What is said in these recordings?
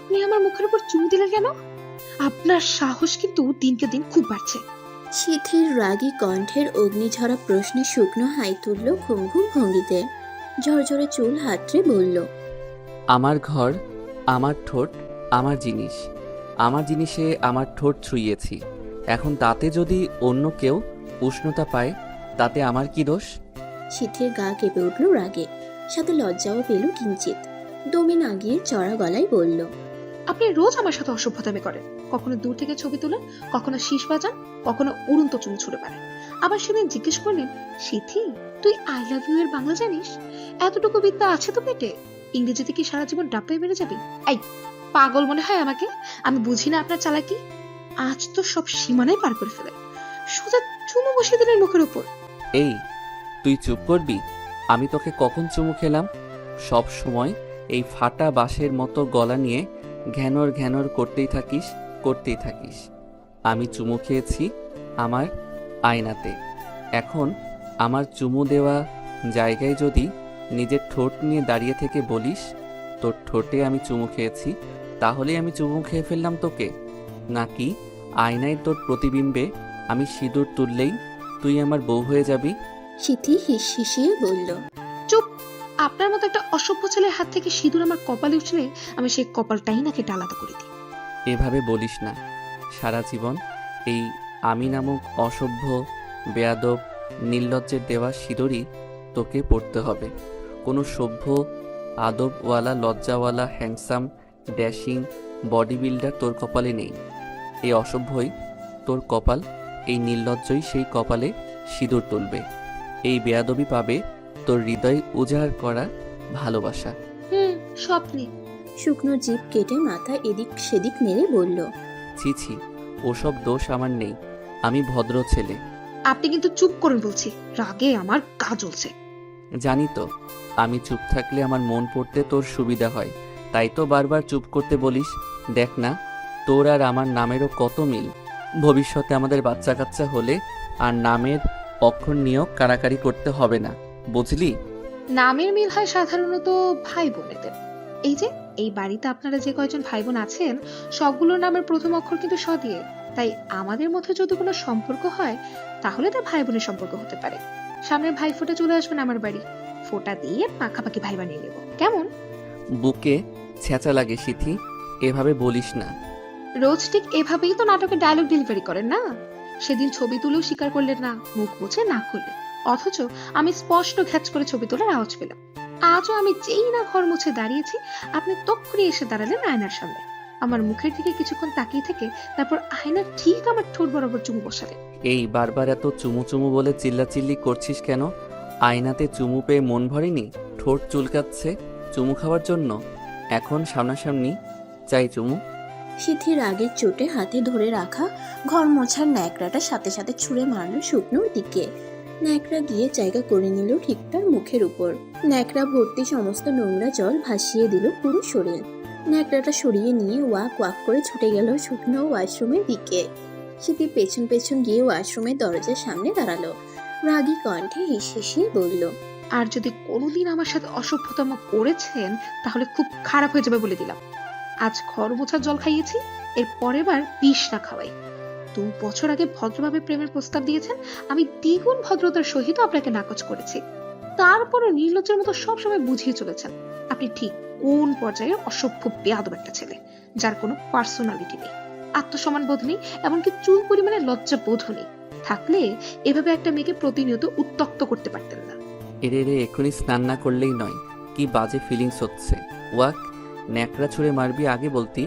আপনি আমার মুখের উপর চুমু দিলেন কেন? আপনার সাহস কিন্তু দিনকে দিন খুব বাড়ছে। সিথির রাগী কণ্ঠের অগ্নিঝরা প্রশ্নে শুকনো হাই তুলল ঘুম ঘুম ভঙ্গিতে। ঝরঝরে চুল হাতড়ে বলল, আমার ঘর, আমার ঠোঁট, আমার জিনিস। আমার জিনিসে আমার ঠোঁট ছুঁয়েছি। এখন তাতে যদি অন্য কেউ উষ্ণতা পায়, তাতে আমার কি দোষ? সিথির গা কেঁপে উঠল রাগে, সাথে লজ্জাও পেল কিঞ্চিত। দমে না গিয়ে চড়া গলায় বলল, আপনি রোজ আমার সাথে অসভ্যতামি করেন। কখনো দূর থেকে ছবি তোলেন, কখনো শীষ বাজান, কখনো উড়ন্ত চুমু ছুড়ে পারেন। আবার সেদিন জিজ্ঞেস করলেন, সিথি তুই আই লাভ ইউ এর বাংলা জানিস? এতটুকু বিদ্যা আছে তো পেটে, ইংরেজিতে কি সারা জীবন ডাব্বাই মেরে যাবি? এই পাগল মনে হয় আমাকে? আমি বুঝি না আপনার চালাকি। আজ তো সব সীমানায় পার করে ফেলে সোজা চুমু বসিয়ে দিলেন মুখের উপর। এই, তুই চুপ করবি? আমি তোকে কখন চুমু খেলাম? সব সময় এই ফাটা বাঁশের মতো গলা নিয়ে ঘ্যানর ঘ্যানর করতেই থাকিস, করতেই থাকিস। আমি চুমু খেয়েছি আমার আয়নাতে। এখন আমার চুমু দেওয়া জায়গায় যদি নিজের ঠোঁট নিয়ে দাঁড়িয়ে থেকে বলিস তোর ঠোঁটে আমি চুমু খেয়েছি, তাহলে আমি চুমু খেয়ে ফেললাম তোকে? নাকি আয়নায় তোর প্রতিবিম্বে আমি সিঁদুর তুললেই তুই আমার বউ হয়ে যাবি? সিথি হিসিয়ে বলল, চুপ! আপনার মতো একটা অসভ্য ছেলের হাত থেকে সিঁদুর আমার কপালে উঠলে আমি সেই কপালটাই নাকি আলাদা করে দিই। এভাবে বলিস না। সারা জীবন এই আমি নামক অসভ্য, বেয়াদব, নির্লজ্জের দেওয়া সিঁদুরই তোকে পড়তে হবে। কোনো সভ্য, আদবওয়ালা, লজ্জাওয়ালা, হ্যান্ডসাম, ড্যাশিং বডি বিল্ডার তোর কপালে নেই। এই অসভ্যই তোর কপাল, এই নির্লজ্জই সেই কপালে সিঁদুর তুলবে। এই বেয়াদবি পাবে তোর হৃদয় উজাড় করা ভালোবাসা। স্বপ্নে। শুকনো জিভ কেটে মাথা এদিক সেদিক নেড়ে বলল, ছি ছি, ওসব দোষ আমার নেই। আমি ভদ্র ছেলে। আপনি কিন্তু চুপ করুন বলছি, রাগে আমার গা জ্বলছে। জানি তো, আমি চুপ থাকলে আমার মন পড়তে তোর সুবিধা হয়, তাই তো বারবার চুপ করতে বলিস। দেখ না, তোর আর আমার নামেরও কত মিল। ভবিষ্যতে আমাদের বাচ্চা কাচ্চা হলে আর নামের অক্ষর নিয়েও কাড়াকাড়ি করতে হবে না, বুঝলি? নামের মিল হয় সাধারণত ভাই বোনেদের। এই যে এই বাড়িতে আপনারা যে কয়জন ভাই বোন আছেন, সবগুলোর নামের প্রথম অক্ষর কিন্তু স দিয়ে। তাই আমাদের মধ্যে যদি কোনো সম্পর্ক হয়, তাহলে তা ভাই বোনের সম্পর্ক হতে পারে। সামনের ভাই ফোঁটা চলে আসবেন আমার বাড়ি, ফোঁটা দিয়ে পাখাপাখি ভাই বানিয়ে নেব, কেমন? বুকে ছ্যাঁচা লাগে সিথি, এভাবে বলিস না। রোজ ঠিক এভাবেই তো নাটকে ডায়লগ ডেলিভারি করেন না? সেদিন ছবি তুলেও স্বীকার করলেন না, মুখ মুছে না করলেন। অথচ আমি স্পষ্ট ঘ্যাচ করে ছবি তোলার আওয়াজ পেলাম। আজও আমি যেই না ঘর মুছে দাঁড়িয়েছি, আপনি তক্ষুনি এসে দাঁড়ালেন আয়নার সামনে। আমার মুখের দিকে কিছুক্ষণ তাকিয়ে থেকে তারপর আয়নার ঠিক আমার ঠোঁট বরাবর চুমু বসালেন। এই বারবার এত চুমু চুমু বলে চিল্লাচিল্লি করছিস কেন? আয়নাতে চুমু পেয়ে মন ভরেনি? ঠোঁট চুলকাচ্ছে চুমু খাওয়ার জন্য? এখন সামনাসামনি চাই চুমু। সিথির আগের চোটে হাতে ধরে রাখা ঘর মোছার ন্যাকড়াটা সাথে সাথে ছুঁড়ে মারল শুকনোর দিকে। ন্যাকড়া গিয়ে জায়গা করে নিল ঠিক তার মুখের উপর। ন্যাকড়া ভর্তি সমস্ত নোংরা জল ভাসিয়ে দিল পুরো শরীর। ন্যাকড়াটা সরিয়ে নিয়ে ওয়াক ওয়াক করে ছুটে গেল শুকনো ওয়াশরুমের দিকে। সিথি পেছন পেছন গিয়ে ওয়াশরুমের দরজার সামনে দাঁড়ালো। রাগী কণ্ঠে হিসিয়ে বলল, আর যদি কোনোদিন আমার সাথে অসভ্যতম করেছেন, তাহলে খুব খারাপ হয়ে যাবে বলে দিলাম। আজ ঘর মোছার জল খাইয়েছি, এর পরের বার বিষ না খাওয়াই। 2 বছর আগে ভদ্রভাবে প্রেমের প্রস্তাব দিয়েছেন, আমি দ্বিগুণ ভদ্রতার সহিত আপনাকে নাকচ করেছি। তারপরও নির্লজ্জের মতো সবসময় বুঝিয়ে চলেছেন। আপনি ঠিক কোন পর্যায়ে অসভ্য বেয়াদব একটা ছেলে, যার কোনো পার্সোনালিটি নেই, আত্মসম্মান বোধ নেই, এমনকি চুল পরিমাণে লজ্জা বোধ নেই। থাকলে এভাবে একটা মেয়েকে প্রতিনিয়ত উত্তক্ত করতে পারতেন না। এরে রে, এক্ষুনি স্নান না করলেই নয়। কি বাজে ফিলিংস হচ্ছে। ওয়াক, ন্যাকড়া ছুঁড়ে মারবি আগে বলতি,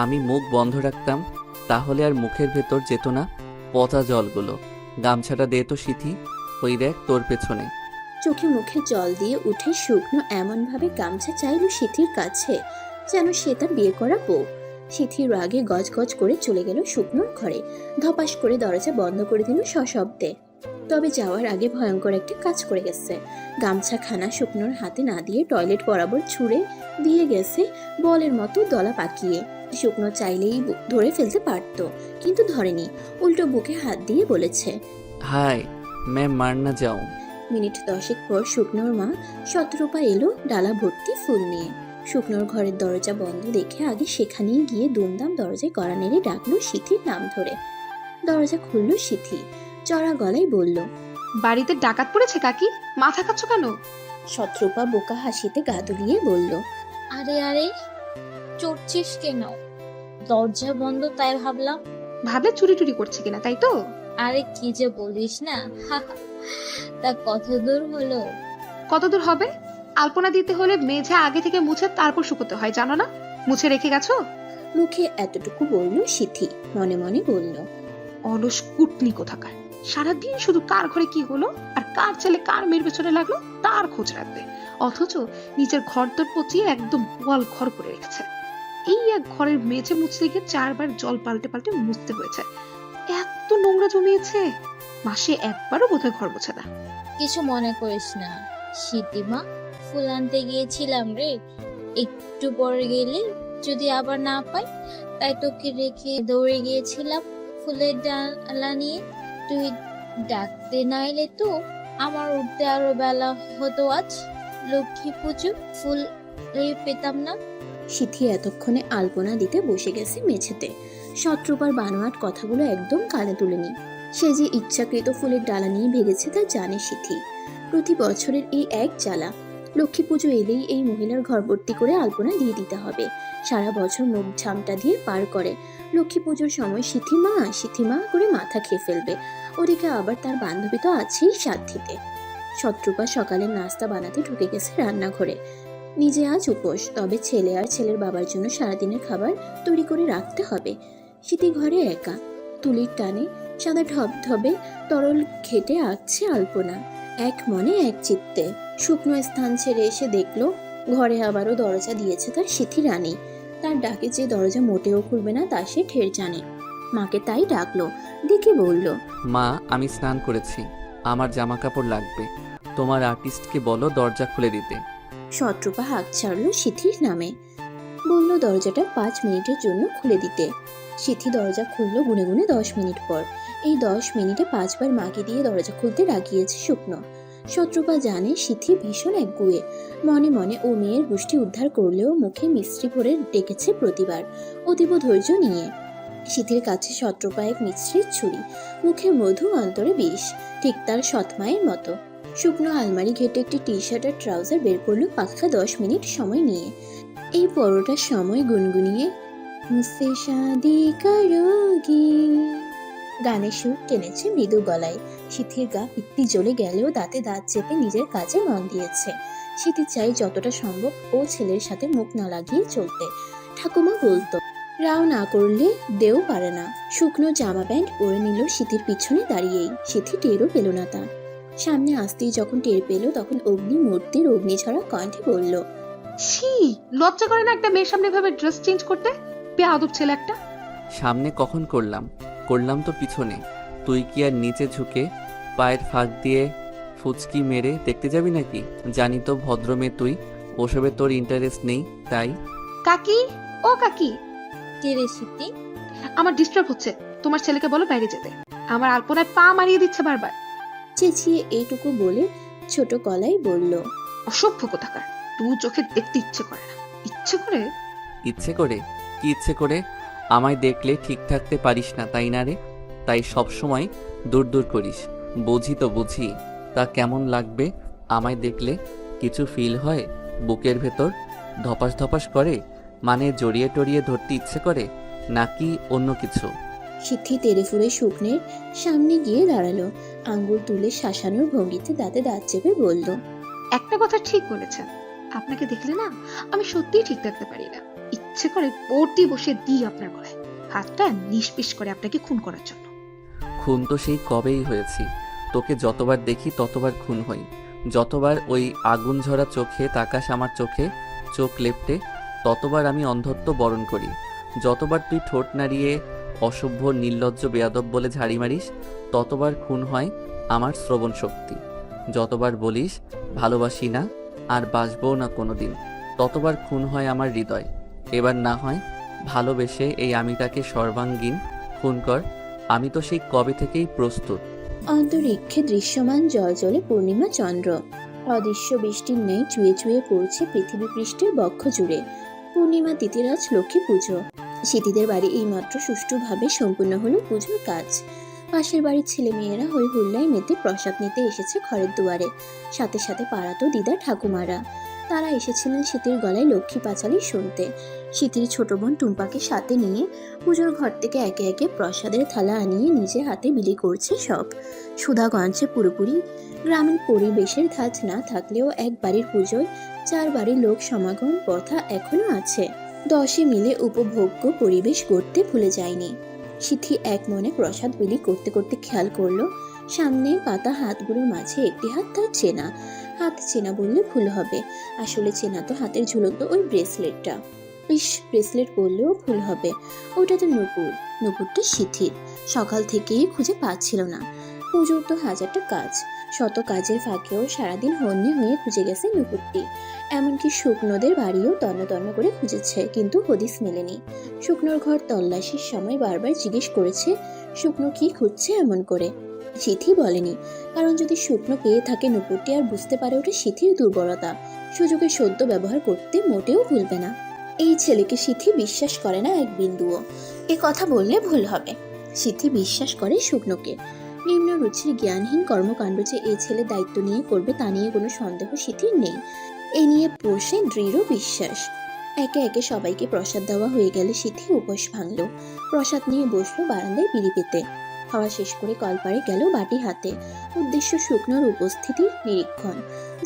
আমি মুখ বন্ধ রাখতাম, তাহলে আর মুখের ভেতর যেত না পচা জলগুলো। গামছাটা দে তো সিথি, ওই দেখ তোর পেছনে। চোখে মুখে জল দিয়ে উঠে শুকনো এমনভাবে গামছা চাইল সিথির কাছে, যেন সে তার বিয়ে করা বউ। সিথির রাগে গজ গজ করে চলে গেল শুকনোর ঘরে। ধপাস করে দরজা বন্ধ করে দিল সশব্দে। তবে যাওয়ার আগে ভয়ঙ্কর একটা কাজ করে গেছে। গামছা খানা শুকনোর হাতে না দিয়ে টয়লেট বরাবর ছুঁড়ে দিয়ে গেছে বলের মতো দলা পাকিয়ে। শুকনো চাইলেই ধরে ফেলতে পারত, কিন্তু ধরেনি। উল্টো বুকে হাত দিয়ে বলেছে, হাই ম্যাম, মার না যাও। মিনিট 10 পর শুকনোর মা শতরূপা এলো ডালা ভর্তি ফুল নিয়ে। শুকনোর ঘরের দরজা বন্ধ দেখে আগে সেখানেই গিয়ে দুমদাম দরজায় কড়া নেড়ে ডাকলো সিথির নাম ধরে। দরজা খুললো সিথি, চড়া গলায় বলল। বাড়িতে ডাকাত পড়েছে কাকি? মাথা খাচ্ছ কেন? শত্রুপা বোকা হাসিতে গা দুলিয়ে বলল। আরে আরে, চড়ছিস কেন? দরজা বন্ধ তাই ভাবলাম। ভাবলে চুরি টুরি করছে কিনা, তাই তো? আরে কি যে বলিস না, তা কত দূর হলো? কত দূর হবে? আলপনা দিতে হলে মেঝে আগে থেকে মুছে তারপর শুকোতে হয়, জানো না? মুছে রেখে গেছো? মুখে এতটুকু বলল সিথি, মনে মনে বলল। অলস কুটনি কোথাকার, সারাদিন শুধু কার ঘরে কি হলো আর কার ছেলে কার মেয়ের পেছনে লাগলো তার খোঁজ রাখবে, অথচ নিজের ঘরদোর পচিয়ে একদম গোয়াল ঘর করে রেখেছে। এই এক ঘরের মেঝে মুছতে গিয়ে 4 বার জল পাল্টে পাল্টে মুছতে হয়েছে। এত নোংরা জমিয়েছে, মাসে একবারও বোধহয় ঘর মোছে না। কিছু মনে করিস না সিদ্ধিমা, ফুল আনতে গিয়েছিলাম রে, একটু পরে গেলে যদি আবার না পাই, তাই তোকে রেখে দৌড়ে গিয়েছিলাম ফুলের ডালা নিয়ে। তুই ডাকতে না এলে তো আমার উঠতে আরো বেলা হতো। আজ লক্ষ্মী পুজো, ফুল পেতাম না। সিথি এতক্ষণে আলপনা দিতে বসে গেছে মেঝেতে। শত্রুপার বানোয়াট কথাগুলো একদম কানে তুলেনি। সে যে ইচ্ছাকৃত ফুলের ডালা নিয়ে ভেগেছে তা জানে সিথি। প্রতি বছরের এই এক জ্বালা, লক্ষ্মী পুজো এলেই এই মহিলার ঘর ভর্তি করে আলপনা দিয়ে দিতে হবে। সারা বছর মুখ ঝামটা দিয়ে পার করে, লক্ষ্মী পুজোর সময় সিথিমা করে মাথা খেয়ে ফেলবে। ওদিকে আবার তার বান্ধবী তো আছেই সাধ্যিতে। শত্রুপা সকালের নাস্তা বানাতে ঢুকে গেছে রান্নাঘরে। নিজে আজ উপোস, তবে ছেলে আর ছেলের বাবার জন্য সারাদিনের খাবার তৈরি করে রাখতে হবে। সিথি ঘরে একা, তুলির টানে সাদা ধবধবে তরল ঘেটে আঁকছে আলপনা, এক মনে এক চিত্তে। শুকনো স্থান ছেড়ে এসে দেখলো ঘরে আবারও দরজা দিয়েছে তার সিথি রানী। তার ডাকে যে দরজা মোটেও খুলবে না তা সে ঠের জানে। মাকে তাই ডাকলো, ডেকে বলল। মা, আমি স্নান করেছি, আমার জামা কাপড় লাগবে, তোমার আর্টিস্টকে বলো দরজা খুলে দিতে। শত্রুপা হাঁক ছাড়লো সিথির নামে, বলল দরজাটা 5 মিনিটের জন্য খুলে দিতে। সিথি দরজা খুললো গুনে গুনে 10 মিনিট পর। এই 10 মিনিটে 5 বার মাকে দিয়ে দরজা খুলতে রাগিয়েছে শুকনো। শত্রুপা জানে সিথি ভীষণ একগুঁয়ে, মনে মনে ও মেয়ের গোষ্ঠী উদ্ধার করলেও মুখে মিস্ত্রি ভরে ডেকেছে প্রতিবার, অতীব ধৈর্য নিয়ে। সিথির কাছে শত্রুপা এক মিস্ত্রির ছুরি, মুখে মধু অন্তরে বিষ, ঠিক তার সৎমায়ের মতো। শুকনো আলমারি ঘেটে একটি টি শার্ট আর ট্রাউজার বের করলো পাক্কা 10 মিনিট সময় নিয়ে। এই পরোটার সময় গুনগুনিয়ে মুঝসে শাদি করোগি গানের সুর টেনেছে মৃদু গলায়। সিথির গা পিত্তি জ্বলে গেলেও দাঁতে দাঁত চেপে নিজের কাজে মন দিয়েছে। সিথি চাই যতটা সম্ভব ও ছেলের সাথে মুখ না লাগিয়ে চলতে। ঠাকুমা বলতো, রাও না করলে দেও পারে না। শুকনো জামা প্যান্ট পরে নিল সিথির পিছনে দাঁড়িয়েই। সিথি টেরও পেল না তা। সামনে আসতেই যখন টের পেল তখন অগ্নি মূর্তির অগ্নিঝরা কণ্ঠে বলল, ছি, লজ্জা করে না একটা মেয়ের সামনে ভাবে ড্রেস চেঞ্জ করতে? বেয়াদব ছেলে একটা। সামনে কখন করলাম তো পিছনে। তুই কি আর নিচে ঝুঁকে পায়ের ফাঁক দিয়ে ফুচকি মেরে দেখতে যাবি নাকি? জানি তো ভদ্র মেয়ে তুই, ওসবে তোর ইন্টারেস্ট নেই তাই। কাকি, ও কাকি, কে রে সিদ্ধি? আমার ডিস্টার্ব হচ্ছে, তোমার ছেলেকে বলো বাইরে যেতে। আমার আলপনায় পা মারিয়ে দিচ্ছে বারবার। চেঁচিয়ে এইটুকু বলে ছোট গলায় বলল, অসভ্য কোথাকার, দু চোখে দেখতে ইচ্ছে করে না। ইচ্ছে করে? ইচ্ছে করে? কি ইচ্ছে করে? আমায় দেখলে ঠিক থাকতে পারিস না তাই না রে? তাই সব সময় দূর দূর করিস। বুঝি। তা কেমন লাগবে আমায় দেখলে? কিছু ফিল হয় বুকের ভেতর? ধপাস ধপাস করে? মানে জড়িয়ে টড়িয়ে ধরতে ইচ্ছে করে নাকি অন্য কিছু? সিথি তেড়ে ফুড়ে শুকনের সামনে গিয়ে দাঁড়ালো, আঙ্গুল তুলে শাসানোর ভঙ্গিতে দাঁতে দাঁত চেপে বলল, একটা কথা ঠিক বলেছেন, আপনাকে দেখলে না আমি সত্যিই ঠিক থাকতে পারি না। ইচ্ছে করে পড়তি বসে দিই আপনার গলায়, হাতটা নিষ্পিস করে আপনাকে খুন করার জন্য। খুন তো সেই কবেই হয়েছি। তোকে যতবার দেখি ততবার খুন হই। যতবার ওই আগুন ঝরা চোখে তাকাস আমার চোখে, চোখ লেপটে, ততবার আমি অন্ধত্ব বরণ করি। যতবার তুই ঠোঁট নাড়িয়ে অসভ্য নির্লজ্জ বেয়াদব বলে ঝাড়ি মারিস, ততবার খুন হয় আমার শ্রবণ শক্তি। যতবার বলিস ভালোবাসি না আর বাসবও না কোনোদিন, ততবার খুন হয় আমার হৃদয়। এবার না হয় ভালোবেসে এই আমিটাকে সর্বাঙ্গীন খুন কর। আমি তো সেই কবে থেকেই প্রস্তুত। অন্তরিক্ষে দৃশ্যমান জলজলে পূর্ণিমা চন্দ্র। অদৃশ্য বৃষ্টির ন্যায় চুয়ে চুয়ে পড়ছে পৃথিবী পৃষ্ঠের বক্ষ জুড়ে। পূর্ণিমা তিথিরাজ লক্ষ্মী পুজো। সিথিদের বাড়ি এইমাত্র সুষ্ঠুভাবে সম্পূর্ণ হলো পুজোর কাজ। পাশের বাড়ির ছেলে মেয়েরা হই হুল্লায় মেতে প্রসাদ নিতে এসেছে ঘরের দুয়ারে। সাথে সাথে পাড়াতো দিদা ঠাকুমারা। তারা এসেছিলেন সিথির গলায় লক্ষ্মী পাঁচালি শুনতে। সিথির ছোট বোন টুম্পাকে সাথে নিয়ে পুজোর ঘর থেকে একে একে প্রসাদের থালা আনিয়ে নিজে হাতে বিলি করছে সব। সুধাগঞ্জে পুরোপুরি গ্রামীণ পরিবেশের ধাঁচ না থাকলেও এক বাড়ির পুজোয় 4 বাড়ির লোক সমাগম প্রথা এখনো আছে। 10 মিলে উপভোগ্য পরিবেশ গড়তে ভুলে যায়নি। সিথি এক মনে প্রসাদ বিলি করতে করতে খেয়াল করলো সামনে পাতা হাতগুলোর মাঝে একটি হাত তার চেনা। হাত চেনা বললে ভুল হবে, আসলে চেনা তো হাতের ঝুলন্ত ওই ব্রেসলেটটা। ব্রেসলেট বললেও ভুল হবে, ওটা তো নূপুর। নূপুরটা সিথির। সকাল থেকেই খুঁজে পাচ্ছিল না। পুজোর তো হাজারটা কাজ, শত কাজের ফাঁকেও সারাদিন হন্যে হয়ে খুঁজে গেছে নূপুরটি। এমনকি শুকনোদের বাড়িও তন্ন তন্ন করে খুঁজেছে, কিন্তু হদিস মেলেনি। শুকনোর ঘর তল্লাশির সময় বারবার জিজ্ঞেস করেছে শুকনো কি খুঁজছে এমন করে। সিথি বলেনি, কারণ যদি শুকনো পেয়ে থাকে নূপুরটি আর বুঝতে পারে ওটা সিথির দুর্বলতা, সুযোগের সদ্য ব্যবহার করতে মোটেও ভুলবে না। এই ছেলেকে সিথি বিশ্বাস করে না এক বিন্দুও। এ কথা বললে ভুল হবে। সিথি বিশ্বাস করে শুকনোকে। নিম্ন রুচির জ্ঞানহীন কর্মকাণ্ড যে এই ছেলে দায়িত্ব নিয়ে করবে তা নিয়ে কোনো সন্দেহ সিথির নেই। এ নিয়ে পোষে দৃঢ় বিশ্বাস। একে একে সবাইকে প্রসাদ দেওয়া হয়ে গেলে সিথি উপোস ভাঙল। প্রসাদ নিয়ে বসলো বারান্দায় বিড়ি পেতে। খাওয়া শেষ করে কলপাড়ে গেল বাটি হাতে। উদ্দেশ্য শুকনোর উপস্থিতির নিরীক্ষণ।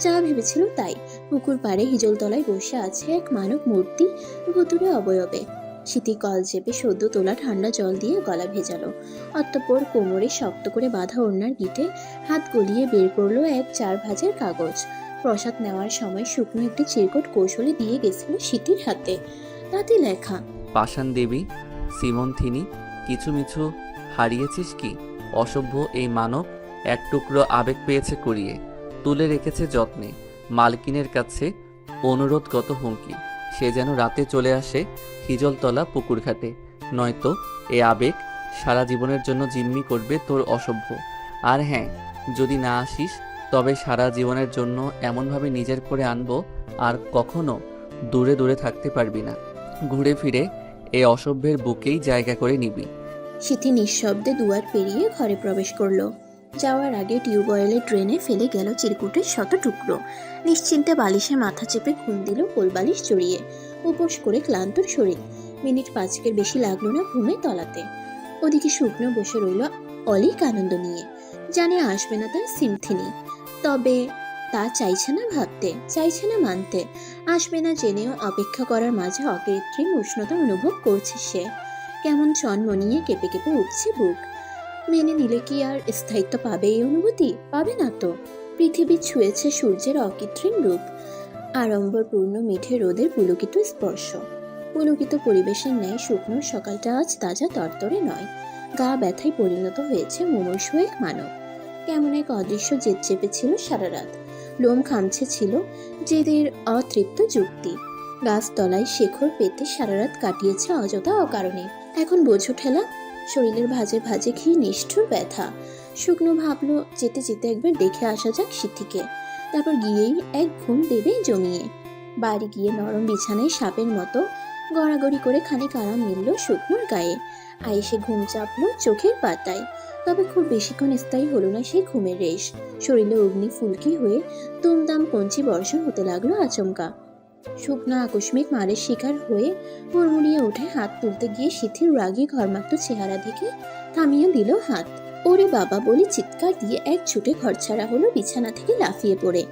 যা ভেবেছিল তাই। পুকুর পাড়ে হিজলতলায় বসে আছে এক মানব মূর্তি, ভুতুড়ে অবয়বে। সিথি কল চেপে সদ্য তোলা ঠান্ডা জল দিয়ে গলা ভেজালো। অতঃপর কোমরে শক্ত করে বাঁধা ওড়নার গিটে হাত গলিয়ে বের করলো এক 4 ভাঁজের কাগজ। প্রসাদ নেওয়ার সময় শুকনো একটি চিরকুট কৌশলে দিয়ে গেছিল সিথির হাতে। তাতে লেখা, পাষাণ দেবী সিমন্থিনী, কিছু মিছু হারিয়েছিস কি? অসভ্য এই মানব এক টুকরো আবেগ পেয়েছে কুড়িয়ে, তুলে রেখেছে যত্নে। মালকিনের কাছে অনুরোধগত হুমকি, সে যেন রাতে চলে আসে হিজলতলা পুকুর ঘাটে, নয়তো এ আবেগ সারা জীবনের জন্য জিম্মি করবে তোর অসভ্য। আর হ্যাঁ, যদি না আসিস তবে সারা জীবনের জন্য এমনভাবে নিজের করে আনবো আর কখনো দূরে দূরে থাকতে পারবি না। ঘুরে ফিরে এই অসভ্যের বুকেই জায়গা করে নিবি। সিথি নিঃশব্দে দুয়ার পেরিয়ে ঘরে প্রবেশ করলো। যাওয়ার আগে টিউবওয়েলের ড্রেনে ফেলে গেল চিরকুটের শত টুকরো। নিশ্চিন্তে বালিশে মাথা চেপে ঘুম দিল কোলবালিশ জড়িয়ে। উপোস করে ক্লান্ত শরীর। মিনিট 5-এর বেশি লাগলো না ঘুমে তলাতে। ওদিকে শুকনো বসে রইল অলিক আনন্দ নিয়ে। জানে আসবে না তার সিমথিনি, তবে তা চাইছে না ভাবতে, চাইছে না মানতে। আসবে না জেনেও অপেক্ষা করার মাঝে অকৃত্রিম উষ্ণতা অনুভব করছে সে। কেমন চনমনিয়ে কেঁপে কেঁপে উঠছে বুক। মেনে নিলে কি আর স্থায়িত্ব পাবে এই অনুভূতি? পাবে না তো। পৃথিবী ছুঁয়েছে সূর্যের অকৃত্রিম রূপ। আড়ম্বরপূর্ণ মিঠে রোদের পুলকিত স্পর্শ। পুলকিত পরিবেশের ন্যায় শুকনোর সকালটা আজ তাজা তরতরে নয়। গা ব্যথায় পরিণত হয়েছে মুমূর্ষু এক মানব। কেমন এক অদৃশ্য জেদ চেপেছিল সারা রাত। লোম খামছে ছিল জেদের অতৃপ্ত যুক্তি। গাছতলায় শেখর পেতে সারা রাত কাটিয়েছে অযথা অকারণে। এখন বোঝো ঠেলা, শরীরের ভাঁজে ভাঁজে ঘি নিষ্ঠুর ব্যথা। শুকনো ভাবলো যেতে যেতে একবার দেখে আসা যাক সিথিকে, তারপর গিয়েই এক ঘুম দেবে জমিয়ে। বাড়ি গিয়ে নরম বিছানায় সাপের মতো গড়াগড়ি করে খানিক আরাম মিলল শুকনোর গায়ে। আইসে ঘুম চাপলো চোখের পাতায়। তবে খুব বেশিক্ষণ স্থায়ী হলো না সেই ঘুমের রেশ। শরীরে অগ্নি ফুলকি হয়ে তুমদাম কঞ্চি বর্ষণ হতে লাগলো আচমকা। শুকনো আকস্মিক মারের শিকার হয়ে হুড়মুড়িয়ে উঠে হাত তুলতে গিয়ে সিথির রাগী ঘরমাক্ত চেহারা দেখে থামিয়ে দিল হাত। ওরে বাবা বলে চিৎকার দিয়ে এক ছুটে ঘর ছাড়া হলো বিছানা থেকে লাফিয়ে পড়ে।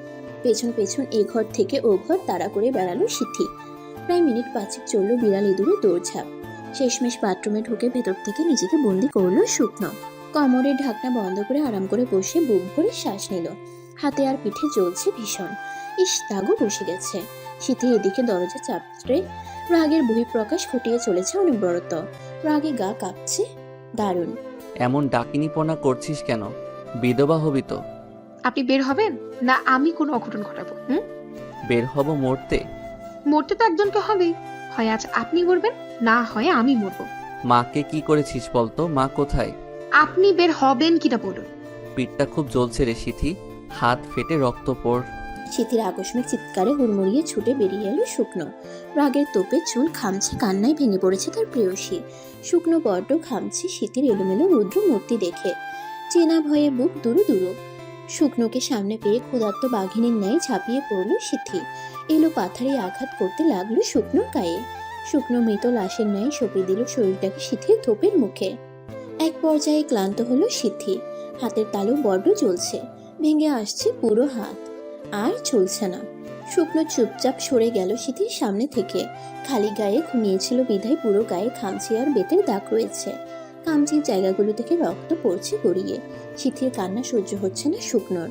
পেছন পেছন এ ঘর থেকে ও ঘর তাড়া করে বেড়ালো সিথি। প্রায় মিনিট 5 চলল বিড়াল ইঁদুরে দৌড়ঝাঁপ। শেষমেশ বাথরুমে ঢুকে ভেতর থেকে নিজেকে বন্দি করলো শুকনো। কোমরের ঢাকনা বন্ধ করে আরাম করে বসে বুক ভরে শ্বাস নিল। হাতে আর পিঠে জ্বলছে ভীষণ। ইস, দাগও বসে গেছে। সিথি এদিকে দরজা চাপড়ে রাগের বহিঃপ্রকাশ ঘটিয়ে চলেছে অনবরত। রাগে গা কাঁপছে। দারুণ। এমন ডাকিনিপনা করছিস কেন? বিধবা হবি তো। আপনি বের হবেন না আমি কোনো অঘটন ঘটাবো? বের হব মরতে। মরতে তো একজনকে হবেই। হয় আজ আপনি মরবেন, না হয় আমি মরবো। মাকে কি করেছিস বলতো? মা কোথায়? আপনি বের হবেন কিনা বলুন। পিঠটা খুব জ্বলছে রে সিথি, হাত ফেটে রক্ত পড়। শীতের আকস্মিক চিৎকারে হুড়মুড়িয়ে ছুটে বেরিয়ে এলো শুকনো। রাগের তোপে চুল খামছে, কান্নায় ভেঙে পড়েছে তার প্রেয়সী। শুকনো বড্ড ঘামছে শীতের এলোমেলো রুদ্র মূর্তি দেখে। চেনা ভয়ে বুক দুরু দুরু। শুকনোকে সামনে পেয়ে ক্ষুধার্ত বাঘিনীর ন্যায় ঝাঁপিয়ে পড়ল সিথি। এলো পাথারে আঘাত করতে লাগলো শুকনোর গায়ে। শুকনো মৃত লাশের ন্যায় সঁপে দিল শরীরটাকে সিথির থোপের মুখে। এক পর্যায়ে ক্লান্ত হলো সিথি। হাতের তালু বড্ড জ্বলছে, ভেঙে আসছে পুরো হাত। আর চলছে না। শুকনো চুপচাপ সরে গেল সিথির সামনে থেকে। খালি গায়ে ঘুমিয়েছিল বিধায় পুরো গায়ে খামচি আর বেতের দাগ রয়েছে। খামচির জায়গাগুলো থেকে রক্ত পড়ছে গড়িয়ে। সিথির কান্না সহ্য হচ্ছে না শুকনোর।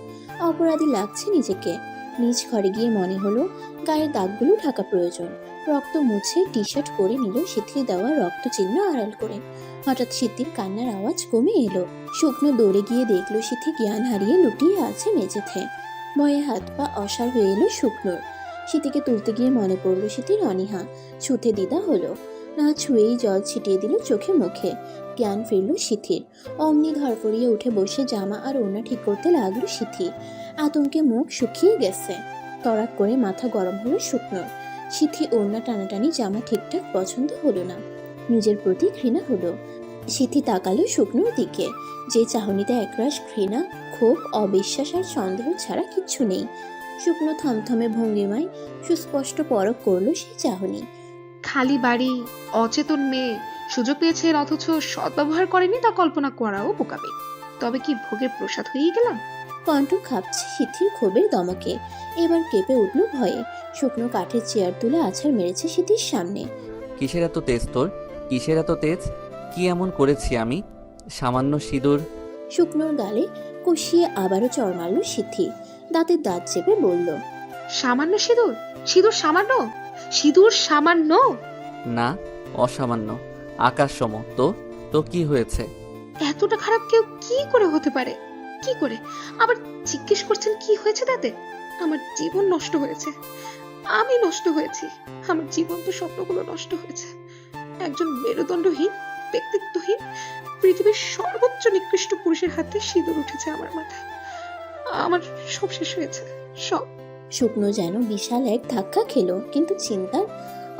অপরাধী লাগছে নিজেকে। নিজ ঘরে গিয়ে মনে হলো গায়ের দাগগুলো ঢাকা প্রয়োজন। রক্ত মুছে টি শার্ট পরে নিল সিথির দেওয়া রক্ত চিহ্ন আড়াল করে। হঠাৎ সিথির কান্নার আওয়াজ কমে এলো। শুকনো দৌড়ে গিয়ে দেখলো সিথি জ্ঞান হারিয়ে লুটিয়ে আছে মেঝেতে। ভয়ে হাত পা অসাড় হয়ে এলো শুকনোর। সিথিকে তুলতে গিয়ে মনে পড়লো সিথির অনীহা। ছুঁতে দ্বিধা হলো না, ছুঁয়েই জল ছিটিয়ে দিল চোখে মুখে। জ্ঞান ফিরল সিথির। অমনি ধরফড়িয়ে উঠে বসে জামা আর ওড়না ঠিক করতে লাগলো সিথি। আতঙ্কে মুখ শুকিয়ে গেছে। তড়াক করে মাথা গরম হলো শুকনোর। সিথি ওড়না টানাটানি জামা ঠিকঠাক পছন্দ হলো না। নিজের প্রতি ঘৃণা হলো। সিথি তাকালো শুকনোর দিকে, যে চাহনিতে একরাশ ঘৃণা, ক্ষোভ, অবিশ্বাস আর সন্দেহ ছাড়া কিচ্ছু নেই। শুকনো থমথমে ভঙ্গিমায় সুস্পষ্ট পরখ করলো সেই চাহনি। খালি বাড়ি, অচেতন মেয়ে, সুযোগ পেয়েছে এর অথচ সদ্ব্যবহার করেনি তা কল্পনা করাও বোকামি। তবে কি ভোগের প্রসাদ হয়েই গেলাম? কণ্ঠ খাপছে সিথির ক্ষোভের দমকে। এবার কেঁপে উঠল ভয়ে। শুকনো কাঠের চেয়ার তুলে আছাড় মেরেছে সিথির সামনে। কিসের এত তেজ তোর? কিসের এত তেজ? কি এমন করেছি আমি? সামান্য সিঁদুর। শুকনোর গালে কষিয়ে আবারও চড় মারল সিথি। দাঁতের দাঁত চেপে বলল, সামান্য সিঁদুর? সিঁদুর সামান্য? সিঁদুর সামান্য? না, অসামান্য, আকাশ সম। তো তো কি হয়েছে? এতটা খারাপ কেউ কি করে হতে পারে? কি করে? আবার জিজ্ঞেস করছেন কি হয়েছে তাতে? আমার জীবন নষ্ট হয়েছে, আমি নষ্ট হয়েছি। আমার জীবন্ত স্বপ্নগুলো নষ্ট হয়েছে। একজন মেরুদণ্ডহীন, ব্যক্তিত্বহীন, পৃথিবীর সর্বোচ্চ নিকৃষ্ট পুরুষের হাতে সিঁদুর উঠেছে আমার মাথায়। আমার সব শেষ হয়েছে, সব। শুকনো যেন বিশাল এক ধাক্কা খেলো, কিন্তু চিন্তার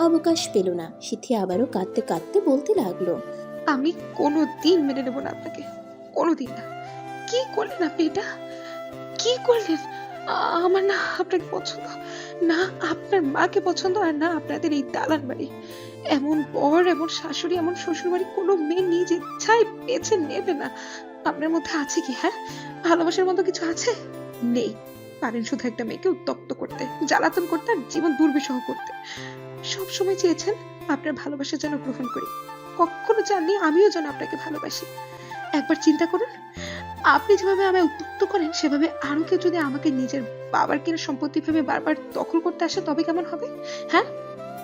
অবকাশ পেল না। সিথি আবারও কাঁদতে কাঁদতে বলতে লাগলো, আমি কোনোদিন মেনে নেব না আপনাকে, কোনোদিন না। কি করলেন আপনি এটা? কি করলেন? আমার না আপনাকে পছন্দ, না আপনার মাকে পছন্দ, আর না আপনাদের এই দালান বাড়ি। এমন বর, এমন শাশুড়ি, এমন শ্বশুর বাড়ি কোনো মেয়ে নিজ ইচ্ছায় বেছে নেবে না। আপনার মধ্যে আছে কি? হ্যাঁ, ভালোবাসার মতো কিছু আছে? নেই। পারেন শুধু একটা মেয়েকে উত্তপ্ত করতে, জ্বালাতন করতে আর জীবন দুর্বিষহ করতে। সব সময় চেয়েছেন আপনার ভালোবাসা যেন গ্রহণ করি, কখনো চাননি আমিও যেন আপনাকে ভালোবাসি। একবার চিন্তা করুন, আপনি যেভাবে আমায় উত্তপ্ত করেন সেভাবে আরো কেউ যদি আমাকে নিজের বাবার কেনা সম্পত্তি ভেবে বারবার দখল করতে আসে তবে কেমন হবে? হ্যাঁ,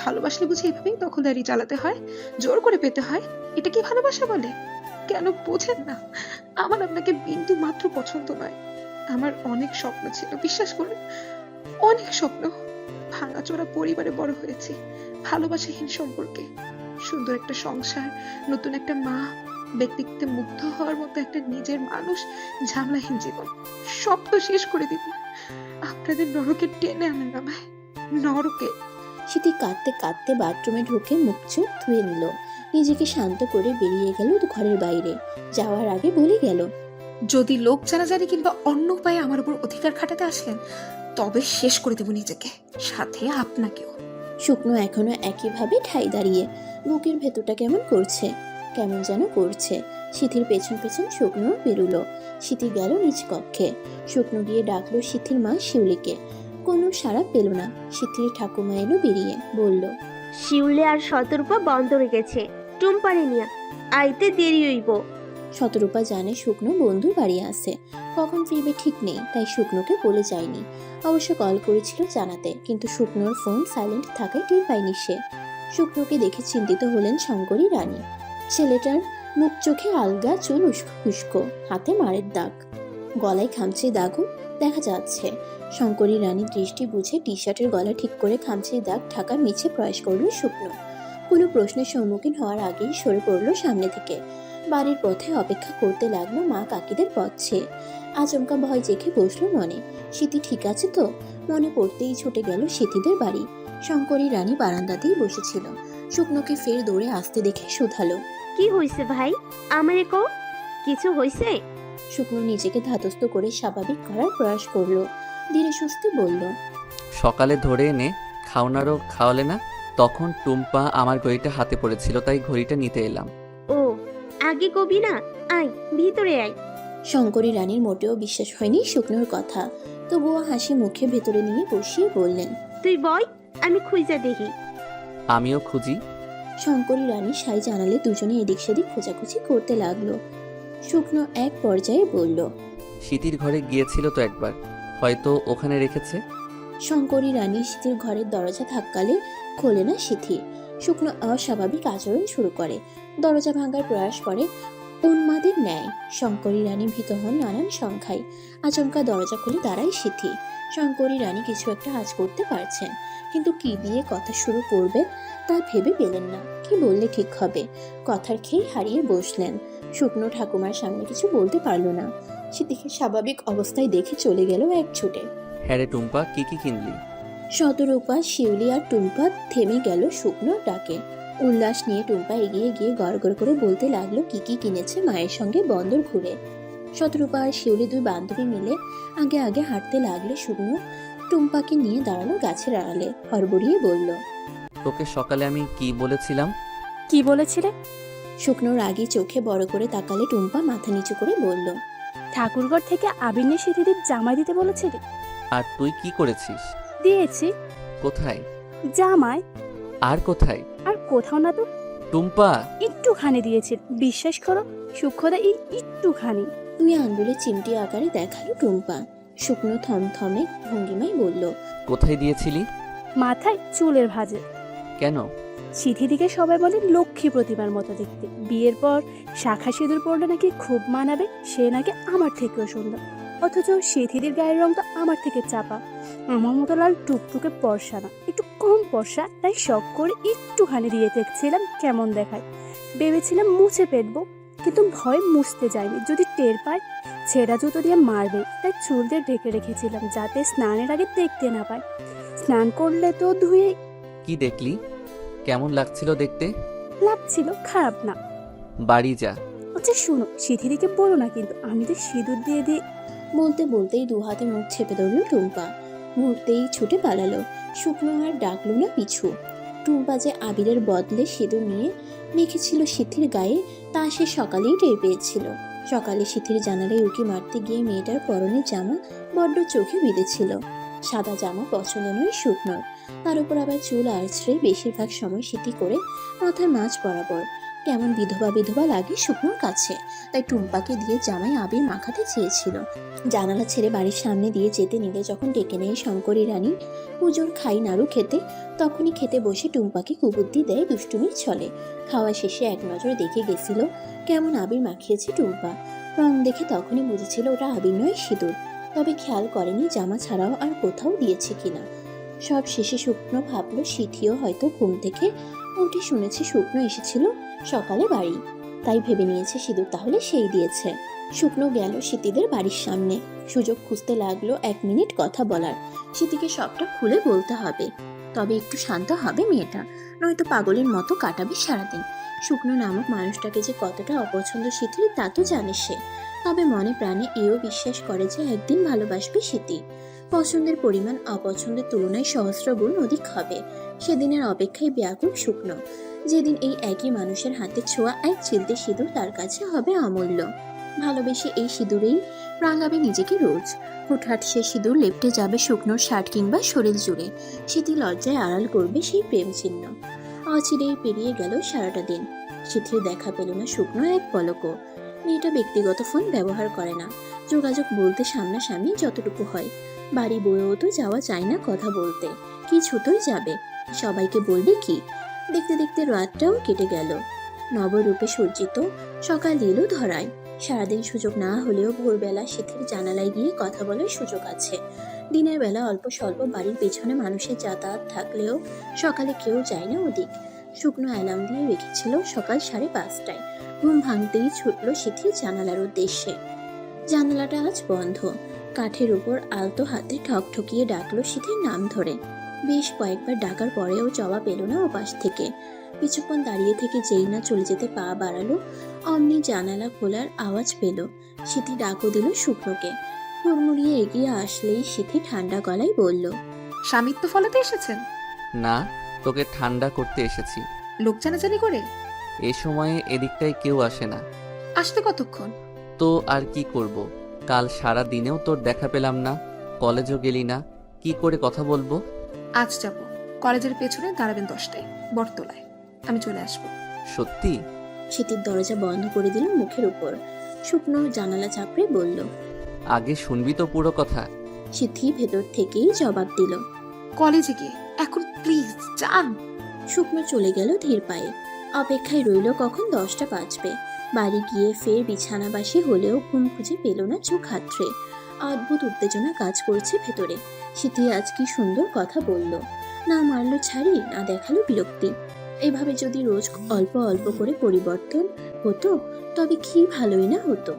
ভালোবাসলে বুঝি এভাবেই দখলদারি চালাতে হয়, জোর করে পেতে হয়? এটা কি ভালোবাসা বলে? কেন বোঝেন না? আমার আপনাকে বিন্দু মাত্র পছন্দ নয়। আমার অনেক স্বপ্ন ছিল, বিশ্বাস করুন, অনেক স্বপ্ন। ভাঙাচোরা পরিবারে বড় হয়েছি, ভালোবাসাহীন সম্পর্কে। সুন্দর একটা সংসার, নতুন একটা মা, ব্যক্তিত্বে মুগ্ধ হওয়ার মতো একটা নিজের মানুষ, ঝামেলাহীন জীবন, সব তো শেষ করে দিন। আপনাদের নরকে টেনে আনেন আমায়, নরকে। সিথি কাঁদতে কাঁদতে বাথরুমে ঢুকে মুখ চোখ ধুয়ে নিল। নিজেকে শান্ত করে বেরিয়ে গেল ঘরের বাইরে। যাওয়ার আগে বলে গেল, যদি লোক জানাজানি কিংবা অন্য উপায়ে আমার উপর অধিকার খাটাতে আসলেন তবে শেষ করে দেব নিজেকে, সাথে আপনাকেও। শুকনো এখনো একইভাবে ঠাই দাঁড়িয়ে। বুকের ভেতরটা কেমন করছে, কেমন যেন করছে। সিথির পেছন পেছন শুকনো বেরুলো। সিথি গেল নিজ কক্ষে। শুকনো গিয়ে ডাকলো সিথির মা শিউলিকে। কোনো সাড়া পেল না। সিথির ঠাকুমা এলো বেরিয়ে, বলল, শিউলে আর শতরূপা বন্ধ রেখেছে, টুম্পারে নিয়া আইতে দেরি হইব। শতরূপা জানে শুকনো বন্ধুর বাড়ি আছে, কখন ফিরবে ঠিক নেই, তাই শুকনোকে বলে যায়নি। অবশ্য কল করেছিল জানাতে, কিন্তু শুকনোর ফোন সাইলেন্ট থাকায় টের পায়নি সে। শুকনোকে দেখে চিন্তিত হলেন শঙ্করী রানী। ছেলেটার মুখ চোখে আলগা, চুল উস্কো খুস্কো, হাতে মারের দাগ, গলায় খামচির দাগও দেখা যাচ্ছে। শঙ্করী রানী দৃষ্টি বুঝে টি শার্টের গলা ঠিক করে খামচির দাগ ঢাকার মিছে প্রয়াস করল শুকনো। কোনো প্রশ্নের সম্মুখীন হওয়ার আগেই সরে পড়ল সামনে থেকে। বাড়ির পথে অপেক্ষা করতে লাগলো মা কাকিদের পথে। আচমকা ভয় চেখে বসলো মনে। সিথি ঠিক আছে তো? মনে পড়তেই ছুটে গেল সিথিদের বাড়ি। শঙ্করী রানী বারান্দাতেই বসেছিল। শুকনোকে ফের দৌড়ে আসতে দেখে শুধালো। কি হয়েছে ভাই? আমারে কও, কিছু হয়েছে? শুকনো নিজেকে ধাতস্থ করে স্বাভাবিক করার প্রয়াস করলো। ধীরে সুস্থে বলল। সকালে ধরে এনে খাওনারও খাওয়ালে না, তখন টুম্পা আমার ঘড়িটা হাতে পড়েছিল, তাই ঘড়িটা নিতে এলাম। ও, আগে কবি না? আয় ভিতরে আয়। শঙ্করী রানীর মোটেও বিশ্বাস হয়নি শুকনোর কথা, তবুও হাসি মুখে ভেতরে নিয়ে বসিয়ে বললেন। তুই বয়, আমি খুঁজা দেখি। আমিও খুঁজি। শঙ্করী রানী সাই জানালে দুজনে এদিক সেদিক খোঁজাখুঁজি করতে লাগলো। শুকনো এক পর্যায়ে বলল। সিথির ঘরে গিয়েছিল তো একবার, হয়তো ওখানে রেখেছে। শঙ্করী রানী সিথির ঘরের দরজা ধাক্কালে খোলে না সিথি। শুকনো অস্বাভাবিক আচরণ শুরু করে, দরজা ভাঙার প্রয়াস করে উন্মাদের ন্যায়। শঙ্করী রানী ভীত হন নানান সংখ্যায়। আচমকা দরজা খুলে দাঁড়ায় সিথি। শঙ্করী রানী কিছু একটা আজ করতে পারছেন, কিন্তু কি দিয়ে কথা শুরু করবে তা ভেবে পেলেন না। কি বললে ঠিক হবে, কথার খেয়ে হারিয়ে বসলেন। শুকনো ঠাকুমার সামনে কিছু বলতে পারলো না। সিথিকে স্বাভাবিক অবস্থায় দেখে চলে গেল এক ছুটে। হ্যাঁ রে টুম্পা, কি কি কিনলি? শতরূপা, শিউলি আর টুম্পা থেমে গেল শুকনো ডাকে। উল্লাস নিয়ে টুম্পা এগিয়ে গিয়ে গড়গড় করে বলতে লাগলো কি কি কিনেছে মায়ের সঙ্গে বন্দর ঘুরে। শতরূপা আর শিউলি দুই বান্ধবী মিলে আগে আগে হাঁটতে লাগলে শুকনো টুম্পাকে নিয়ে দাঁড়ালো গাছের আড়ালে। হড়বড়িয়ে বলল। তোকে সকালে আমি কি বলেছিলাম? কি বলেছিলে? শুকনো রাগী চোখে বড় করে তাকালে টুম্পা মাথা নিচু করে বলল। ঠাকুরঘর থেকে আবির নিয়ে সিথিদের জামাই দিতে বলেছিলে? আর তুই কি করেছিস? দিয়েছি। কোথায়? জামাই? আর কোথায়? আর কোথাও না তো। টুম্পা, একটুখানি দিয়েছি, বিশ্বাস করো সূক্ষ্মদা, এই একটুখানি। দুই আঙ্গুলে চিমটি আকারে দেখালো টুম্পা। শুকনো থমথমে ভঙ্গিমায় বলল। কোথায় দিয়েছিলি? মাথায় চুলের ভাঁজে। কেন? সিথিদিকে সবাই বলে লক্ষ্মী প্রতিমার মতো দেখতে, বিয়ের পর শাখা সিঁদুর পরলে নাকি খুব মানাবে, সে নাকি আমার থেকেও সুন্দর। অথচ সিথিদির গায়ের রং তো আমার থেকে চাপা, আমার মতো লাল টুকটুকে পরশা না, একটু কম পরশা, তাই শখ করে একটুখানি দিয়ে দেখছিলাম কেমন দেখায়। ভেবেছিলাম মুছে ফেলবো, কিন্তু ভয় মুছতে যায়নি, যদি টের পায় ছেঁড়া জুতো দিয়ে মারবে, তাই চুল দিয়ে ঢেকে রেখেছিলাম যাতে স্নানের আগে দেখতে না পায়। স্নান করলে তো ধুয়ে। কি দেখলি? কেমন লাগছিল দেখতে? লাগছিল, খারাপ না। বাড়ি যা। আচ্ছা শুনো, সিথিদিকে বলো না কিন্তু আমি তো সিঁদুর দিয়ে দিই। বলতে বলতেই দু হাতে মুখ চেপে ধরল টুম্পা। মুহূর্তেই ছুটে পালালো। শুকনো আর ডাকলো না পিছু। টুম্পা যে আবিরের বদলে সিঁদুর নিয়ে মেখেছিল সিথির গায়ে তা সে সকালেই টের পেয়েছিল। সকালে সিথির জানালায় উকি মারতে গিয়ে মেয়েটার পরনের জামা বড্ড চোখে বিঁধেছিল। সাদা জামা পছন্দ নয় শুকনোর, তার উপর আবার চুল আঁচড়ে বেশিরভাগ সময় সিথি করে মাথার মাঝ বরাবর। কেমন বিধবা বিধবা লাগে শুকনোর কাছে, তাই টুম্পাকে দিয়ে জামাই আবির মাখাতে চেয়েছিল। জানালা ছেড়ে বাড়ির সামনে দিয়ে যেতে নিলে যখন ডেকে নেয় শঙ্করী রানী পুজোর খাই নাড়ু খেতে, তখনই খেতে বসে টুম্পাকে কুবুদ্ধি দেয় দুষ্টুমির ছলে। খাওয়া শেষে এক নজর দেখে গেছিল কেমন আবির মাখিয়েছে টুম্পা। রং দেখে তখনই বুঝেছিল ওটা আবির নয় সিঁদুর, তবে খেয়াল করেনি জামা ছাড়াও আর কোথাও দিয়েছে কিনা। সব শেষে শুকনো ভাবলো সিথিও হয়তো ঘুম থেকে উঠে শুনেছে শুকনো এসেছিল সকালে বাড়ি, তাই ভেবে নিয়েছে সিঁদুর তাহলে সেই দিয়েছে। শুকনো গেল সিথিদের বাড়ির সামনে। সুযোগ খুঁজতে লাগলো 1 মিনিট কথা বলার। সিথিকে সবটা খুলে বলতে হবে, তবে একটু শান্ত হবে মেয়েটা, নয়তো পাগলের মতো কাটাবে সারাদিন। শুকনো নামক মানুষটাকে যে কতটা অপছন্দ সিথির তা তো জানে সে, তবে মনে প্রাণে এও বিশ্বাস করে যে একদিন ভালোবাসবে সিথি। পছন্দের পরিমাণ অপছন্দের তুলনায় সহস্র গুণ অধিক হবে। সেদিনের অপেক্ষায় ব্যাকুল শুকনো, যেদিন এই একই মানুষের হাতে ছোঁয়া এক চিলতে সিঁদুর তার কাছে হবে অমূল্য। ভালোবেসে এই সিঁদুরেই রাঙাবে নিজেকে রোজ। হুটহাট সে সিঁদুর লেপটে যাবে শুকনোর শার্ট কিংবা শরীর জুড়ে। সিথি লজ্জায় আড়াল করবে সেই প্রেম চিহ্ন। অচিরেই পেরিয়ে গেল সারাটা দিন। সিথির দেখা পেল না শুকনো এক পলকও। মেয়েটা ব্যক্তিগত ফোন ব্যবহার করে না, যোগাযোগ বলতে সামনাসামনি যতটুকু হয়। বাড়ি বয়েও তো যাওয়া যায় না কথা বলতে, কি ছুতোই যাবে, সবাইকে বলবে কি। দেখতে দেখতে রাতটাও কেটে গেল। নবরূপে সজ্জিত সকাল এলো ধরায়। সারাদিন সুযোগ না হলেও ভোরবেলা সিথির জানালায় গিয়ে কথা বলার সুযোগ আছে। দিনের বেলা অল্প স্বল্প বাড়ির পেছনে মানুষের যাতায়াত থাকলেও সকালে কেউ যায় না ওদিক। শুকনো অ্যালার্ম দিয়ে রেখেছিল সকাল 5:30টায়। ঘুম ভাঙতেই ছুটল সিথির জানালার উদ্দেশ্যে। জানালাটা আজ বন্ধ। কাঠের উপর আলতো হাতে ঠকঠকিয়ে ডাকলো সিথির নাম ধরে। বেশ কয়েকবার ডাকার পরেও জবাব এলো না ওপাশ থেকে। কিছুক্ষণ দাঁড়িয়ে থেকে যেই না চলে যেতে পা বাড়ালো, অমনি জানালা খোলার আওয়াজ পেল। সিথি ডাকও দিল শুকনোকে। হুড়মুড়িয়ে এগিয়ে আসলেই সিথি ঠান্ডা গলায় বলল, স্বামিত্ব ফলাতে এসেছেন? না, তোকে ঠান্ডা করতে এসেছি। লোক জানাজানি করে? এ সময়ে এদিকটায় কেউ আসে না। আসতে কতক্ষণ? তো আর কি করব, কাল সারা দিনেও তোর দেখা পেলাম না, কলেজও গেলি না, কি করে কথা বলবো? আজ যাব। কলেজের পেছনে দাঁড়াবেন 10টায়, বটতলায়। আমি চলে আসবো। সত্যি? সিথির দরজা বন্ধ করে দিল মুখের উপর। শুকনো জানালা চাপড়ে বলল, আগে শুনবি তো পুরো কথা। সিথি ভেতর থেকেই জবাব দিল। কলেজে গিয়ে এখন প্লিজ যান। শুকনো চলে গেল ধীর পায়ে। অপেক্ষায় রইল কখন 10টা বাজবে। বাড়ি গিয়ে ফের বিছানাবাসী হলেও ঘুম খুঁজে পেল না চোখ হাতড়ে। অদ্ভুত উত্তেজনা কাজ করছে ভেতরে। সিথি আজ কি সুন্দর কথা বলল, না মারলো ছাড়ি, না দেখালো বিরক্তি। এভাবে যদি রোজ অল্প অল্প করে পরিবর্তন হতো তবে কি ভালোই না হতো।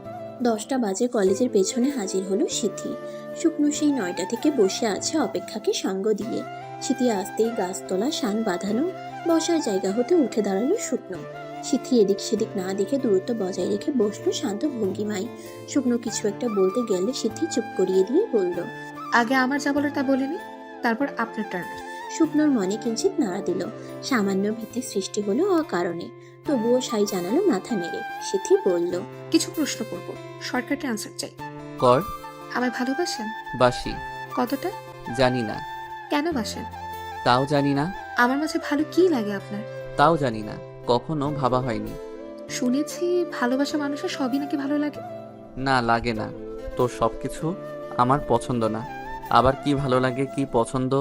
10টা বাজে কলেজের পেছনে হাজির হলো সিথি। শুকনো সেই 9টা থেকে বসে আছে অপেক্ষাকে সঙ্গ দিয়ে। সিথি আসতেই গাছতলা শান বাঁধানো বসার জায়গা হতে উঠে দাঁড়ালো শুকনো। সিথি এদিক সেদিক না দেখে দূরত্ব বজায় রেখে বসলো শান্ত ভঙ্গিমায়। শুকনো কিছু একটা বলতে গেলে সিথি চুপ করিয়ে দিয়ে বলল, আগে আমার যা বলার তা বলিনি, তারপর আপনার টার্ন। শুকনোর মনে কিঞ্চিত নাড়া দিল। সামান্য ভীতির সৃষ্টি হলো অকারণে, তবুও সাই জানালো মাথা নেড়ে। সিথি বলল, কিছু প্রশ্ন করব, শর্টকাটে আনসার চাই। কর। আমায় ভালোবাসেন? বাসি। কতটা? জানি না। কেন বাসেন? তাও জানি না। আমার মাঝে ভালো কি লাগে আপনার? তাও জানি না, কখনো ভাবা হয়নি। শুনেছি ভালোবাসা মানুষের সবই নাকি ভালো লাগে। না, লাগে না। তোর সবকিছু আমার পছন্দ না। আবার কি ভালো লাগে কি পছন্দ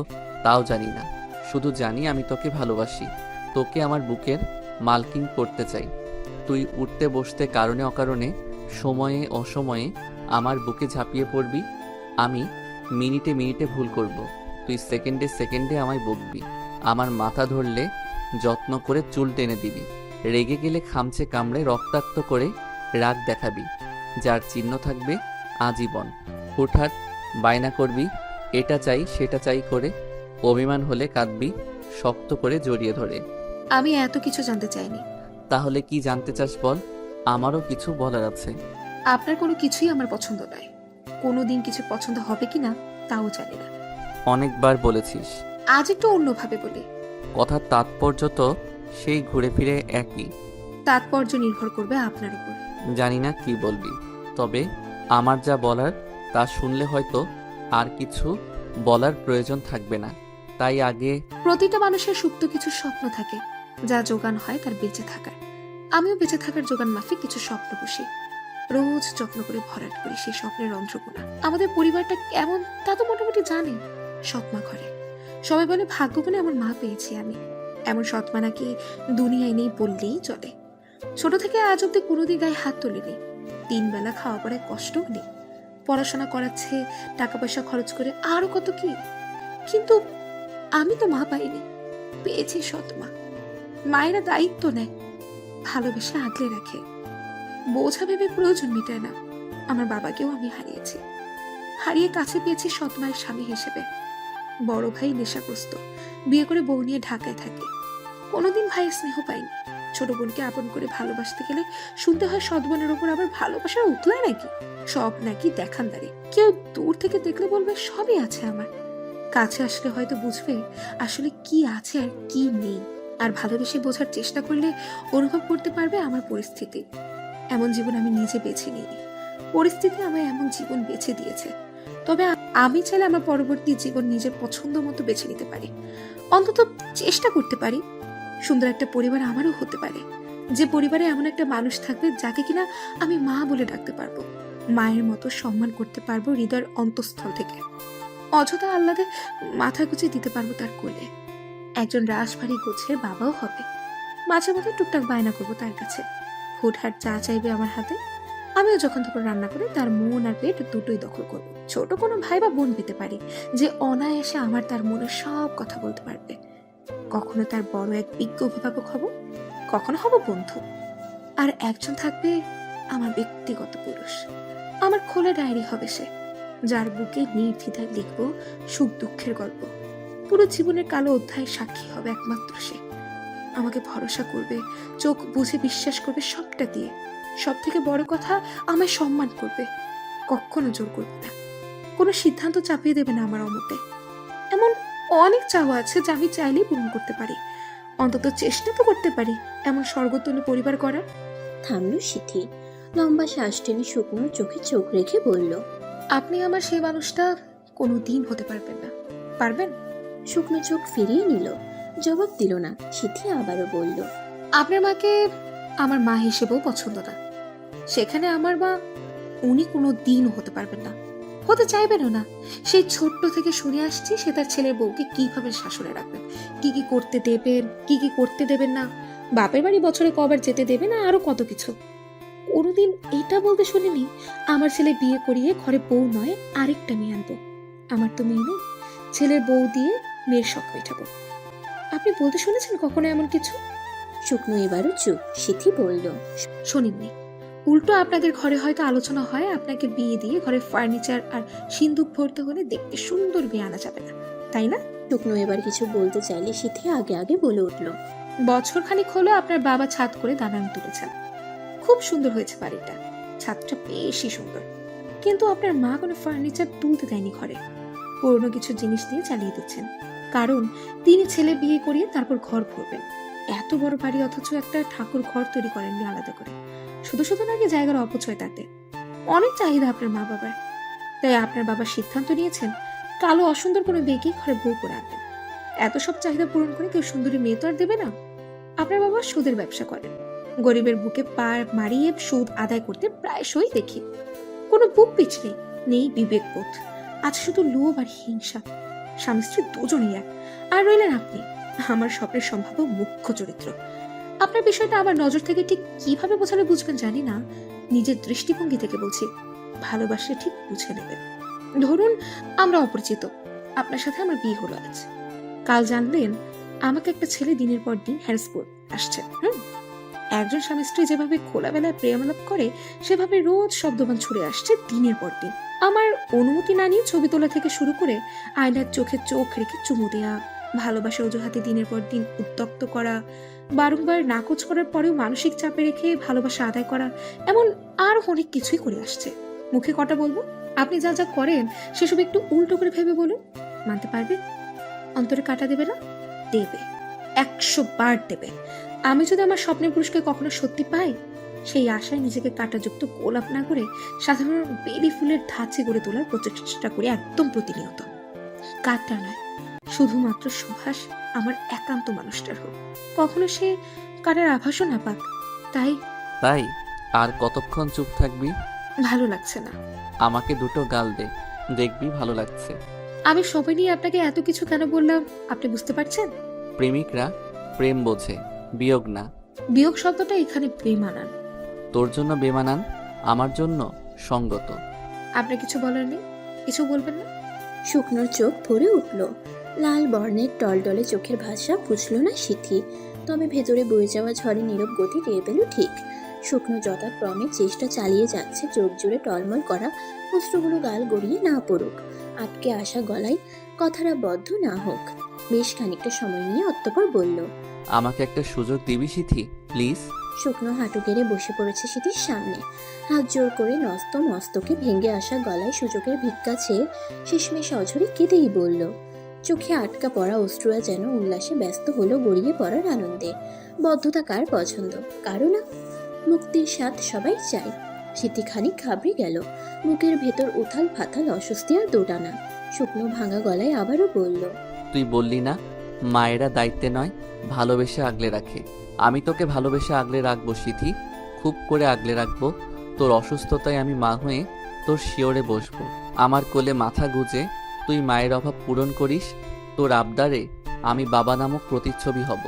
তাও জানি না। শুধু জানি আমি তোকে ভালোবাসি, তোকে আমার বুকের মালকিন করতে চাই। তুই উঠতে বসতে কারণে অকারণে সময়ে অসময়ে আমার বুকে ঝাঁপিয়ে পড়বি। আমি মিনিটে মিনিটে ভুল করব, তুই সেকেন্ডে সেকেন্ডে আমায় বকবি। আমার মাথা ধরলে যত্ন করে চুল টেনে দিবি। রেগে গেলে খামচে কামড়ে রক্তাক্ত করে রাগ দেখাবি, যার চিহ্ন থাকবে আজীবন। হুটহাট বায়না করবি, এটা চাই সেটা চাই করে। অভিমান হলে কাঁদবি শক্ত করে জড়িয়ে ধরে। আমি এত কিছু জানতে চাইনি। তাহলে কি জানতে চাস বল, আমারও কিছু বলার আছে। আপনার কোনো কিছুই আমার পছন্দ নয়। কোনোদিন কিছু পছন্দ হবে কিনা তাও জানি না। অনেকবার বলেছিস। আজ একটু অন্যভাবে বলি। কথার তাৎপর্য তো সেই ঘুরে ফিরে একই। তাৎপর্য নির্ভর করবে আপনার উপর। জানি না কি বলবি, তবে আমার যা বলার তা শুনলে হয়তো আর কিছু বলার প্রয়োজন থাকবে না। তাই আগে প্রতিটা মানুষের সুপ্ত কিছু স্বপ্ন থাকে, যা যোগান হয় তার বেঁচে থাকার। আমিও বেঁচে থাকার যোগান মাফিক কিছু স্বপ্ন বসি, রোজ যত্ন করে ভরাট করি সেই স্বপ্নের অন্ধ্রকোনা। আমাদের পরিবারটা কেমন তা তো মোটামুটি জানি। সৎমা ঘরে সবাই বলে ভাগ্য বলে এমন মা পেয়েছি আমি। এমন সৎমা নাকি দুনিয়ায় নেই বললেই চলে। ছোট থেকে আজ অব্দি কোনোদিন গায়ে হাত তুলিনি। 3 বেলা খাওয়া পড়ায় কষ্টও নেই। পড়াশোনা করাচ্ছে, টাকা পয়সা খরচ করে আরো কত কি। কিন্তু আমি তো মা পাইনি, পেয়েছি সৎমা। মায়েরা দায়িত্ব নেয়, ভালোবেসে আগলে রাখে, বোঝা ভেবে প্রয়োজন মেটায় না। আমার বাবাকেও আমি হারিয়েছি, হারিয়ে কাছে পেয়েছি সৎমায়ের স্বামী হিসেবে। বড় ভাই নেশাগ্রস্ত, বিয়ে করে বউ নিয়ে ঢাকায় থাকে। কোনোদিন ভাইয়ের স্নেহ পাইনি। ছোট বোনকে আপন করে ভালোবাসতে গেলে শুনতে হয় সৎ বোনের উপর আবার ভালোবাসার উতলায় নাকি। সব নাকি দেখানদারি। কেউ দূর থেকে দেখলে বলবে সবই আছে আমার, কাছে আসলে হয়তো বুঝবে আসলে কি আছে আর কি নেই। আর ভালোবেসে বোঝার চেষ্টা করলে অনুভব করতে পারবে আমার পরিস্থিতি। এমন জীবন আমি নিজে বেছে নিইনি, পরিস্থিতি আমায় এমন জীবন বেছে দিয়েছে। তবে আমি চাইলে আমার পরবর্তী জীবন নিজের পছন্দ মতো বেছে নিতে পারি, অন্তত চেষ্টা করতে পারি। সুন্দর একটা পরিবার আমারও হতে পারে, যে পরিবারে এমন একটা মানুষ থাকবে যাকে কিনা আমি মা বলে ডাকতে পারবো, মায়ের মতো সম্মান করতে পারবো হৃদয়ের অন্তঃস্থল থেকে। অযথা আহ্লাদে মাথা গুঁজে দিতে পারবো তার কোলে। একজন রাশভারী গোছের বাবাও হবে। মাঝে মাঝে টুকটাক বায়না করবো তার কাছে, হুটহাট চা চাইবে আমার হাতে। আমিও যখন তখন রান্না করে তার মন আর পেট দুটোই দখল করবো। ছোট কোনো ভাই বা বোন পেতে পারি যে অনায়াসে আমার তার মনের সব কথা বলতে পারবে। কখনো তার বড় এক বিজ্ঞ অভিভাবক হব, কখনো হব বন্ধু। আর একজন থাকবে আমার ব্যক্তিগত পুরুষ, আমার খোলা ডায়েরি হবে সে, যার বুকে নির্দ্বিধায় লিখবো সুখ দুঃখের গল্প। পুরো জীবনের কালো অধ্যায়ের সাক্ষী হবে একমাত্র সে। আমাকে ভরসা করবে, চোখ বুঝে বিশ্বাস করবে সবটা দিয়ে। সব থেকে বড় কথা, আমায় সম্মান করবে, কখনো জোর করবে না, কোনো সিদ্ধান্ত চাপিয়ে দেবে না আমার অমতে। এমন অনেক চাওয়া আছে যা আমি চাইলেই পূরণ করতে পারি, অন্তত চেষ্টা তো করতে পারি এমন স্বর্গতুল্য পরিবার করার। থামল সিথি। লম্বা শ্বাস টেনে শুকনো চোখে চোখ রেখে বলল, আপনি আমার সেই মানুষটা কোনো দিন হতে পারবেন না। পারবেন? শুকনো চোখ ফিরিয়ে নিল, জবাব দিল না। সিথি আবারও বলল, আপনার মাকে আমার মা হিসেবেও পছন্দ না। সেখানে আমার মা, উনি কোনো দিনও হতে পারবেন না, হতে চাইবেনও না। সেই ছোট্ট থেকে শুনে আসছি সে তার ছেলের বউকে কিভাবে শাসনে রাখবেন, কি কি করতে দেবেন, কি কি করতে দেবেন না, বাপের বাড়ি বছরে কবার যেতে দেবে না, আরো কত কিছু। কোনোদিন এটা বলতে শুনিনি আমার ছেলে বিয়ে করিয়ে ঘরে বউ নয় আরেকটা মেয়ে আনবো। আমার তো মেয়ে নেই, ছেলের বউ দিয়ে মেয়ের শখ মেটাবো। আপনি বলতে শুনেছেন কখনো এমন কিছু? শুকনো এবারও চুপ। সিথি বলল, শোনেননি। উল্টো আপনাদের ঘরে হয়তো আলোচনা হয় আপনাকে বিয়ে দিয়ে ঘরে ফার্নিচার আর সিন্দুক ভরতে হলে দেখতে সুন্দর বিয়ে আনা যাবে না, তাই না? শুকনো এবার কিছু বলতে চাইলে সিথি আগে আগে বলে উঠল, বছর খানিক হলো আপনার বাবা ছাদ করে দালান তুলেছেন, খুব সুন্দর হয়েছে বাড়িটা, ছাদটা বেশি সুন্দর। কিন্তু আপনার মা কোনো ফার্নিচার তুলতে দেয়নি ঘরে, পুরনো কিছু জিনিস দিয়ে চালিয়ে দিচ্ছেন। কারণ তিনি ছেলে বিয়ে করিয়ে তারপর ঘর ভরবেন। এত বড় বাড়ি অথচ একটা ঠাকুর ঘর তৈরি করেননি আলাদা করে। শুধু শুধু নাকি জায়গার অপচয় তাতে। অনেক চাহিদা আপনার মা বাবার, তাই আপনার বাবা সিদ্ধান্ত নিয়েছেন কালো অসুন্দর কোনো মেয়েকেই ঘরে বউ করে আনবেন। এত সব চাহিদা পূরণ করে কেউ সুন্দরী মেয়ে তো আর দেবে না। আপনার বাবা সুদের ব্যবসা করেন, গরিবের বুকে পা মারিয়ে সুদ আদায় করতে প্রায়শই দেখি। কোনো বুক পিছ নেই, নেই বিবেকবোধ, আছে শুধু লোভ আর হিংসা। স্বামী স্ত্রী দুজনেই এক। আর রইলেন আপনি, আমার স্বপ্নের সম্ভাব্য মুখ্য চরিত্র। আপনার বিষয়টা আমার নজর থেকে ঠিক কিভাবে বোঝালে বুঝবেন জানি না, নিজের দৃষ্টিভঙ্গি থেকে বলছি, ভালোবাসলে ঠিক বুঝে নেবেন। ধরুন আমরা অপরিচিত, আপনার সাথে আমার বিয়ে হলো আজ, কাল জানলেন আমাকে একটা ছেলে দিনের পর দিন হ্যারাস করে আসছে। একজন স্বামী স্ত্রী যেভাবে খোলাবেলায় প্রেমালাপ করে সেভাবে রোজ শব্দবান ছুড়ে আসছে দিনের পর দিন। আমার অনুমতি না নিয়ে ছবি তোলা থেকে শুরু করে আয়নার চোখে চোখ রেখে চুমু দেয়া, ভালোবাসার অজুহাতে দিনের পর দিন উত্তক্ত করা, বারংবার নাকচ করার পরেও মানসিক চাপে রেখে ভালোবাসা আদায় করা, এমন আরো অনেক কিছুই করে আসছে। মুখে কটা বলবো? আপনি যা যা করেন সেসব একটু উল্টো করে ভেবে বলুন, মানতে পারবে? অন্তরে কাটা দেবে না? দেবে, 100 বার দেবে। আমি যদি আমার স্বপ্নের পুরুষকে কখনো সত্যি পাই, সেই আশায় নিজেকে কাঁটাযুক্ত গোলাপ না করে সাধারণ বেলি ফুলের ধাঁচে গড়ে তোলার প্রচেষ্টা করি একদম প্রতিনিয়ত। কাঁটা নয়, শুধুমাত্র সুভাষ আমার একান্ত মানুষটার হোক, কখনো সে কাটার আভাসও না পাক। তাই তাই আর কতক্ষণ চুপ থাকবি? ভালো লাগছে না? আমাকে দুটো গাল দে, দেখবি ভালো লাগছে। আমি সবাই নিয়ে আপনাকে এত কিছু কেন বললাম আপনি বুঝতে পারছেন? প্রেমিকরা প্রেম বোঝে, বিয়োগ না। বিয়োগ শব্দটা এখানে বেমানান। তোর জন্য বেমানান, আমার জন্য সঙ্গত। আপনার কিছু বলার নেই? কিছু বলবেন না? শুকনোর চোখ ভরে উঠল। লাল বর্ণের টলটলে চোখের ভাষা বুঝল না সিথি, তবে ভেতরে বয়ে যাওয়া ঝড়ে নীরব গতি টের পেল ঠিক। শুকনো যথাক্রমে চেষ্টা চালিয়ে যাচ্ছে চোখ জুড়ে টলমল করা অস্ত্রগুলো গাল গড়িয়ে না পড়ুক, আটকে আসা গলায় কথাটা বদ্ধ না হোক। বেশ খানিকটা সময় নিয়ে অতঃপর বলল, আমাকে একটা সুযোগ দিবি সিথি, প্লিজ? শুকনো হাঁটু গেড়ে বসে পড়েছে সিথির সামনে, হাত জোর করে নস্ত মস্তকে ভেঙে আসা গলায় সুযোগের ভিক্ষা চেয়ে শেষমেশ অঝরে কেঁদেই বলল। চোখে আটকা পড়া অশ্রুরা যেন উল্লাসে ব্যস্ত হলো গড়িয়ে পড়ার আনন্দে। বদ্ধতা কার পছন্দ? কারো না। মুক্তির স্বাদ সবাই চায়। সিথি খানিক ঘাবড়ে গেল, বুকের ভেতর উথাল ফাথাল অস্বস্তি আর দোটানা। শুকনো ভাঙা গলায় আবারও বলল, তুই বললি না মায়েরা দায়িত্বে নয় ভালোবেসে আগলে রাখে? আমি তোকে ভালোবেসে আগলে রাখবো সিথি, খুব করে আগলে রাখবো। তোর অসুস্থতায় আমি মা হয়ে তোর শিওরে বসবো, আমার কোলে মাথা গুজে তুই মায়ের অভাব পূরণ করিস। তোর আবদারে আমি বাবা নামক প্রতিচ্ছবি হব।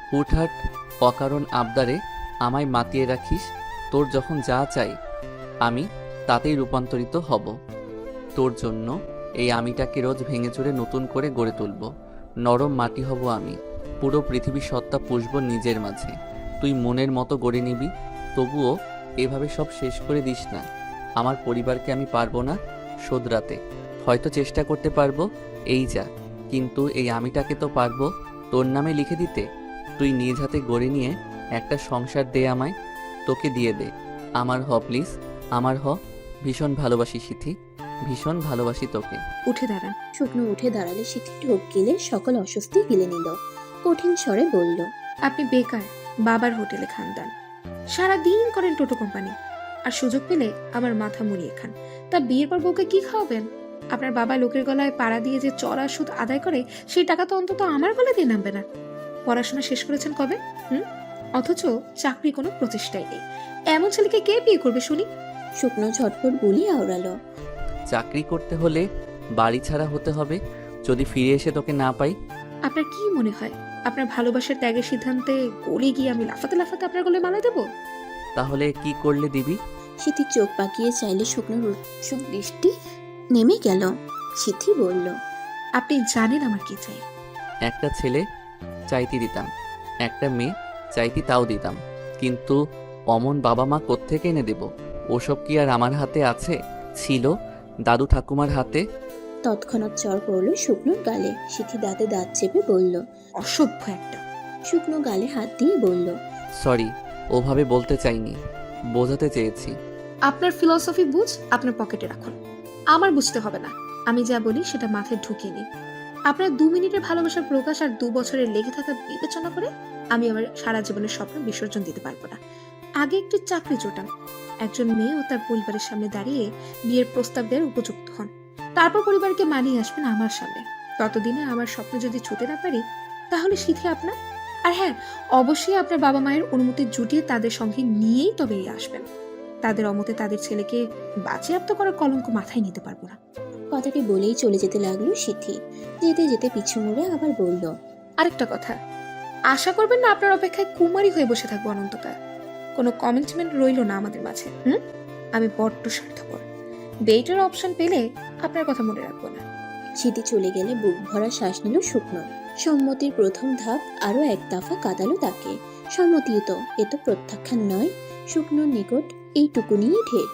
হুটহাট অকারণ আবদারে আমায় মাতিয়ে রাখিস। তোর যখন যা চাই আমি তাতেই রূপান্তরিত হব। তোর জন্য এই আমিটাকে রোজ ভেঙে চুরে নতুন করে গড়ে তুলব। নরম মাটি হব আমি, পুরো পৃথিবীর সত্তা পুষব নিজের মাঝে। তুই মনের মতো গড়ে নিবি, তবুও এভাবে সব শেষ করে দিস না। আমার পরিবারকে আমি পারবো না শোধরাতে। হয়তো চেষ্টা করতে পারবো, এই যা, কিন্তু এই আমিটাকে তো পারবো তোর নামে লিখে দিতে। তুই নিজ হাতে গড়ে নিয়ে একটা সংসার দে আমায়, তোকে দিয়ে দে। আমার হ প্লিজ, আমার হ। ভীষণ ভালোবাসি সিথি, ভীষণ ভালোবাসি তোকে। উঠে দাঁড়ান। শুকনো উঠে দাঁড়ালে সিথি ঢোক গিলে সকল অস্বস্তি গিলে নিল। কঠিন স্বরে বলল, আপনি বেকার, বাবার হোটেলে খান দান, সারাদিন করেন টোটো কোম্পানি, আর সুযোগ পেলে আমার মাথা মুড়িয়ে খান। তা বিয়ের পর বউকে কি খাওয়াবেন? আপনার বাবা লোকের গলায় পাড়া দিয়ে যে চড়া সুদ আদায় করে, সেই টাকা তো অন্তত আমার গলায় দিয়ে নামবে না। পড়াশোনা শেষ করেছেন কবে? অথচ চাকরি কোনো প্রচেষ্টাই নেই। এমন ছেলেকে কে বিয়ে করবে শুনি? শুকনো ঝটপট বলি আওড়ালো। চাকরি করতে হলে বাড়ি ছাড়া হতে হবে, যদি ফিরে এসে তোকে না পাই। আপনার কি মনে হয় আপনার ভালোবাসার ত্যাগের সিদ্ধান্তে গলে গিয়ে আমি লাফাতে লাফাতে আপনার গলায় মালা দেবো? তাহলে কি করলে দিবি? সিথি চোখ পাকিয়ে চাইলে শুকনোর উৎসুক দৃষ্টি নেমে গেল। সিথি বলল, আপনি জানেন আমার কি চাই। একটা ছেলে চাইতে দিতাম, একটা মেয়ে চাইতি তাও দিতাম, কিন্তু অমন বাবা মা কোত্থেকে এনে দেব? ওসব কি আর আমার হাতে আছে? ছিল দাদু ঠাকুমার হাতে। তৎক্ষণাৎ চর পড়ল শুকনোর গালে। সিথি দাঁতে দাঁত চেপে বলল, অসভ্য একটা। শুকনো গালে হাত দিয়ে বলল, সরি, ওভাবে বলতে চাইনি, বোঝাতে চেয়েছি। আপনার ফিলসফি বুঝ আপনার পকেটে রাখুন, আমার বুঝতে হবে না। আমি যা বলি সেটা মাথায় ঢুকিয়ে নিন। আপনার 2 মিনিটের ভালোবাসার প্রকাশ আর 2 বছরের লেগে থাকা বিবেচনা করে আমি আমার সারা জীবনের স্বপ্ন বিসর্জন দিতে পারবো না। আগে একটু চাকরি জোটান, একজন মেয়ে ও তার পরিবারের সামনে দাঁড়িয়ে বিয়ের প্রস্তাব দেওয়ার উপযুক্ত হন, তারপর পরিবারকে মানিয়ে আসবেন আমার সামনে। ততদিনে আমার স্বপ্ন যদি ছুটে না পারি, তাহলে সিথি আপনার। আর হ্যাঁ, অবশ্যই আপনার বাবা মায়ের অনুমতি জুটিয়ে তাদের সঙ্গে নিয়েই তবে আসবেন। তাদের অমতে তাদের ছেলেকে বাজেয়াপ্ত করার কলঙ্ক মাথায় নিতে পারবো না। কথাটি বলেই চলে যেতে লাগলো সিথি। যেতে যেতে পিছু মুড়ে আবার বলল, আরেকটা কথা, আশা করবেন না আপনার অপেক্ষায় কুমারী হয়ে বসে থাকবো অনন্তকাল। কোনো কমিটমেন্ট রইল না আমাদের মাঝে। আমি বড্ড স্বার্থপর, বেটার অপশন পেলে আপনার কথা মনে রাখবো না। সিথি চলে গেলে বুক ভরা শ্বাস নিল শুকনো। সম্মতির প্রথম ধাপ আরো এক দফা কাঁদালো তাকে। সম্মতি তো, এ তো প্রত্যাখ্যান নয়। শুকনোর নিকট এইটুকু নিয়ে ঢের।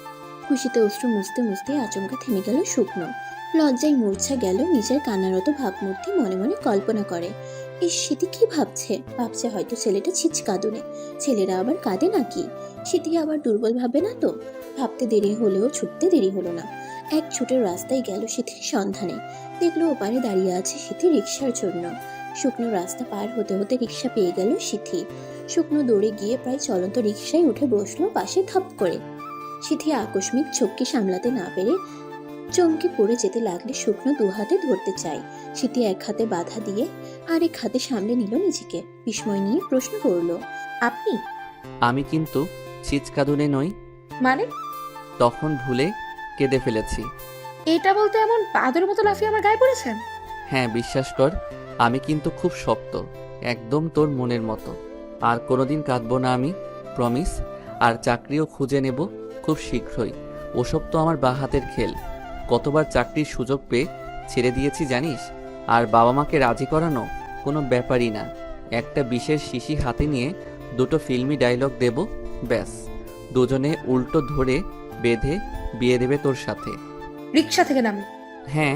খুশিতে অশ্রু মুছতে মুছতে আচমকা থেমে গেল শুকনো। লজ্জায় মূর্ছা গেল, নিজের কান্নারত ভাবমূর্তি মনে মনে কল্পনা করে। এই সিথি কি ভাবছে? ভাবছে হয়তো ছেলেটা ছিচকাঁদুনে। ছেলেরা আবার কাঁদে নাকি? সিথি আবার দুর্বল ভাবে না তো? ভাবতে দেরি হলেও ছুটতে দেরি হলো না। এক ছুটের রাস্তায় গেল সিথির সন্ধানে। দেখলো ওপারে দাঁড়িয়ে আছে সিথি রিক্সার জন্য। শুকনো রাস্তা পার হতে হতে রিক্সা পেয়ে গেল সিথি। শুকনো দৌড়ে গিয়ে প্রায় চলন্ত রিক্সায় উঠে বসলো পাশে ধাপ করে। সিথি আকস্মিক ঝক্কি সামলাতে না পেরে চমকে পড়ে যেতে লাগলে শুকনো 2 হাতে ধরতে চায়। সিথি এক হাতে বাধা দিয়ে আর এক হাতে সামলে নিল নিজেকে। বিস্ময় নিয়ে প্রশ্ন করলো, আপনি? আমি কিন্তু ছিচকাদুনে নই। মানে? তখন ভুলে কেঁদে ফেলেছি। এটা বলতে এমন বাদর মতো লাফিয়ে আমার গায়ে পড়েছেন? হ্যাঁ, বিশ্বাস কর, আমি কিন্তু খুব শক্ত, একদম তোর মনের মতো। আর কোনোদিন কাঁদবো না আমি, প্রমিস। আর চাকরিও খুঁজে নেব খুব শীঘ্রই। ওসব তো আমার বাঁ হাতের খেল। কতবার চাকরির সুযোগ পেয়ে ছেড়ে দিয়েছি জানিস? আর বাবা মাকে রাজি করানো কোনো ব্যাপারই না। একটা বিশেষ শিশি হাতে নিয়ে 2টো ফিল্মি ডায়লগ দেব, ব্যাস। দুজনে উল্টো ধরে বেঁধে বিয়ে দেবে তোর সাথে। রিক্সা থেকে নামুন। হ্যাঁ।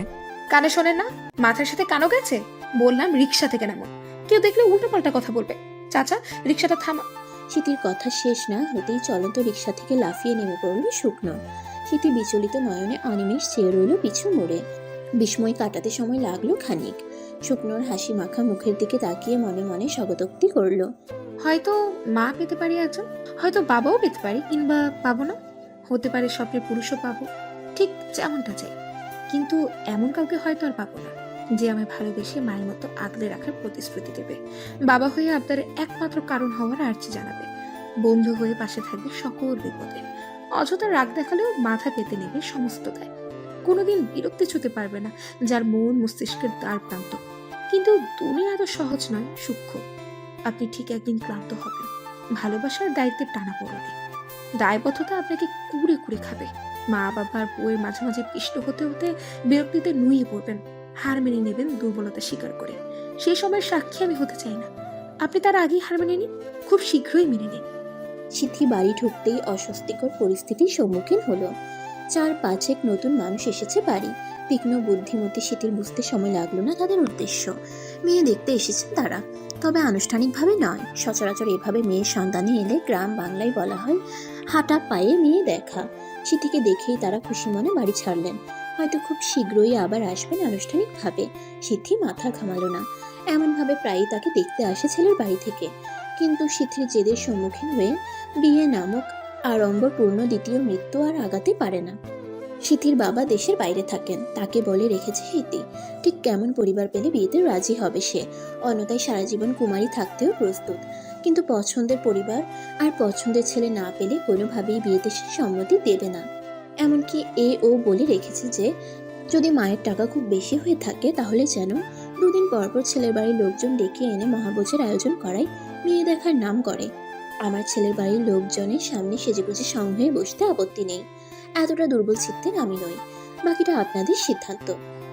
কানে শোনেন না? মাথার সাথে কানও গেছে? বললাম রিক্সা থেকে নামুন। কেউ দেখলে উল্টো পাল্টা কথা বলবে। চাচা, রিক্সাটা থামা। সিথির কথা শেষ না হতেই চলন্ত রিক্সা থেকে লাফিয়ে নেমে পড়ল শুকনো। সিথি বিচলিত নয়নে অনিমেষ চেয়ে রইল পিছু মুড়ে। বিস্ময় কাটাতে সময় লাগলো খানিক। শুকনোর হাসি মাখা মুখের দিকে তাকিয়ে মনে মনে স্বগতোক্তি করলো, হয়তো মা পেতে পারি একজন, হয়তো বাবাও পেতে পারি, কিংবা পাবো না। হতে পারে স্বপ্নের পুরুষও পাবো, ঠিক যেমনটা চাই। কিন্তু এমন কাউকে হয়তো আর পাবো না যে আমায় ভালোবেসে মায়ের মতো আগলে রাখার প্রতিশ্রুতি দেবে, বাবা হয়ে আপনার একমাত্র কারণ হওয়ার আর্জি জানাবে, বন্ধু হয়ে পাশে থাকবে সকল বিপদে, অযথা রাগ দেখালেও মাথা পেতে নেবে সমস্ত দায়। কোনোদিন বিরক্তি ছুতে পারবে না, যার মন মস্তিষ্কের দ্বার প্রান্ত। কিন্তু দুনিয়া এত সহজ নয়, সূক্ষ্ম। আপনি ঠিক একদিন ক্লান্ত হবেন ভালোবাসার দায়িত্বের টানা পড়বে। দায়বদ্ধতা আপনাকে কুড়ে কুড়ে খাবে। মা বাবার বউয়ের মাঝে মাঝে পিষ্ট হতে হতে বিরক্তিতে নুয়ে পড়বেন, হার মেনে নেবেন দুর্বলতা স্বীকার করে। সেই সময়ের সাক্ষী আমি হতে চাই না। আপনি তার আগেই হার মেনে নিন, খুব শীঘ্রই মেনে নিন। সিথি বাড়ি ঢুকতেই অস্বস্তিকর পরিস্থিতির সম্মুখীন হলো। 4-5 নতুন মানুষ এসেছে বাড়ি। তীক্ষ্ণ বুদ্ধিমতী সিটির বুঝতে সময় লাগলো না তাদের উদ্দেশ্য। মেয়ে দেখতে এসেছেন তারা, তবে আনুষ্ঠানিকভাবে নয়। সচরাচর এভাবে মেয়ের সন্ধানে এলে গ্রাম বাংলায় বলা হয় হাঁটা পায়ে মেয়ে দেখা। সিটিকে দেখেই তারা খুশি মনে বাড়ি ছাড়লেন। হয়তো খুব শীঘ্রই আবার আসবেন আনুষ্ঠানিকভাবে। সিথি মাথা ঘামালো না। এমনভাবে প্রায়ই তাকে দেখতে আসে ছেলের বাড়ি থেকে। কিন্তু সিথির জেদের সম্মুখীন হয়ে বিয়ে নামক আড়ম্বরপূর্ণ দ্বিতীয় মৃত্যু আর আগাতে পারে না। সিথির বাবা দেশের বাইরে থাকেন, তাকে বলে রেখেছে সিথি ঠিক কেমন পরিবার পেলে বিয়েতে রাজি হবে সে। অন্যথায় সারা জীবন কুমারী থাকতেও প্রস্তুত। কিন্তু পছন্দের পরিবার আর পছন্দের ছেলে না পেলে কোনোভাবেই বিয়েতে সে সম্মতি দেবে না। এমনকি ও বলে রেখেছে যে যদি মায়ের টাকা খুব বেশি হয়ে থাকে তাহলে যেন 2 দিন পর পর ছেলের বাড়ির লোকজন ডেকে এনে মহাভোজের আয়োজন করায় মেয়ে দেখার নাম করে। আমার ছেলের বাড়ির লোকজনের সামনে সেজেগুজে সং হয়ে বসতে আপত্তি নেই। এতটা দুর্বল চিত্তের আমি নই। বাকিটা আপনাদের সিদ্ধান্ত।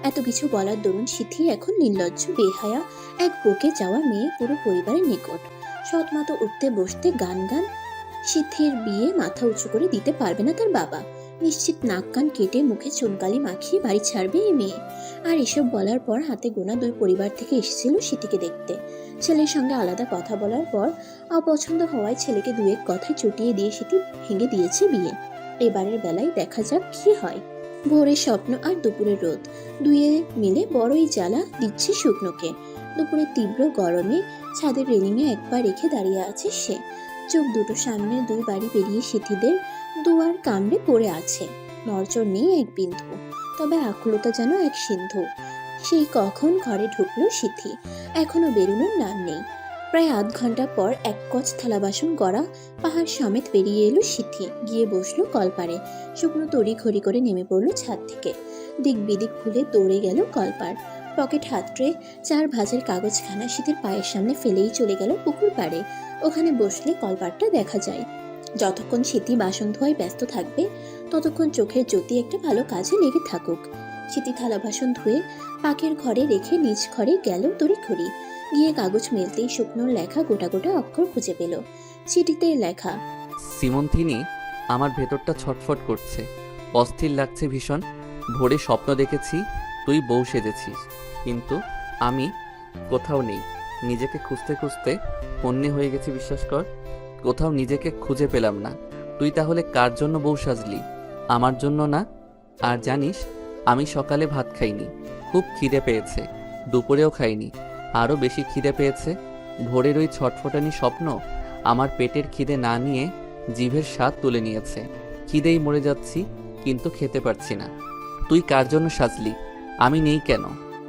এত কিছু বলার দরুন সিথি এখন নির্লজ্জ বেহায়া এক বকে যাওয়া মেয়ে পুরো পরিবারের নিকট। সৎ মতো উঠতে বসতে গান গান। সিথির বিয়ে মাথা উঁচু করে দিতে পারবে না তার বাবা। নিশ্চিত নাক কান কেটে মুখে চুনকালি মাখিয়ে বাড়ি ছাড়বে এই মেয়ে। আর এসব বলার পর হাতে গোনা 2 পরিবার থেকে এসেছিল সিটিকে দেখতে। ছেলের সঙ্গে আলাদা কথা বলার পর অপছন্দ হওয়ায় ছেলেকে 2-1 কথায় চটিয়ে দিয়ে সিটি ভেঙে দিয়েছে বিয়ে। এবারের বেলায় দেখা যাক কি হয়। ভোরের স্বপ্ন আর দুপুরের রোদ দুয়ে মিলে বড়ই জ্বালা দিচ্ছে শুকনোকে। দুপুরে তীব্র গরমে ছাদের রেলিংয়ে একবার রেখে দাঁড়িয়ে আছে সে। চোখ দুটো সামনে 2 বাড়ি পেরিয়ে সিথিদের দুয়ার কামড়ে পড়ে আছে। নড়চড় নেই এক বিন্দু, তবে আকুলতা যেন এক সিন্ধু। সেই কখন ঘরে ঢুকলো সিথি, এখনো বেরোনোর নাম নেই। প্রায় আধ ঘন্টা পর এক কচ থালা বাসন গড়া পাহাড় সমেত বেরিয়ে এলো সিথি। গিয়ে বসলো কলপারে। শুকনো তড়ি ঘড়ি করে নেমে পড়লো ছাদ থেকে। দিক বিদিক ভুলে দৌড়ে গেল কলপার। পকেট হাতড়ে 4 ভাঁজের কাগজখানা সিথির পায়ের সামনে ফেলেই চলে গেল পুকুর পাড়ে। ওখানে বসলে কলপারটা দেখা যায়। যতক্ষণ সিথি বাসন ধোয়ায় ব্যস্ত থাকবে ততক্ষণ চোখের জ্যোতি একটা ভালো কাজে লেগে থাকুক। সিথি থালা বাসন ধুয়ে পাকের ঘরে রেখে নিজ ঘরে গেল তড়িঘড়ি। গিয়ে কাগজ মেলতেই শুকনোর লেখা গোটা গোটা অক্ষর খুঁজে পেল। চিঠিতে লেখা, সিমন্থিনী, আমার ভেতরটা ছটফট করছে, অস্থির লাগছে ভীষণ। ভোরে স্বপ্ন দেখেছি তুই বউ সেজেছিস, কিন্তু আমি কোথাও নেই। নিজেকে খুঁজতে খুঁজতে হন্যে হয়ে গেছি, বিশ্বাস কর। কোথাও নিজেকে খুঁজে পেলাম না। তুই তাহলে কার জন্য বউ সাজলি? আমার জন্য না? আর জানিস, আমি সকালে ভাত খাইনি, খুব খিদে পেয়েছে। দুপুরেও খাইনি, আরও বেশি খিদে পেয়েছে। ভোরের ওই ছটফটানি স্বপ্ন আমার পেটের খিদে না নিয়ে জিভের স্বাদ তুলে নিয়েছে। খিদেই মরে যাচ্ছি, কিন্তু খেতে পারছি না। তুই কার জন্য সাজলি? আমি নেই কেন?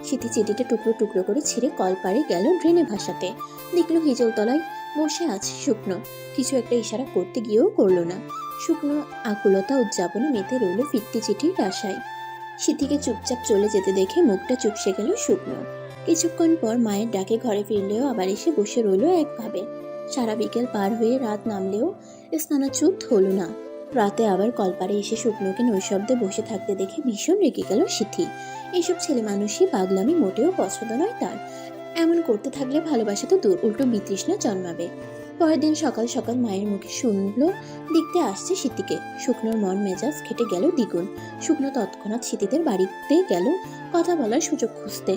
সিথি চিঠিটা টুকরো টুকরো করে ছিঁড়ে কলপারে গেল ড্রেনে ভাসাতে। দেখলো হিজলতলায় বসে আছে শুকনো। কিছু একটা ইশারা করতে গিয়েও করলো না। শুকনো আকুলতা উদযাপনে মেতে রইল ফিরতি চিঠির আশায়। সিথিকে চুপচাপ চলে যেতে দেখে মুখটা চুপসে গেল শুকনো। কিছুক্ষণ পর মায়ের ডাকে ঘরে ফিরলেও আবার এসে বসে রইল একভাবে। সারা বিকেল পার হয়ে রাত নামলেও স্নানাচ্যুত হলো না। রাতে আবার কলপারে এসে শুকনোকে নৈশব্দে বসে থাকতে দেখে ভীষণ রেগে গেল সিথি। এইসব ছেলে মানুষই পাগলামি মোটেও পছন্দ নয় তার। এমন করতে থাকলে ভালোবাসা তো দূর, উল্টো বিতৃষ্ণা জন্মাবে। পরের দিন সকাল সকাল মায়ের মুখে শুনলো দেখতে আসছে সিথিকে। শুকনোর মন মেজাজ খেটে গেল দ্বিগুণ। শুকনো তৎক্ষণাৎ সিথিদের বাড়িতে গেল কথা বলার সুযোগ খুঁজতে।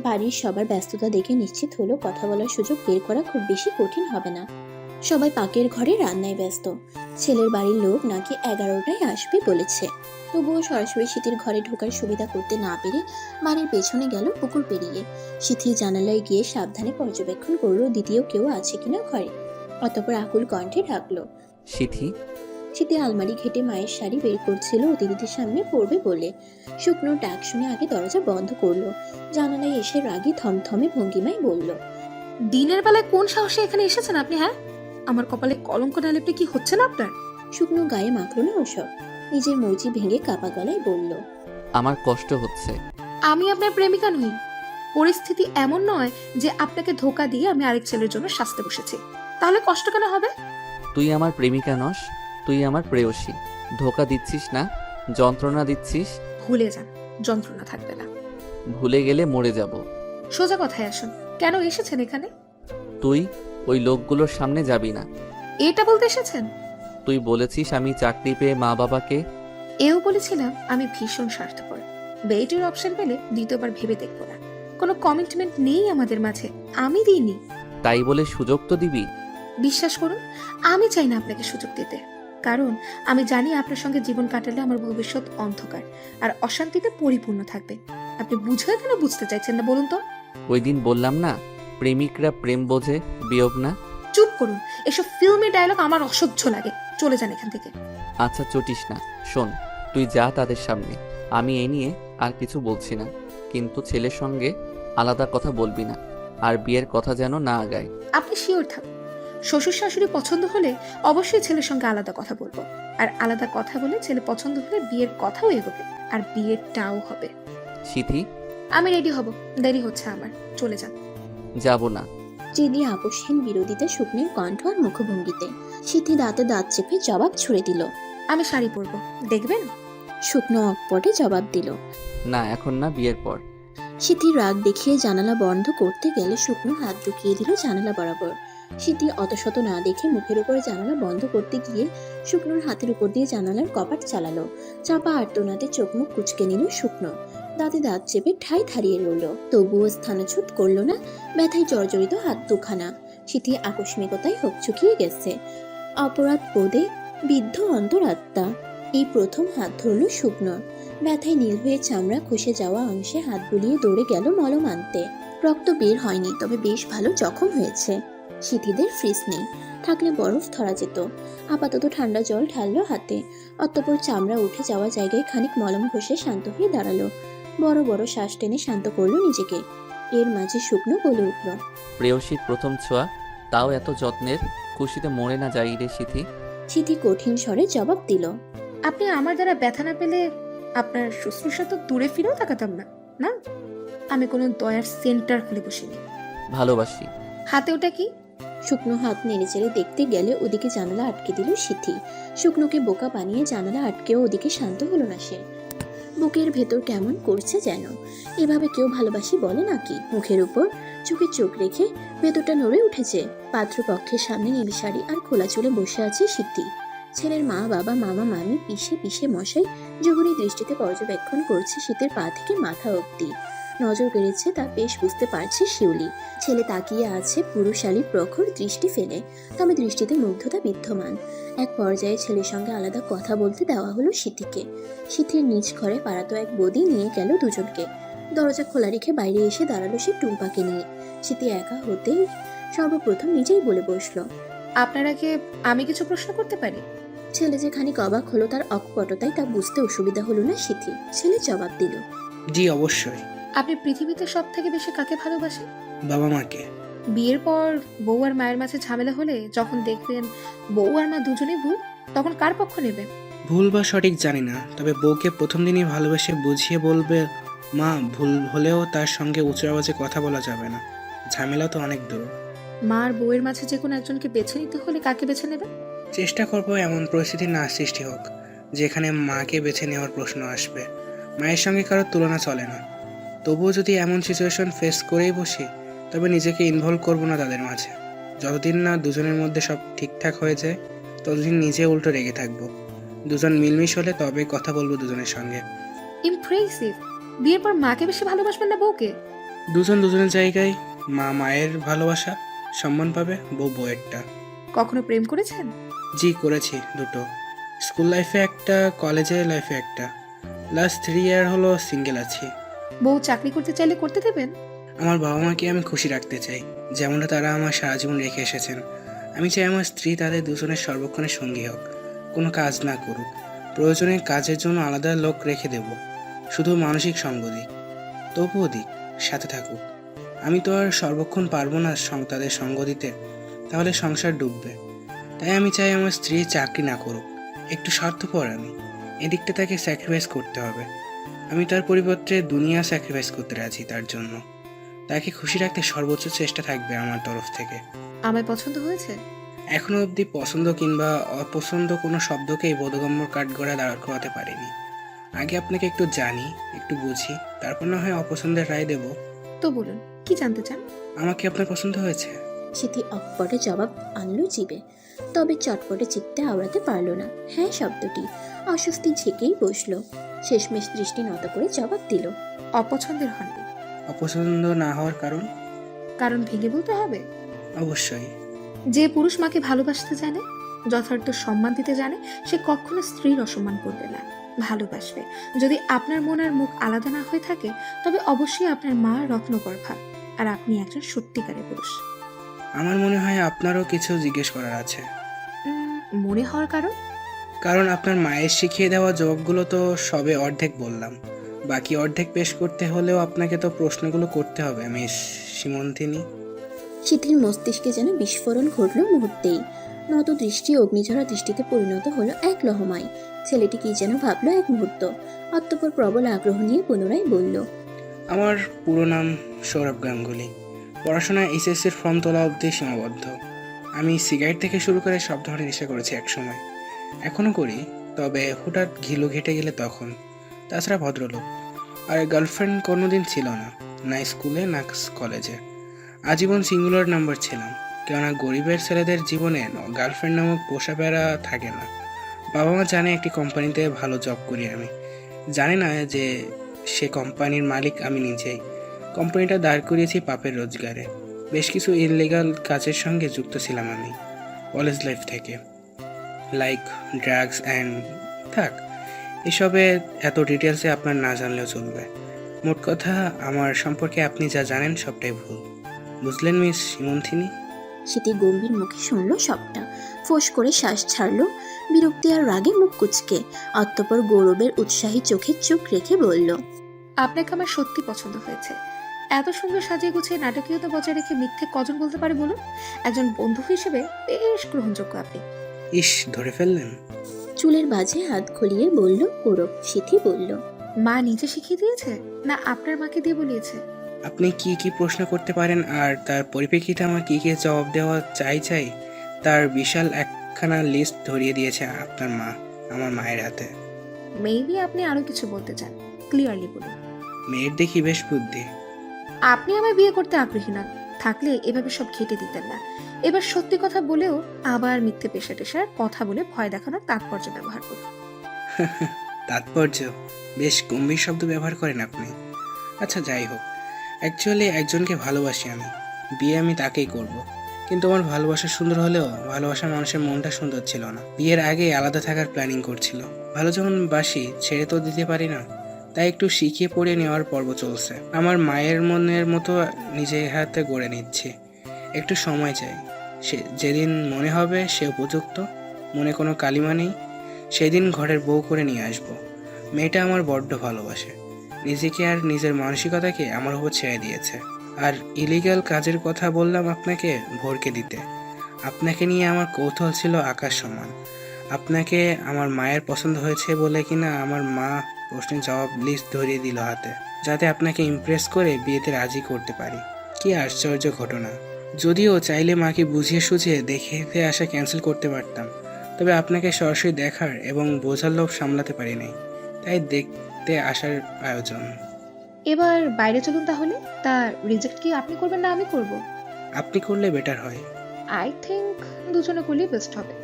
বাড়ির সবার ব্যস্ততা দেখে নিশ্চিত হলো কথা বলার সুযোগ বের করা খুব বেশি কঠিন হবে না। সবাই পাকের ঘরে রান্নায় ব্যস্ত। ছেলের বাড়ির লোক নাকি 11টায় আসবে বলেছে। তবুও সরাসরি সিথির ঘরে ঢোকার সুবিধা করতে না পেরে বাড়ির পেছনে গেল পুকুর পেরিয়ে। সিথি জানালায় গিয়ে সাবধানে পর্যবেক্ষণ করলো দ্বিতীয় কেউ আছে কিনা ঘরে। অতঃপর আকুল কণ্ঠে ডাকলো, সিথি। সিথি আলমারি ঘেটে মায়ের শাড়ি বের করছিল অতিথিদের সামনে পড়বে বলে। শুকনো ডাক শুনে আগে দরজা বন্ধ করলো। জানালায় এসে রাগী থমথমে ভঙ্গিমায় বলল, দিনের বেলায় কোন সাহসে এখানে এসেছেন আপনি? হ্যাঁ, আমার কপালে কলঙ্ক না লেপটে কি হচ্ছে না আপনার? শুকনো গায়ে মাখলো না ওসব। নিজের মর্জি ভেঙে কাপা গলায় বলল, আমার কষ্ট হচ্ছে। আমি আপনার প্রেমিকা নই। পরিস্থিতি এমন নয় যে আপনাকে ধোকা দিয়ে আমি আরেক ছেলের জন্য সাজতে বসেছি। তাহলে কষ্ট কেন হবে? তুই আমার প্রেমিকা নস, তুই আমার প্রেয়সী। ধোকা দিচ্ছিস না, যন্ত্রণা দিচ্ছিস। ভুলে যান, যন্ত্রণা থাকবে না। ভুলে গেলে মরে যাব। সোজা কথায় আসুন, কেন এসেছেন এখানে? তুই ওই লোকগুলোর সামনে যাবি না। এটা বলতে এসেছেন? তুই বলেছিস আমি চাকরি পেয়ে মা বাবাকে এও বলেছিলাম আমি ভীষণ স্বার্থপর, বেটের অপশন পেলে দ্বিতীয়বার ভেবে দেখবো না। কোনো কমিটমেন্ট নেই আমাদের মাঝে, আমি দিইনি। তাই বলে সুযোগ তো দিবি। বিশ্বাস করুন, আমি চাই না আপনাকে সুযোগ দিতে, কারণ আমি জানি আপনার সঙ্গে জীবন কাটালে আমার ভবিষ্যৎ অন্ধকার আর অশান্তিতে পরিপূর্ণ থাকবে। আপনি বুঝে কেন বুঝতে চাইছেন না বলুন তো? ওই দিন বললাম না, প্রেমিকরা প্রেম বোঝে, বিয়োগ না। চুপ করুন, এসব ফিল্মি ডায়লগ আমার অসহ্য লাগে, চলে যান এখান থেকে। আচ্ছা চটিস না, শোন, তুই যা তাদের সামনে, আমি এই নিয়ে আর কিছু বলছি না, কিন্তু ছেলের সঙ্গে আলাদা কথা বলবি না, আর বিয়ের কথা যেন না আগায়। আপনি শিওর থাকুন, শ্বশুর শাশুড়ি পছন্দ হলে অবশ্যই ছেলের সঙ্গে আলাদা কথা বলবো, আর আলাদা কথা বলে ছেলে পছন্দ হলে বিয়ের কথাও এগোবে, আর বিয়েরটাও হবে। সিথি, আমি রেডি হব, দেরি হচ্ছে আমার, চলে যান। যাব না। জেদি আপোষহীন বিরোধিতা শুকনোর কণ্ঠ আর মুখভঙ্গিতে। সিথি দাঁতে দাঁত চেপে জবাব ছুড়ে দিল। আমি শাড়ি পরবো, দেখবেন? শুকনো অকপটে জবাব দিল। না, এখন না, বিয়ের পর। সিথি রাগ দেখিয়ে জানালা বন্ধ করতে গেলে শুকনো হাত ঢুকিয়ে দিল জানালা বরাবর। সিথি অতশত না দেখে মুখের উপরে জানালা বন্ধ করতে গিয়ে শুকনোর হাতের উপর দিয়ে জানালার কপাট চালালো। চাপা আর্তনাদে চোখ মুখ কুচকে নিল শুকনো, দাঁতে দাঁত চেপে ঠাই থারিয়ে রইল। তবুও স্থানচ্যুত করলো না ব্যথায় জর্জরিত হাত দুখানা। সিথি আকস্মিকতায় হকচকিয়ে গেছে, অপরাধ বোধে বিদ্ধ অন্তরাত্মা। এই প্রথম হাত ধরল শুকনোর। ব্যথায় নীল হয়ে চামড়া খসে যাওয়া অংশে হাত বুলিয়ে দৌড়ে গেল মলম আনতে। রক্ত বের হয়নি, তবে বেশ ভালো জখম হয়েছে। সিথিদের ফ্রিজ নেই, থাকলে বরফ ধরা যেত। আপাতত ঠান্ডা জল ঢাললো হাতে, অতঃপর চামড়া উঠে যাওয়া জায়গায় খানিক মলম ঘষে শান্ত হয়ে দাঁড়ালো। বড় বড় শ্বাস টেনে শান্ত করলো নিজেকে। এর মাঝে শুকনো বলে উঠল, প্রেয়সীর প্রথম ছোঁয়া, তাও এত যত্নের, খুশিতে মরে না যাই রে সিথি। সিথি কঠিন স্বরে জবাব দিল, আপনি আমার দ্বারা ব্যথা না পেলে আপনার শুশ্রূষা তো দূরে ফিরেও তাকাতাম না। না, আমি কোনো দয়ার সেন্টার খুলে বসিনি। ভালোবাসি। হাতে ওটা কি? শুকনো হাত নেড়ে চেড়ে দেখতে গেলে ওদিকে জানালা আটকে দিল সিথি। শুকনোকে বোকা বানিয়ে জানালা আটকেও ওদিকে শান্ত হলো না সে। বুকের ভেতর কেমন করছে যেন। এভাবে কেউ ভালোবাসি বলে নাকি? মুখের উপর চোখে চোখ রেখে ভেতরটা নড়ে উঠেছে। পাত্রপক্ষের সামনে নীল শাড়ি আর খোলা চুলে বসে আছে সিথি। ছেলের মা, বাবা, মামা, মামি, পিসে পিসে মশাই জহুরি দৃষ্টিতে পর্যবেক্ষণ করছে শীতের পা থেকে মাথা অবধি। নজর কেড়েছে তা বেশ বুঝতে পারছে শিউলি। ছেলে তাকিয়ে আছে পুরুষালী প্রখর দৃষ্টি ফেলে, তবে দৃষ্টিতে মুগ্ধতা বিদ্যমান। এক পর্যায়ে ছেলের সঙ্গে আলাদা কথা বলতে দেওয়া হলো সিথিকে। সিথির নিজ ঘরে পাড়াতো এক বদি নিয়ে গেল দুজনকে। দরজা খোলা রেখে বাইরে এসে দাঁড়ালো সে টুম্পাকে নিয়ে। সিথি একা হতেই সর্বপ্রথম নিজেই বলে বসলো, আপনারা কি আমি কিছু প্রশ্ন করতে পারি? ছেলে যে খানিক অবাক হলো তার অকপটতায় তা বুঝতে অসুবিধা হলো না সিথি। ছেলে জবাব দিল, জি অবশ্যই। আপনি পৃথিবীতে সব থেকে বেশি কাকে ভালোবাসেন? বাবা মাকে। বিয়ের পর বউ আর মায়ের মাঝে ঝামেলা হলে যখন দেখবেন বউ আর মা দুজনেই ভুল, তখন কার পক্ষ নেবেন? ভুল বা সঠিক জানি না, তবে বউকে প্রথম দিনই ভালোবেসে বুঝিয়ে বলবে মা ভুল হলেও তার সঙ্গে উঁচু আওয়াজে কথা বলা যাবে না, ঝামেলা তো অনেক দূর। মা আর বউয়ের মাঝে যে কোনো একজনকে বেছে নিতে হলে কাকে বেছে নেবেন? চেষ্টা করবো এমন পরিস্থিতি না সৃষ্টি হোক যেখানে মাকে বেছে নেওয়ার প্রশ্ন আসবে। মায়ের সঙ্গে কারোর তুলনা চলে না। তবুও যদি এমন সিচুয়েশন ফেস করেই বসি, তবে নিজেকে ইনভলভ করবো না তাদের মাঝে। যতদিন না দুজনের মধ্যে সব ঠিকঠাক হয়ে যায়, ততদিন নিজে উল্টো রেগে থাকবো। দুজন মিলমিশ হলে তবে কথা বলবো দুজনের সঙ্গে। ইমপ্রেসিভ। বিয়ের পর মাকে বেশি ভালোবাসবেন না বউকে? দুজন দুজনের জায়গায়, মা মায়ের ভালোবাসা সম্মান পাবে, বউ বউয়েরটা। কখনো প্রেম করেছেন? জি করেছি, দুটো। স্কুল লাইফে একটা, কলেজের লাইফে একটা। লাস্ট 3 ইয়ার হলো সিঙ্গেল আছি। বউ চাকরি করতে চাইলে করতে দেবেন? আমার বাবা মাকে আমি খুশি রাখতে চাই, যেমনটা তারা আমার সারা জীবন রেখে এসেছেন। আমি চাই আমার স্ত্রী তাদের দুজনের সর্বক্ষণের সঙ্গী হোক, কোনো কাজ না করুক। প্রয়োজনে কাজের জন্য আলাদা লোক রেখে দেব, শুধু মানসিক সঙ্গ দিক, তবুও দিক, সাথে থাকুক। আমি তো আর সর্বক্ষণ পারবো না তাদের সঙ্গ দিতে, তাহলে সংসার ডুববে। তাই আমি চাই আমার স্ত্রী চাকরি না করুক, একটু স্বার্থপর আমি, এদিকটা তাকে স্যাক্রিফাইস করতে হবে। আমি তার পরিবর্তে দুনিয়া স্যাক্রিফাইস করতে রাজি তার জন্য। তাকে খুশি রাখতে সর্বোচ্চ চেষ্টা থাকবে আমার তরফ থেকে। আমায় পছন্দ হয়েছে? এখনো অবধি পছন্দ কিংবা অপছন্দ কোনো শব্দকেই বোধগম্য কাঠগড়া দাঁড় করাতে পারিনি। আগে আপনাকে একটু জানি, একটু বুঝি, তারপর না হয় অপছন্দের রায় দেব। তো বলুন, কি জানতে চান? আমাকে আপনার পছন্দ হয়েছে? সিথি অকপটে জবাব আনলো জিবে, তবে চটপটে চিত্তে আওড়াতে পারল না হ্যাঁ শব্দটি। অস্বস্তি ঝেঁকেই বসলো। শেষমেশ দৃষ্টি নত করে জবাব দিল। অপছন্দের হননি। অপছন্দ না হওয়ার কারণ? কারণ ভেঙে বলতে হবে? অবশ্যই। যে পুরুষ মাকে ভালোবাসতে জানে, যথার্থ সম্মান দিতে জানে, সে কখনো স্ত্রীর অসম্মান করবে না, ভালোবাসবে। যদি আপনার মন আর মুখ আলাদা না হয়ে থাকে, তবে অবশ্যই আপনার মা রত্নগর্ভা, আর আপনি একজন সত্যিকারের পুরুষ। আমার মনে হয় আপনারও কিছু জিজ্ঞেস করার আছে। মনে হওয়ার কারণ? কারণ আপনার মায়ের শিখিয়ে দেওয়া জবাবগুলো তো সবে অর্ধেক বললাম, বাকি অর্ধেক পেশ করতে হলেও আপনাকে তো প্রশ্নগুলো করতে হবে মিস সীমন্তিনী। সিথির মস্তিষ্কে যেন বিস্ফোরণ ঘটল মুহূর্তেই। নত দৃষ্টি অগ্নিঝরা দৃষ্টিতে পরিণত হলো এক লহমায়। ছেলেটি কি যেন ভাবলো এক মুহূর্ত, অতঃপর প্রবল আগ্রহ নিয়ে পুনরায় বলল। আমার পুরো নাম সৌরভ গাঙ্গুলি। পড়াশোনা এইচএসসির ফর্ম তোলা অবধি সীমাবদ্ধ। আমি সিগারেট থেকে শুরু করে সব ধরনের নেশা করেছি একসময়, এখনও করি, তবে হঠাৎ ঘিলু ঘেটে গেলে তখন। তাছাড়া ভদ্রলোক। আর গার্লফ্রেন্ড কোনোদিন ছিল না, না স্কুলে না কলেজে। আজীবন সিঙ্গুলার নাম্বার ছিলাম, কেননা গরিবের ছেলেদের জীবনে গার্লফ্রেন্ড নামক পোষা বেড়া থাকে না। বাবা মা জানে একটি কোম্পানিতে ভালো জব করি আমি, জানে না যে সে কোম্পানির মালিক আমি নিজেই। কোম্পানিটা দাঁড় করিয়েছি পাপের রোজগারে। বেশ কিছু ইনলিগাল কাজের সঙ্গে যুক্ত ছিলাম আমি কলেজ লাইফ থেকে, লাইক ড্রাগস অ্যান্ড থাক, এসবে এত ডিটেলসে আপনার না জানলেও চলবে। মোট কথা, আমার সম্পর্কে আপনি যা জানেন সবটাই ভুল, বুঝলেন মিস সীমন্তিনী? সিথি গম্ভীর মুখে শুনল সবটা, ফোঁস করে শ্বাস ছাড়ল, বিরক্তি আর রাগে মুখ কুঁচকে। অতঃপর গৌরবের উৎসাহী চোখে চোখ রেখে বলল। আপনাকে আমার সত্যি পছন্দ হয়েছে। এত সুন্দর সাজিয়ে গুছিয়ে নাটকীয়তা বজায় রেখে মিথ্যে কজন বলতে পারে বলুন? একজন বন্ধু হিসেবে বেশ গ্রহণযোগ্য আপনি। ইস, ধরে ফেললেন। চুলের বাজে হাত খুলিয়ে বলল গৌরব। সিথি বলল। মা নিজে শিখিয়ে দিয়েছে, না আপনার মাকে দিয়ে বলিয়েছে? আপনি কি কি প্রশ্ন করতে পারেন আর তার পরিপ্রেক্ষিতে আমার কি কি জবাব দেওয়া চাই তার বিশাল একখানা লিস্ট ধরিয়ে দিয়েছে আপনার মা আমার মায়ের হাতে। মেবি আপনি আরো কিছু বলতে চান, ক্লিয়ারলি বলুন। মেয়ের দেখি বেশ বুদ্ধি। আপনি আমায় বিয়ে করতে আগ্রহী নন, থাকলে এভাবে সব ঘেটে দিতেন না। এবার সত্যি কথা বলেও আবার মিথ্যে পেশা টেশার কথা বলে ভয় দেখানোর তাৎপর্য ব্যবহার করুন। তাৎপর্য? বেশ গম্ভীর শব্দ ব্যবহার করেন আপনি। আচ্ছা, যাই হোক, অ্যাকচুয়ালি একজনকে ভালোবাসি আমি, বিয়ে আমি তাকেই করব। কিন্তু আমার ভালোবাসা সুন্দর হলেও ভালোবাসার মানুষের মনটা সুন্দর ছিল না। বিয়ের আগে আলাদা থাকার প্ল্যানিং করছিল। ভালো যখন বাসি ছেড়ে তো দিতে পারি না, তাই একটু শিখিয়ে পড়িয়ে নেওয়ার পর্ব চলছে। আমার মায়ের মনের মতো নিজের হাতে গড়ে নিচ্ছি। একটু সময় চাই। সে যেদিন মনে হবে সে উপযুক্ত, মনে কোনো কালিমা নেই, সেদিন ঘরের বউ করে নিয়ে আসবো। মেয়েটা আমার বড্ড ভালোবাসে, নিজেকে আর নিজের মানসিকতাকে আমার উপর ছেড়ে দিয়েছে। আর ইলিগাল কাজের কথা বললাম আপনাকে ভরকে দিতে। আপনাকে নিয়ে আমার কৌতূহল ছিল আকাশ সমান। আপনাকে আমার মায়ের পছন্দ হয়েছে বলে কিনা আমার মা প্রশ্নের জবাব লিস্ট ধরিয়ে দিল হাতে, যাতে আপনাকে ইমপ্রেস করে বিয়েতে রাজি করতে পারি। কি আশ্চর্য ঘটনা! যদিও চাইলে মাকে বুঝিয়ে সুঝিয়ে দেখে আসা ক্যান্সেল করতে পারতাম, তবে আপনাকে সরাসরি দেখার এবং বোঝার লোভ সামলাতে পারি নাই, তাই দেখতে আসার আয়োজন। এবার বাইরে চলুন তাহলে। তা রিজেক্ট কি আপনি করবেন না আমি করব? আপনি করলে বেটার হয়। আই থিংক দুজনে করলেই বেস্ট হবে।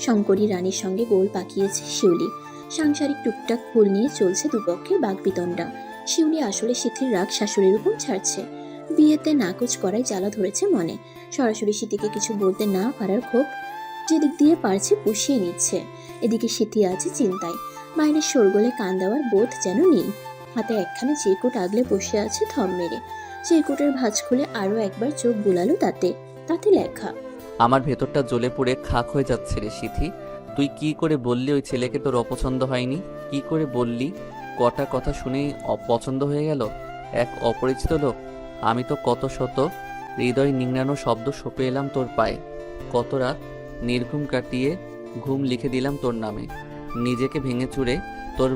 শঙ্করী রানীর সঙ্গে গোল পাকিয়েছে শিউলি। সাংসারিক টুকটাক ফুল নিয়ে চলছে দুপক্ষের বাগবিতণ্ডা। শিউলি আসলে সিথির রাগ শাশুড়ির উপর ছাড়ছে। বিয়েতে নাকচ করাই জ্বালা ধরেছে মনে। সরাসরি সিথিকে কিছু বলতে না পারার ক্ষোভ যেদিক দিয়ে পারছে পুষিয়ে নিচ্ছে। এদিকে সিথি আছে চিন্তায়, বাইরের শোরগোলে কান দেওয়ার বোধ যেন নেই। হাতে একখানা চিরকুট আগলে বসে আছে থম মেরে। চিরকুটের ভাঁজ খুলে আরো একবার চোখ বুলালো তাতে লেখা। আমার ভেতরটা জ্বলে পুড়ে খাক হয়ে যাচ্ছে রে সিথি। তুই কি করে বললি ওই ছেলেকে তোর অপছন্দ হয়নি? কি করে বললি? কটা কথা শুনেই অপছন্দ হয়ে গেল? এক অপরিচিত লোক। আমি তো কত শত হৃদয় নিংড়ানো শব্দ সঁপে এলাম তোর পায়ে। কত রাত নির্ঘুম কাটিয়ে ঘুম লিখে দিলাম তোর নামে। নিজেকে ভেঙে চুরে তোর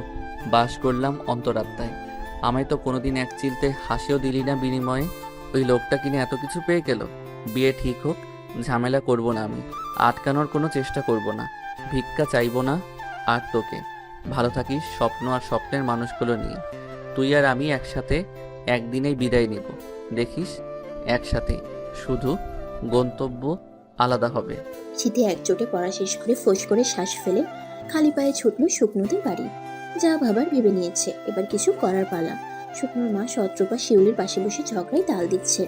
বাস করলাম অন্তরাত্মায়। আমায় তো কোনোদিন এক চিলতে হাসিও দিলি না বিনিময়ে। ওই লোকটা কিনে এত কিছু পেয়ে গেল। বিয়ে ঠিক হোক, ঝামেলা করব না আমি, আটকানোর কোনো চেষ্টা করব না, ভিক্ষা চাইব না। আর তোকে ভালো থাকিস স্বপ্ন আর স্বপ্নের মানুষগুলো নিয়ে। তুই আর আমি একসাথে একদিনেই বিদায় নিব, দেখিস, একসাথে, শুধু গন্তব্য আলাদা হবে। সিথি একজোটে পড়া শেষ করে ফোঁস করে শ্বাস ফেলে খালি পায়ে ছুটল শুকনোদের বাড়ি। যা ভাবার ভেবে নিয়েছে, এবার কিছু করার পালা। শুকনোর মা শত্রুপা শিউলির পাশে বসে ঝগড়ায় তাল দিচ্ছে।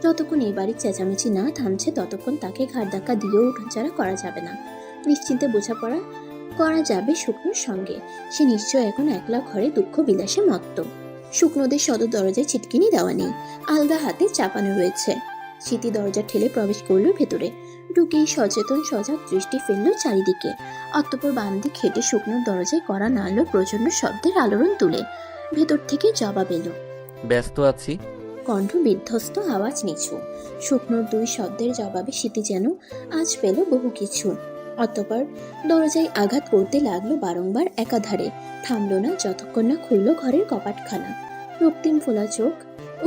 যতক্ষণ এই বাড়ির চেঁচামেচি না থামছে ততক্ষণ তাকে ঘাড় ধাক্কা দিয়েও উঠানচাড়া করা যাবে না। নিশ্চিন্তে বোঝাপড়া করা যাবে শুকনোর সঙ্গে। সে নিশ্চয় এখন একলা ঘরে দুঃখ বিলাসে মত্ত। শুকনোদের সদর দরজায় ছিটকিনি দেওয়া নেই, আলগা হাতে চাপানো রয়েছে। স্মৃতি দরজা ঠেলে প্রবেশ করলো ভেতরে। ঢুকেই সচেতন সজাগ দৃষ্টি ফেললো চারিদিকে। অতঃপর বাম দিক হেঁটে শুকনোর দরজায় করা নাড়ল প্রচন্ড শব্দের আলোড়ন তুলে। ভেতর থেকে জবাব এলো। ব্যস্ত আছি। কণ্ঠ বিধ্বস্ত, আওয়াজ নিচু। শুকনোর দুই শব্দের জবাবে স্মৃতি যেন আজ পেল বহু কিছু। অতঃপর দরজায় আঘাত করতে লাগলো বারংবার একাধারে। থামলো না যতক্ষণ না খুললো ঘরের কপাটখানা। রক্তিম ফোলা চোখ,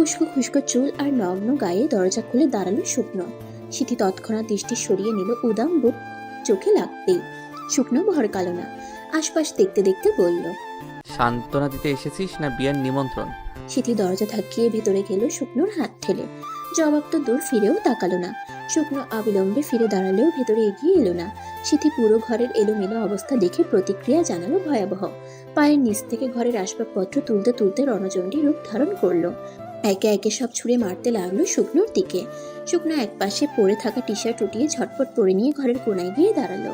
উস্কো খুস্কো চুল আর নগ্ন গায়ে দরজা খুলে দাঁড়ালো শুকনো। স্মৃতি তৎক্ষণাৎ দৃষ্টি সরিয়ে নিল উদাম বুক চোখে লাগতেই। শুকনো ভরকালো না, আশপাশ দেখতে দেখতে বলল। সান্ত্বনা দিতে এসেছিস না বিয়ার নিমন্ত্রণ? স্মৃতি দরজা ধাক্কিয়ে ভেতরে গেল শুকনোর হাত ঠেলে। জবাব তো দূর, ফিরেও তাকালো না। শুকনো অবিলম্বে ফিরে দাঁড়ালেও ভেতরে এগিয়ে এলো না। স্মৃতি পুরো ঘরের এলোমেলো অবস্থা দেখে প্রতিক্রিয়া জানালো ভয়াবহ। পায়ের নিচ থেকে ঘরের আসবাবপত্র তুলতে তুলতে রণচণ্ডী রূপ ধারণ করলো। একে একে সব ছুঁড়ে মারতে লাগলো শুকনোর দিকে। শুকনো একপাশে পরে থাকা টি শার্ট উঠিয়ে ঝটপট পরে নিয়ে ঘরের কোনায় গিয়ে দাঁড়ালো।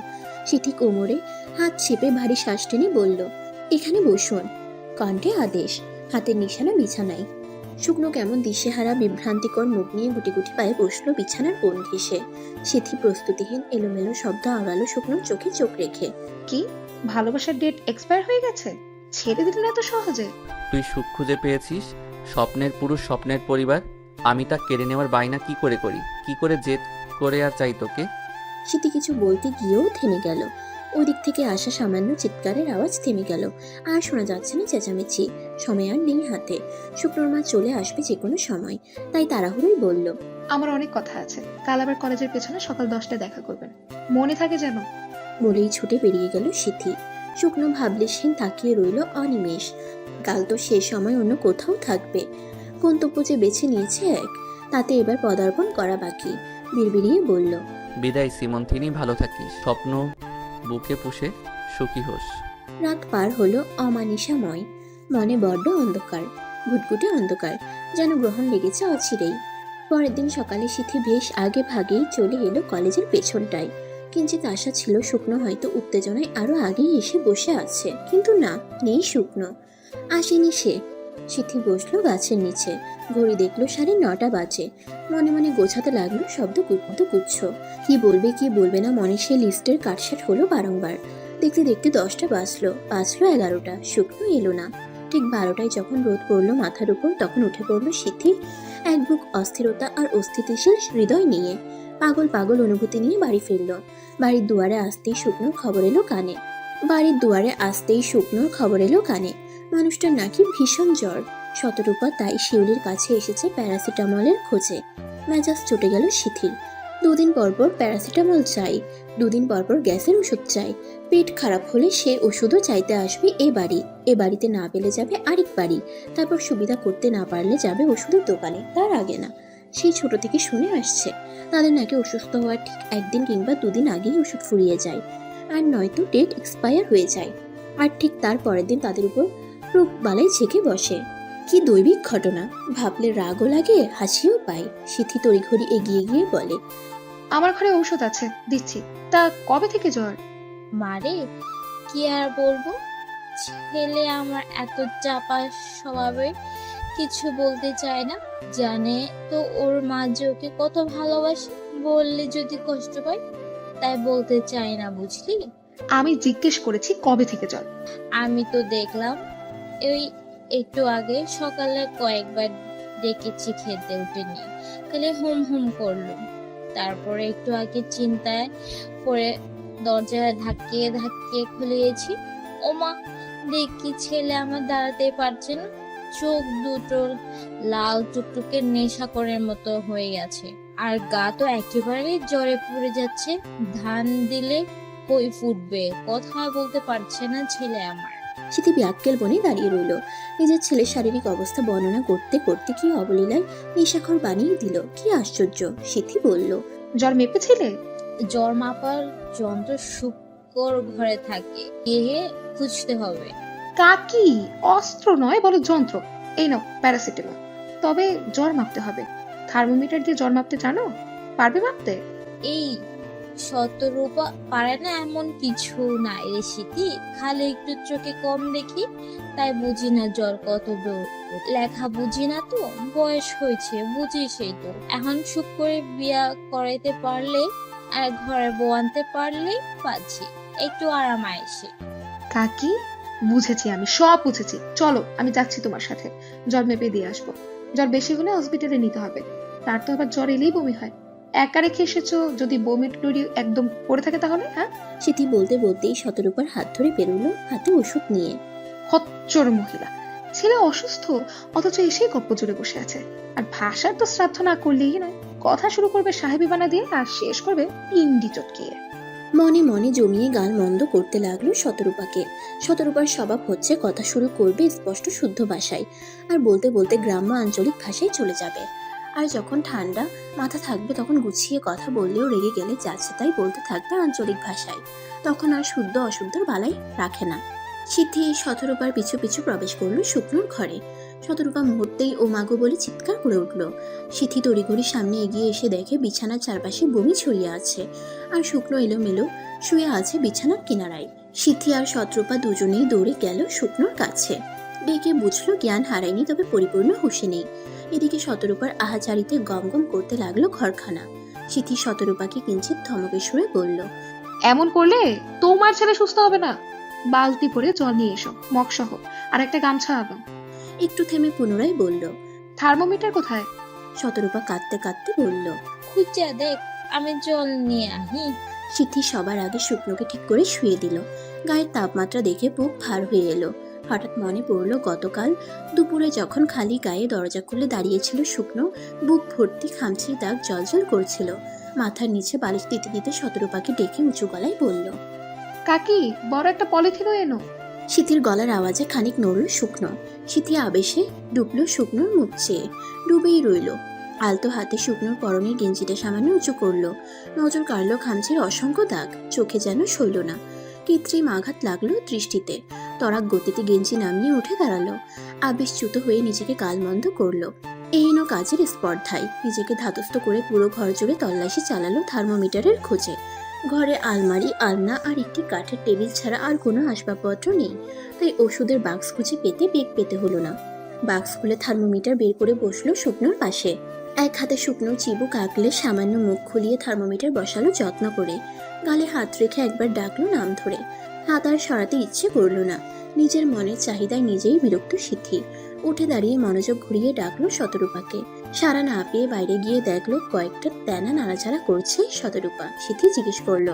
স্মৃতি কোমরে হাত চেপে ভারী শ্বাস টেনে বলল, এখানে বসুন। কণ্ঠে আদেশ, হাতের নিশানা বিছানায়। শুকনো কেমন দিশেহারা বিভ্রান্তিকর মুখ নিয়ে গুটি গুটি পায়ে বসলো বিছানার কোণ ঘেঁষে। সিথি প্রস্তুতিহীন এলোমেলো শব্দ আওড়ালো শুকনোর চোখে চোখ রেখে। কি, ভালোবাসার ডেট এক্সপায়ার হয়ে গেছে? ছেড়ে দিলেন এত সহজে? তুই সুখ খুঁজে পেয়েছিস, স্বপ্নের পুরুষ, স্বপ্নের পরিবার। আমি তা কেড়ে নেওয়ার বায়না কি করে করি, কি করে জেদ করে আর চাই তোকে? সিথি কিছু বলতে গিয়েও থেমে গেল। ওই দিক থেকে আসা সামান্য চিৎকারের আওয়াজ থেমে গেল। আর শোনা যাচ্ছে না চেঁচামেচি। সময় আর নেই হাতে। শুকনোর মা চলে আসবে যে কোনো সময়, তাই তাড়াহুড়োই বলল, আমার অনেক কথা আছে, কাল আবার কলেজের পেছনে সকাল 10টায় দেখা করবেন, মনে থাকে যেন। বলেই ছুটে বেরিয়ে গেল সিথি। শুকনো ভাবলেশহীন তাকিয়ে রইল অনিমেষ। কাল তো সে সময় অন্য কোথাও থাকবে। গন্তব্য যে বেছে নিয়েছে এক, তাতে এবার পদার্পণ করা বাকি। বিড়বিড়িয়ে বলল, বিদায় সিমন্থিনী, ভালো থাকিস, স্বপ্ন বুকে পুষে সুখী হোস। রাত পার হলো অমানিসাময়। মনে বড্ড অন্ধকার, ঘুটঘুটে অন্ধকার, যেন গ্রহণ লেগেছে অচিরেই। পরের দিন সকালে সিথি বেশ আগে ভাগেই চলে এলো কলেজের পেছনটায়। কিঞ্চিত আশা ছিল শুকনো হয়তো উত্তেজনায় আরো আগেই এসে বসে আছে, কিন্তু না, নেই শুকনো। আসেনি সে। সিথি বসলো গাছের নিচে। ঘড়ি দেখলো 9:30 বাজে। মনে মনে গোছাতে লাগলো শব্দ গুচ্ছ। কি বলবে কি বলবে না মনে সে লিস্টের কাটছাট হলো বারংবার। দেখতে দেখতে 10টা বাজলো 11টা। শুকনো এলো না। ঠিক 12টায় যখন রোদ পড়লো মাথার উপর, তখন উঠে পড়লো সিথি এক বুক অস্থিরতা আর অস্থিতিশীল হৃদয় নিয়ে। পাগল পাগল অনুভূতি নিয়ে বাড়ি ফিরলো। বাড়ির দুয়ারে আসতেই শুকনোর খবর এলো কানে। মানুষটার নাকি ভীষণ জ্বর। শতরূপা তাই শিউলির কাছে এসেছে প্যারাসিটামলের খোঁজে। মেজাজ চটে গেল সিথির। 2 দিন পরপর প্যারাসিটামল চাই, 2 দিন পরপর গ্যাসের ওষুধ চাই। পেট খারাপ হলে সে ওষুধও চাইতে আসবে এ বাড়িতে না পেলে যাবে আরেক বাড়ি, তারপর সুবিধা করতে না পারলে যাবে ওষুধের দোকানে, তার আগে না। সেই ছোট থেকে শুনে আসছে তাদের নাকি অসুস্থ হওয়ার ঠিক 1 দিন কিংবা 2 দিন আগেই ওষুধ ফুরিয়ে যায়, আর নয়তো ডেট এক্সপায়ার হয়ে যায়। আর ঠিক তার পরের দিন তাদের উপর রোগ বালাই ঝেঁকে বসে। কি দৈবিক ঘটনা! ভাবলে রাগও লাগে, হাসিও পায়। সিথি তড়িঘড়ি এগিয়ে গিয়ে বলে, আমার ঘরে ঔষধ আছে, দিচ্ছি। তা কবে থেকে জ্বর? মারে, কি আর বলবো, ছেলে আমার এত চাপা স্বভাবে কিছু বলতে চায় না। জানে তো ওর মা যে ওকে কত ভালোবাসে, বললে যদি কষ্ট পায়, তাই বলতে চায় না, বুঝলি? আমি জিজ্ঞেস করেছি কবে থেকে জ্বর। আমি তো দেখলাম ওই একটু আগে সকালে কয়েকবার ডেকেছি খেতে, উঠেনি, খালি হুম হুম করলো। তারপরে একটু আগে চিন্তায় পড়ে দরজা ধাক্কিয়ে ধাক্কিয়ে খুলিয়েছি। ওমা, দেখি ছেলে আমার দাঁড়াতে পারছে না, চোখ দুটো লাল টুকটুকে নেশাকরের মতো হয়ে গেছে, আর গা তো একেবারে জ্বরে পড়ে যাচ্ছে। ধান দিলে কই ফুটবে, কথা বলতে পারছে না ছেলে আমার। সিথি ব্যাক্কেল বনে দাঁড়িয়ে রইল। নিজের ছেলের শারীরিক অবস্থা বর্ণনা করতে করতে কি অবলীলায় নেশাখর বানিয়ে দিল। কি আশ্চর্য! সিথি বলল, জ্বর মেপেছিলে? জ্বর মাপার যন্ত্র ওর ঘরে থাকে, গিয়ে খুঁজতে হবে। কাকি, অস্ত্র নয় বলো যন্ত্র। এই নাও প্যারাসিটামল। তবে জ্বর মাপতে হবে। থার্মোমিটার দিয়ে জ্বর মাপতে জানো? পারবে মাপতে? এই শতরূপা পারে না এমন কিছু নাই রে স্মৃতি, খালি একটু চোখে কম দেখি, তাই বুঝি না জ্বর কত দূর। লেখা বুঝি না তো, বয়স হয়েছে বুঝিসই তো। এখন সুখ করে বিয়া করাইতে পারলে আর ঘরে বউ আনতে পারলেই পাচ্ছি একটু আরাম আয়েসে। কাকি, বুঝেছি, আমি সব বুঝেছি। চলো আমি যাচ্ছি তোমার সাথে, জ্বর মেপে দিয়ে আসবো। জ্বর বেশি হলে হসপিটালে নিতে হবে। তার তো আবার জ্বর এলেই বমি হয়। একা রেখে এসেছো, যদি বমির টুরি একদম পড়ে থাকে তাহলে? হ্যাঁ, সিথি বলতে বলতেই শতরূপার হাত ধরে বেরোলো হাতে ওষুধ নিয়ে। খচ্চর মহিলা। ছেলে অসুস্থ, অথচ এসেই গপ্প জুড়ে বসে আছে। আর ভাষার তো শ্রাদ্ধ না করলেই নয়, কথা শুরু করবে সাহেবী বানা দিয়ে আর শেষ করবে পিন্ডি চটকিয়ে। মনে মনে জমিয়ে গাল মন্দ করতে লাগলো শতরূপাকে। শতরূপার স্বভাব হচ্ছে কথা শুরু করবে স্পষ্ট শুদ্ধ ভাষায়, আর বলতে বলতে গ্রাম্য আঞ্চলিক ভাষায় চলে যাবে। আর যখন ঠান্ডা মাথা থাকবে তখন গুছিয়ে কথা বললেও রেগে গেলে যাচ্ছে তাই বলতে থাকবে আঞ্চলিক ভাষায়। তখন আর শুদ্ধ অশুদ্ধর বালাই রাখে না। সিদ্ধি শতরূপার পিছু পিছু প্রবেশ করলো শুকনোর ঘরে। শতরূপা মুহূর্তেই ও মাগো বলে চিৎকার করে উঠল। সিথি তড়িঘড়ি সামনে এগিয়ে এসে দেখে বিছানার চারপাশে বমি ছড়িয়ে আছে, আর শুকনো এলোমেলো শুয়ে আছে বিছানার কিনারায়। সিথি আর শতরূপা দুজনেই দৌড়ে গেল শুকনোর কাছে। ডেকে বুঝলো জ্ঞান হারায়নি, তবে পরিপূর্ণ হুঁশে নেই। এদিকে শতরূপার আহাজারিতে গম গম করতে লাগলো ঘরখানা। সিথি শতরূপাকে কিঞ্চিত ধমকে সুরে বলল, এমন করলে তোমার ছেলে সুস্থ হবে না। বালতি ভরে জল নিয়ে এসো, মগ সহ, আর একটা গামছা আনো। একটু থেমে পুনরায় বলল। থার্মোমিটার কোথায়? শতরূপা কাঁদতে কাঁদতে বলল। খুঁজা দেখ, আমি জল নিয়ে আহি। সিদ্ধি সবার আগে শুকনোকে ঠিক করে শুয়ে দিল। গায়ের তাপমাত্রা দেখে বুক ভার হয়ে এলো। হঠাৎ মনে পড়লো গতকাল দুপুরে যখন খালি গায়ে দরজা খুলে দাঁড়িয়েছিল শুকনো, বুক ভর্তি খামচির দাগ জলজল করছিল। মাথার নিচে বালিশ দিতে দিতে শতরূপাকে ডেকে উঁচু গলায় বলল। কাকি, বড় একটা পলিথিনও এনো। সিথির গলার আওয়াজে খানিক নড়ল শুকনো। সিথি আবেশে ডুবলো শুকনোর মুখ চেয়ে, ডুবেই রইল। আলতো হাতে শুকনোর পরনের গেঞ্জিটা সামান্য উঁচু করলো। নজর কাড়লো খামচির অসংখ্য দাগ, চোখে যেন সইল না। কৃত্রিম আঘাত লাগলো দৃষ্টিতে। তরাক গতিতে গেঞ্জি নামিয়ে উঠে দাঁড়ালো। আবেশচ্যুত হয়ে নিজেকে গালমন্দ করলো। এইন কাজের স্পর্ধায় নিজেকে ধাতস্থ করে পুরো ঘর জুড়ে তল্লাশি চালালো থার্মোমিটারের খোঁজে। ঘরে আলমারি, আলনা আর একটি কাঠের টেবিল ছাড়া আর কোনো আসবাবপত্র নেই, তাই ওষুধের বাক্স খুঁজে পেতে বেগ পেতে হলো না। বাক্স খুলে থার্মোমিটার বের করে বসলো শুকনোর পাশে। এক হাতে শুকনোর চিবুক আঁকলে সামান্য মুখ খুলিয়ে থার্মোমিটার বসালো যত্ন করে। গালে হাত রেখে একবার ডাকলো নাম ধরে। হাত আর সরাতে ইচ্ছে করলো না। নিজের মনের চাহিদায় নিজেই বিরক্ত সিদ্ধি। উঠে দাঁড়িয়ে মনোযোগ ঘুরিয়ে ডাকলো শতরূপাকে। সারা না পেয়ে বাইরে গিয়ে দেখলো কয়েকটা তেনা নাড়াচাড়া করছে শতরূপা। সিদ্ধি জিজ্ঞেস করলো,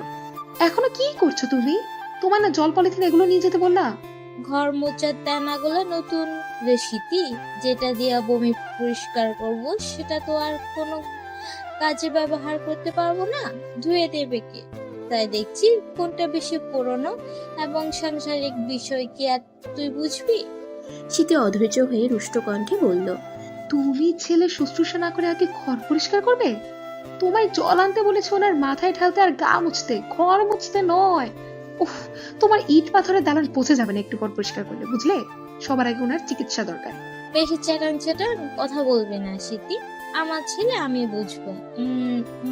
এখনো কি করছো তুমি? তোমার না জল পলিথিন এগুলো নিয়ে যেতে বললাম। ঘর মোচার দানাগুলো নতুন রেসিপি, যেটা দিয়া বমি পরিষ্কার করব সেটা তো আর কোনো কাজে ব্যবহার করতে পারবো না, ধুয়ে দেবে কে? তাই দেখছি কোনটা বেশি পুরনো এবং সাংসারিক বিষয় কি আর তুই বুঝবি? শীতে অধৈর্য হয়ে রুষ্ট কণ্ঠে বলল, তুমি ছেলে শুশ্রূষা না করে আগে ঘর পরিষ্কার করবে? তোমায় জল আনতে বলেছে ওনার মাথায় ঢালতে আর গা মুছতে, ঘর মুছতে নয়। উফ, তোমার ইট পাথরের দালান পচে যাবে না একটু ঘর পরিষ্কার করলে, বুঝলে? সবার আগে ওনার চিকিৎসা দরকার। বেশি চ্যাটান চ্যাটান কথা বলবে না স্মৃতি, আমার ছেলে আমি বুঝবো।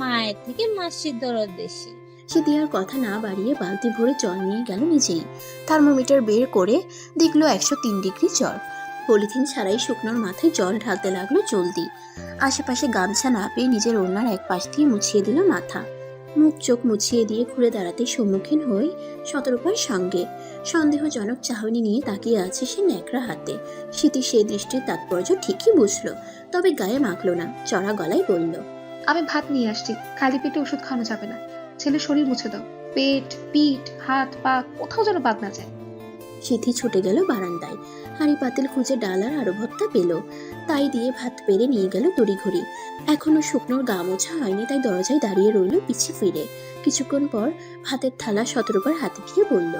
মায়ের থেকে মাসির দরদ বেশি। শীতে আর কথা না বাড়িয়ে বালতি ভরে জল নিয়ে গেল নিজেই। থার্মোমিটার বের করে দেখলো 103 ডিগ্রি জ্বর। পলিথিন ছাড়াই শুকনোর মাথায় জল ঢালতে লাগলো জলদি। আশেপাশে গামছা না পেয়ে নিজের ওড়নার এক পাশ দিয়ে মুছিয়ে দিল মাথা। মুখ চোখ মুছিয়ে দিয়ে ঘুরে দাঁড়াতে সম্মুখীন হয়ে শতরূপার সঙ্গে সন্দেহজনক চাহনি নিয়ে তাকিয়ে আছে সে ন্যাকড়া হাতে। শীতে সে দৃষ্টির তাৎপর্য ঠিকই বুঝলো, তবে গায়ে মাখলো না। চড়া গলায় বলল, আমি ভাত নিয়ে আসছি, খালি পেটে ওষুধ খাওয়ানো যাবে না। ছেলে শরীর মুছে দাও, পেট, পিঠ, হাত, পা কোথাও যেন বাদ না যায়। সিথি ছুটে গেল বারান্দায়। হাঁড়ি পাতিল খুঁজে ডাল আর আরো ভর্তা পেল, তাই দিয়ে ভাত পেরে নিয়ে গেল তড়িঘড়ি। এখনো শুকনোর গা মোছা হয়নি, তাই দরজায় দাঁড়িয়ে রইল পিছে ফিরে। কিছুক্ষণ পর ভাতের থালা শতরূপার হাতে দিয়ে বলল,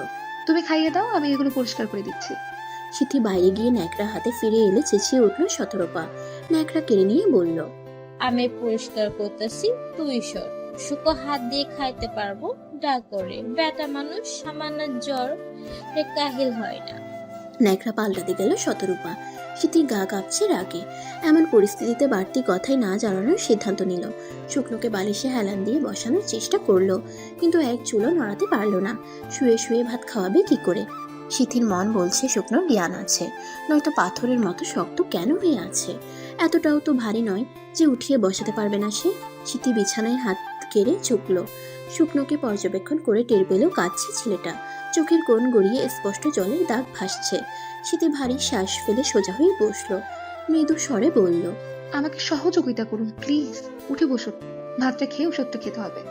তুমি খাইয়ে দাও, আমি এগুলো পরিষ্কার করে দিচ্ছি। সিথি বাইরে গিয়ে ন্যাকড়া হাতে ফিরে এলে চেঁচিয়ে উঠল শতরূপা। ন্যাকড়া কেড়ে নিয়ে বলল, আমি পরিষ্কার করতেছি, তুই সর। শুকো হাত দিয়ে খাইতে পারবো, ডাক করে। বেটা মানুষ সামান্য জ্বর কাহিল হয় না। ন্যাকড়া পাল্টাতে গেল শতরূপা। সিথির গা কাঁপছে রাগে। এমন পরিস্থিতিতে বাড়তি কথাই না জানানোর সিদ্ধান্ত নিল। শুকনোকে বালিশে হেলান দিয়ে বসানোর চেষ্টা করলো, কিন্তু এক চুলও নড়াতে পারলো না। শুয়ে শুয়ে ভাত খাওয়াবে কি করে? সিথির মন বলছে শুকনোর জ্ঞান আছে, নয়তো পাথরের মতো শক্ত কেন হয়ে আছে? এতটাও তো ভারী নয় যে উঠিয়ে বসাতে পারবে না সে। সিথি বিছানায় হাত কেড়ে চুকলো। শুকনোকে পর্যবেক্ষণ করে টের পেল কাঁদছে ছেলেটা। চোখের কোণ গড়িয়ে স্পষ্ট জলের দাগ ভাসছে। শীতে ভারী শ্বাস ফেলে সোজা হয়ে বসলো। মৃদু স্বরে বলল, আমাকে সহযোগিতা করুন প্লিজ, উঠে বসুন, ভাতটা খেয়ে ওষুধটা খেতে হবে।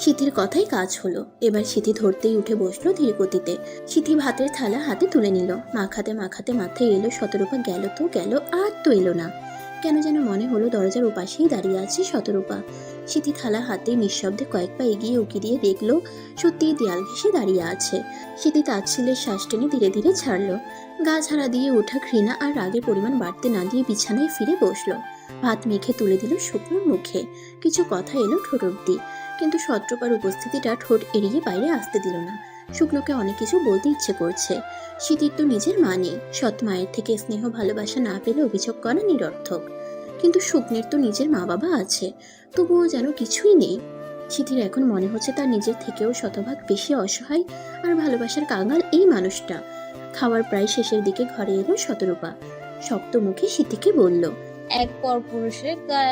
সিথির কথাই কাজ হলো। এবার সিথি ধরতেই উঠে বসলো ধীর গতিতে। সিথি ভাতের থালা হাতে তুলে নিল। মাখাতে মাখাতে মাথায় এলো শতরূপা গেল তো গেল, আর তো এলো না। কেন যেন মনে হলো দরজার ওপাশেই দাঁড়িয়ে আছে শতরূপা। সিথি থালা হাতে নিঃশব্দে কয়েক পা এগিয়ে উকি দিয়ে দেখলো সত্যিই দেয়াল ঘেঁষে দাঁড়িয়ে আছে। সিথি তাচ্ছিল্যের শ্বাস টেনে ধীরে ধীরে ছাড়লো। গা ঝাড়া দিয়ে ওঠা ঘৃণা আর রাগের পরিমাণ বাড়তে না দিয়ে বিছানায় ফিরে বসলো। ভাত মেখে তুলে দিল শুকনোর মুখে। কিছু কথা এলো ঠোঁট অব্দি, কিন্তু শতরূপার উপস্থিতিটা ঠোঁট এড়িয়ে বাইরে আসতে দিল না। শুকনোকে অনেক কিছু বলতে ইচ্ছে করছে। সিথির তো নিজের মা নেই, সৎ মায়ের থেকে স্নেহ ভালোবাসা না পেলে অভিযোগ করা নিরর্থক। কিন্তু শুকনের তো নিজের মা বাবা আছে, তবুও যেন কিছুই নেই। সিথির এখন মনে হচ্ছে তার নিজের থেকেও শতভাগ বেশি অসহায় আর ভালোবাসার কাঙাল এই মানুষটা। খাওয়ার প্রায় শেষের দিকে ঘরে এলো শতরূপা। শক্ত মুখে সিথিকে বলল, এক পরপুরুষের গা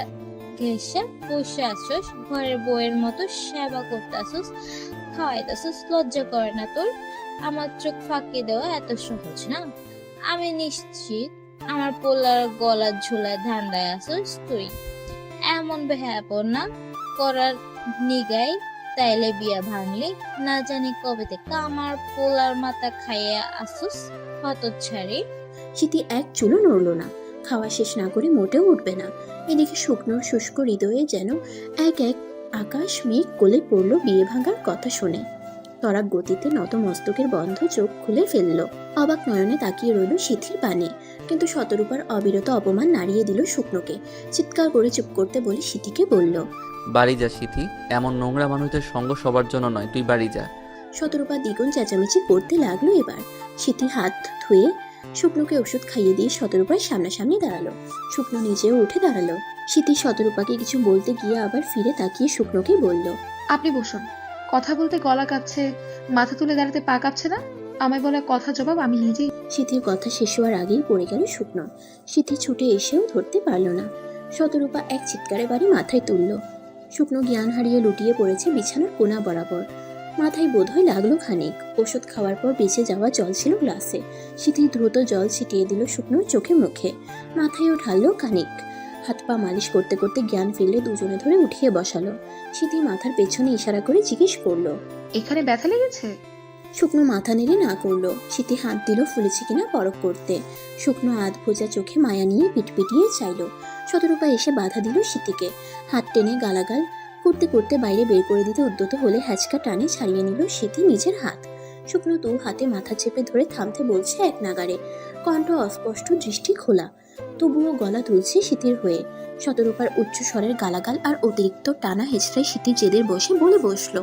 ঘেঁষে বসে আসোস, ঘরের বউয়ের মতো সেবা করতেছস, খাওয়াইতেছস, লজ্জা করে না তোর? আমার চোখ ফাঁকি দেওয়া এত সহজ না। আমি নিশ্চিত আমার পোলার গলা ঝুলায় ধান্দায় আসোস তুই। এমন বেহায়াপনা করার নিগাই তাইলে বিয়া ভাঙলি, না জানি কবে থেকে আমার পোলার মাথা খাইয়া আসোস হতচ্ছাড়ি। সিথি এক চুলও নড়ল না। খাওয়া শেষ না করে মোটেও উঠবে না। এদিকে শুকনোর শুষ্ক হৃদয়ে যেন এক এক আকাশ মেঘ কোলে পড়ল বিয়ে ভাঙার কথা শুনে। তরাক গতিতে নত মস্তকের বন্ধ চোখ খুলে ফেলল। অবাক নয়নে তাকিয়ে রইল সিথির পানে। কিন্তু শতরূপার অবিরত অপমান নাড়িয়ে দিল শুকনোকে। চিৎকার করে চুপ করতে বলে সিথিকে বলল, বাড়ি যা সিথি, এমন নোংরা মানুষদের সঙ্গ সবার জন্য নয়, তুই বাড়ি যা। শতরূপা দ্বিগুণ চেঁচামেচি করতে লাগলো। এবার সিথি হাত ধুয়ে শুকনোকে ওষুধ খাইয়ে দিয়ে শতরূপার সামনাসামনি দাঁড়ালো। শুকনো নিজেও উঠে দাঁড়ালো। সিথি শতরূপাকে কিছু বলতে গিয়ে আবার ফিরে তাকিয়ে শুকনোকে বলল, আপনি বসুন। কথা বলতে গলা কাঁপছে, মাথা তুলে দাঁড়াতে পা কাঁপছে না? আমায় বলা কথা জবাব আমি নিজেই। সিথির কথা শেষ হওয়ার আগেই পড়ে গেল শুকনো। সিথি ছুটে এসেও ধরতে পারল না। শতরূপা এক চিৎকারে বাড়ি মাথায় তুলল। শুকনো জ্ঞান হারিয়ে লুটিয়ে পড়েছে বিছানার কোণা বরাবর। মাথায় বোধহয় লাগলো খানিক। ওষুধ খাওয়ার পর বেঁচে যাওয়া জল ছিল গ্লাসে। সিথি দ্রুত জল ছিটিয়ে দিল শুকনোর চোখে মুখে। মাথায়ও ঢাললো খানিক। হাত পা মালিশ করতে করতে জ্ঞান ফিরলে দুজনে ধরে উঠিয়ে বসালো। সিথি মাথার পেছনে ইশারা করে জিজ্ঞেস করলো, এখানে ব্যথা লেগেছে? শুকনো মাথা নেড়ে না করলো। সিথি হাত দিল ফুলেছে কিনা পরখ করতে। শুকনো আধ ভোজা চোখে মায়া নিয়ে পিটপিটিয়ে চাইলো। শতরূপা এসে বাধা দিল সিথিকে। হাত টেনে গালাগাল করতে করতে বাইরে বের করে দিতে উদ্যত হলে হ্যাচকা টানে ছাড়িয়ে নিল সিথি নিজের হাত। শুকনো দু হাতে মাথা চেপে ধরে থামতে বলছে এক নাগারে। কণ্ঠ অস্পষ্ট, দৃষ্টি খোলা, তবুও গলা তুলছে সিথির হয়ে। শতরূপার উচ্চ স্বরের গালাগাল আর অতিরিক্ত টানা হেঁচড়ায় সিথি জেদের বসে বলে বসলো,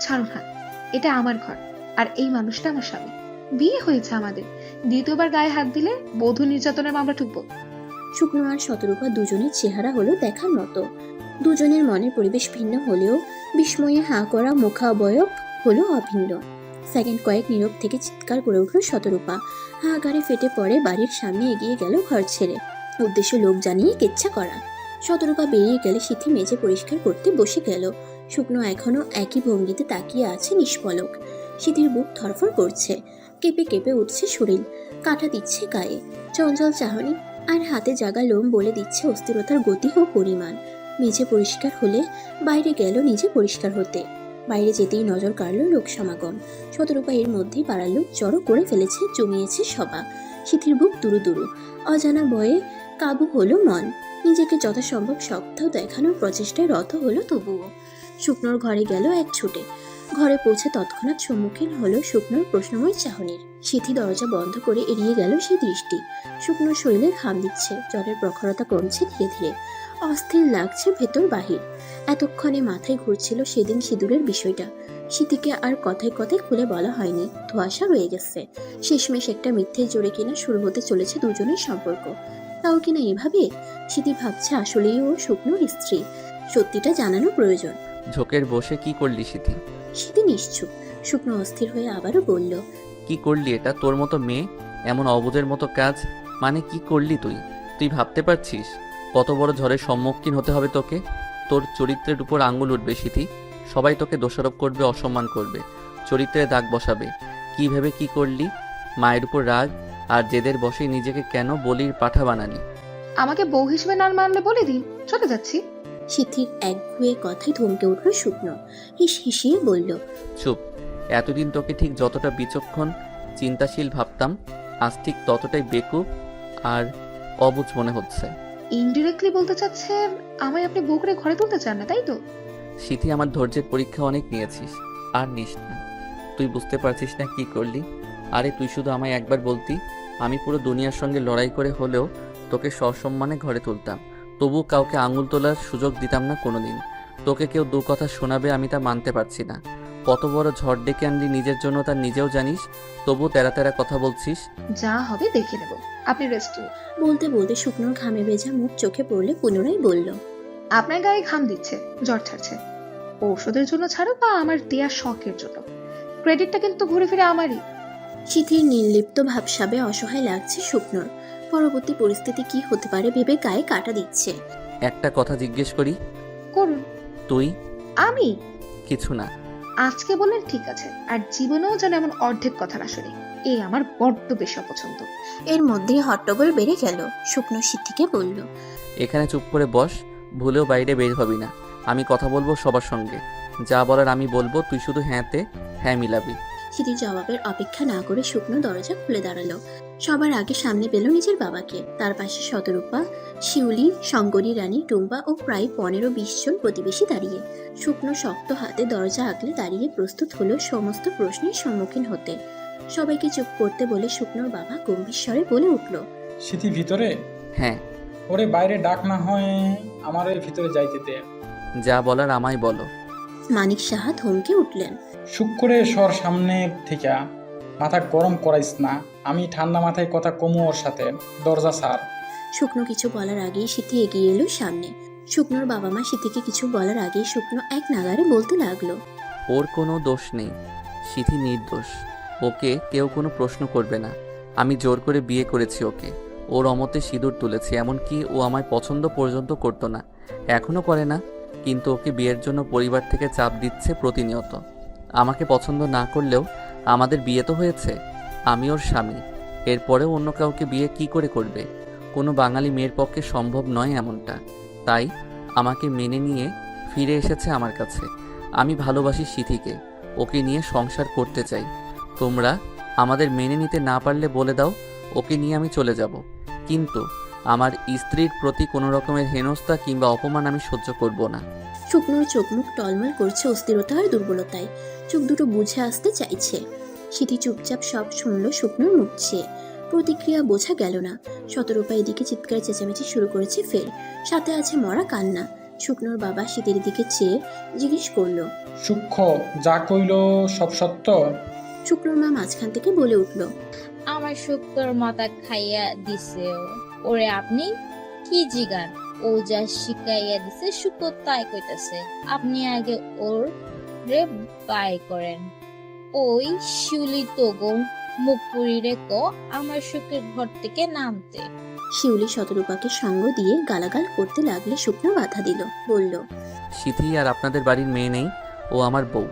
ছাড়ুন হাত, এটা আমার ঘর, আর এই মানুষটা আমার স্বামী। বিয়ে হয়েছে আমাদের, দ্বিতীয়বার গায়ে হাত দিলে বধূ নির্যাতনের মামলা ঠুকবো। শুকনো আর শতরূপা দুজনের চেহারা হলো দেখার মতো। দুজনের মনের পরিবেশ ভিন্ন হলেও বিস্ময়ে হাঁ করা মুখাবয়ব হলো অভিন্ন। সেকেন্ড কয়েক নীরব থেকে চিৎকার করে উঠল শতরূপা। হাঁকারে ফেটে পড়ে বাড়ির সামনে এগিয়ে গেল ঘর ছেড়ে। উদ্দেশ্য লোক জানিয়ে কেচ্ছা করা। শতরূপা বেরিয়ে গেলে সিথি মেজে পরিষ্কার করতে বসে গেল। শুকনো এখনো একই ভঙ্গিতে তাকিয়ে আছে নিষ্পলক। সিথির বুক ধরফর করছে, কেঁপে কেঁপে উঠছে শরীর, কাঁটা দিচ্ছে গায়ে। চঞ্চল চাহনি আর হাতে জাগা লোম বলে দিচ্ছে অস্থিরতার গতি ও পরিমাণ। মেঝে পরিষ্কার হলে বাইরে গেল নিজে পরিষ্কার হতে। বাইরে যেতেই নজর কাড়ল লোক সমাগম। শতরূপা এর মধ্যেই পাড়ার লোক জড়ো করে ফেলেছে, জমিয়েছে সভা। সিথির বুক দুরু দুরু, অজানা বয়ে কাবু হলো মন। নিজেকে যথাসম্ভব শক্ত দেখানোর প্রচেষ্টায় রত হলো তবুও। শুকনোর ঘরে গেল এক ছুটে। ঘরে পৌঁছে তৎক্ষণাৎ সম্মুখীন হলো শুকনোর প্রশ্নময় চাহনির। সিথি দরজা বন্ধ করে এড়িয়ে গেল সেই দৃষ্টি। শুকনোর শরীরে ঘাম দিচ্ছে, জ্বরের প্রখরতা কমছে ধীরে ধীরে। অস্থির লাগছে ভেতর বাহির। এতক্ষণে মাথায় ঘুরছিল সেদিন সিঁদুরের বিষয়টা। সিথিকে আর কথায় কথায় খুলে বলা হয়নি, ধোঁয়াশা রয়ে গেছে। শেষমেশ একটা মিথ্যে জোরে কিনা শুরু হতে চলেছে দুজনের সম্পর্ক। তাও কিনা এভাবে। সিথি ভাবছে আসলেই ও শুকনোর স্ত্রী, সত্যিটা জানানো প্রয়োজন। ঝোঁকের বসে কি করলি সিথি? সিথি নিশ্চুপ। শুকনো অস্থির হয়ে আবারও বলল, কি করলি এটা? তোর মতো মেয়ে এমন অবুঝের মতো কাজ, মানে কি করলি তুই? তুই ভাবতে পারছিস কত বড় ঝড়ের সম্মুখীন হতে হবে তোকে? তোর চরিত্রের উপর আঙ্গুল উঠবে সিথি। সবাই তোকে দোষারোপ করবে, অসম্মান করবে, চরিত্রে দাগ বসাবে। কি ভেবে কি করলি? মায়ের উপর রাগ আর জেদের বসে নিজেকে কেন বলির পাঠা বানালি? আমাকে বউ হিসেবে না মানলে বলে দিন, চলে যাচ্ছি। সিথির একগুঁয়ে কথায় থমকে উঠল শুকনো। হিসিয়ে বলল, চুপ। এতদিন তোকে ঠিক যতটা বিচক্ষণ চিন্তাশীল ভাবতাম, আজ ঠিক ততটাই বেকুব আর অবুঝ মনে হচ্ছে। ইনডিরেক্টলি বলতে চাচ্ছেন আমায় আপনি বউ করে ঘরে তুলতে চান না, তাই তো? সিথি, আমার ধৈর্যের পরীক্ষা অনেক নিয়েছিস, আর নিস না। তুই বুঝতে পারছিস না কি করলি? আরে তুই শুধু আমায় একবার বলতি, আমি পুরো দুনিয়ার সঙ্গে লড়াই করে হলেও তোকে সসম্মানে ঘরে তুলতাম। তবু কাউকে আঙুল তোলার সুযোগ দিতাম না কোনোদিন। তোকে কেউ দু কথা শোনাবে আমি তা মানতে পারছি না। কত বড় ঝড় ডেকে আনলি নিজের জন্য, তার নিজেও জানিস, তবু তেরা তেরা কথা বলছিস। যা হবে দেখে নেব, আপনি রেস্ট নিন। বলতে বলতে শুকনোর ঘামে ভেজা মুখ চোখে পড়লে পুনরায় বলল, আপনার গায়ে ঘাম দিচ্ছে, জ্বর ছাড়ছে। ঔষধের জন্য ছাড়ো বা আমার দেয়া শখের জন্য, ক্রেডিটটা কিন্তু ঘুরে ফিরে আমারই। সিথির নির্লিপ্ত ভাবসাবে অসহায় লাগছে শুকনোর। পরবর্তী পরিস্থিতি কি হতে পারে ভেবে গায়ে কাটা দিচ্ছে। একটা কথা জিজ্ঞেস করি? করুন। তুই? আমি? কিছু না। আজকে বললেন ঠিক আছে, আর জীবনেও যেন এমন অর্ধেক কথা না শুনি, এই আমার বড্ড বেশি অপছন্দ। এর মধ্যেই হট্টগোল বেড়ে গেল। শুকনো সিথিকে বলল, এখানে চুপ করে বস, ভুলেও বাইরে বের হবি না। আমি কথা বলবো সবার সঙ্গে, যা বলার আমি বলবো, তুই শুধু হ্যাঁতে হ্যাঁ মিলাবি। সিথির জবাবের অপেক্ষা না করে শুকনো দরজা খুলে দাঁড়ালো। সবার আগে সামনে পেল নিজের বাবাকে। তার পাশে শতরূপা, শিউলি, শঙ্করী রানী, টুম্পা ও প্রায় 15-20 জন প্রতিবেশী দাঁড়িয়ে। শুকনো শক্ত হাতে দরজা আগলে দাঁড়িয়ে প্রস্তুত হলো সমস্ত প্রশ্নের সম্মুখীন হতে। সবাইকে চুপ করতে বলে শুকনোর বাবা গম্ভীর স্বরে বলে উঠল, সিথি ভিতরে? হ্যাঁ। ওরে বাইরে ডাক না হয়, আমার ওই ভিতরে যাইতে দে। যা বলার আমায় বলো। মানিক সাহা থমকে উঠলেন। সুখ করে সর সামনে থেকে, মাথা গরম করাইস না। আমি ঠান্ডা মাথায় কথা কমু ওর সাথে। দরজা ছাড়। শুকনো কিছু বলার আগেই সিথি এগিয়ে এলো সামনে। শুকনোর বাবা মা সিথিকে কিছু বলার আগেই শুকনো এক নাগারে বলতে লাগলো, ওর কোনো দোষ নেই, সিথি নির্দোষ। ওকে কেউ কোনো প্রশ্ন করবে না। আমি জোর করে বিয়ে করেছি ওকে, ওর অমতে সিঁদুর তুলেছি, এমনকি ও আমায় পছন্দ পর্যন্ত করতো না, এখনও করে না। কিন্তু ওকে বিয়ের জন্য পরিবার থেকে চাপ দিচ্ছে প্রতিনিয়ত। আমাকে পছন্দ না করলেও আমাদের বিয়ে তো হয়েছে, আমি ওর স্বামী। এরপরেও অন্য কাউকে বিয়ে কি করে করবে? কোনো বাঙালি মেয়ের পক্ষে সম্ভব নয় এমনটা। তাই আমাকে মেনে নিয়ে ফিরে এসেছে আমার কাছে। আমি ভালোবাসি সিথিকে, ওকে নিয়ে সংসার করতে চাই। তোমরা আমাদের মেনে নিতে না পারলে বলে দাও, ওকে নিয়ে আমি চলে যাব। কিন্তু আমার স্ত্রীর প্রতি কোনো রকমের হেনস্থা কিংবা অপমান আমি সহ্য করব না। শুকনোর চোখ মুখ টলমল করছে অস্থিরতা আর দুর্বলতায়। চোখ দুটো বুঝে আসতে চাইছে। সিথি চুপচাপ সব শুনলো শুকনোর মুখ চেয়ে। প্রতিক্রিয়া বোঝা গেল না। শতরূপা এদিকে চিৎকার চেঁচামেচি শুরু করেছে ফের, সাথে আছে মরা কান্না। শুকনোর বাবা শীতের দিকে চেয়ে জিজ্ঞেস করলো, সূক্ষ্ম যা কইল সব সত্য? শুকনোর মা মাঝখান থেকে বলে উঠল, আমার শুক্তোর মাথা খাইয়া দিছে ও। ওরে আপনি কি জিগান? ও যা শিখাইয়া দিছে শুক্তো তাই কইতাছে। আপনি আগে ওর রে বাই করেন। ওই শিউলি তোগো মুখ পুরিরে কো আমার সুখের ঘর থেকে নামতে। শিউলি শতরূপাকে সঙ্গ দিয়ে গালাগাল করতে লাগলে শুকনো বাধা দিল, বলল, সিথি আর আপনাদের বাড়ির মেয়ে নেই, ও আমার বউ।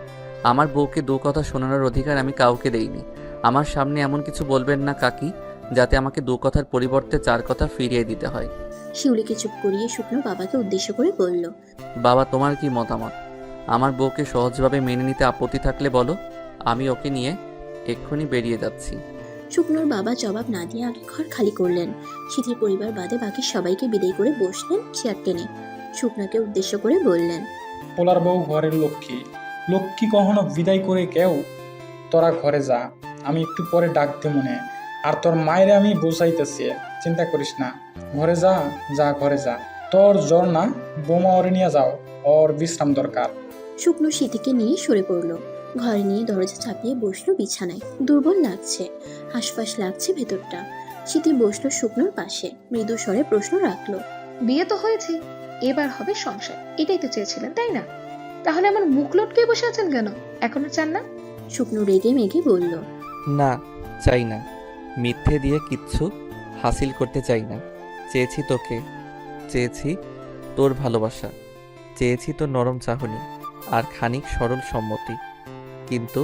আমার বউকে দু কথা শোনানোর অধিকার আমি কাউকে দেইনি। আমার সামনে এমন কিছু বলবেন না কাকি, যাতে আমাকে দু কথার পরিবর্তে চার কথা ফিরিয়ে দিতে হয়। শিউলিকে চুপ করিয়ে শুকনো বাবাকে উদ্দেশ্য করে বলল, বাবা, তোমার কি মতামত? আমার বউকে সহজভাবে মেনে নিতে আপত্তি থাকলে বলো, আমি ওকে নিয়ে এক্ষুনি বেরিয়ে যাচ্ছি। শুকনোর বাবা জবাব না দিয়ে আগে ঘর খালি করলেন। সিথির পরিবার বাদে বাকি সবাইকে বিদায় করে বসলেন চেয়ার টেনে। শুকনাকে উদ্দেশ্য করে বললেন, পোলার বউ ঘরের লক্ষ্মী। লক্ষ্মী কখনো বিদায় করে কেউ? তোরা ঘরে যা, আমি একটু পরে ডাক দে মনে। আর তোর মায়ের আমি বোঝাইতেছি, চিন্তা করিস না। ঘরে যা, যা ঘরে যা। তোর জ্বর না, বোমা ওরে নিয়ে যাও, ওর বিশ্রাম দরকার। শুকনো সিথিকে নিয়ে সরে পড়ল। ঘরে নিয়ে দরজা চাপিয়ে বসলো বিছানায়। দুর্বল লাগছে, হাঁসফাঁস লাগছে ভেতরটা। স্মৃতি বসলো শুকনোর পাশে, মৃদু স্বরে প্রশ্ন রাখলো। বিয়ে তো হয়েছে, এবার হবে সংসার, এটাই তো চেয়েছিলেন তাই না? তাহলে আমার মুখ লটকে বসে আছেন কেন? এখনো চান না? শুকনো রেগে মেগে বলল। না, চাই না। মিথ্যে দিয়ে কিচ্ছু হাসিল করতে চাই না। চেয়েছি তোকে, চেয়েছি তোর ভালোবাসা, চেয়েছি তোর নরম চাহনি আর খানিক সরল সম্মতি। কিন্তু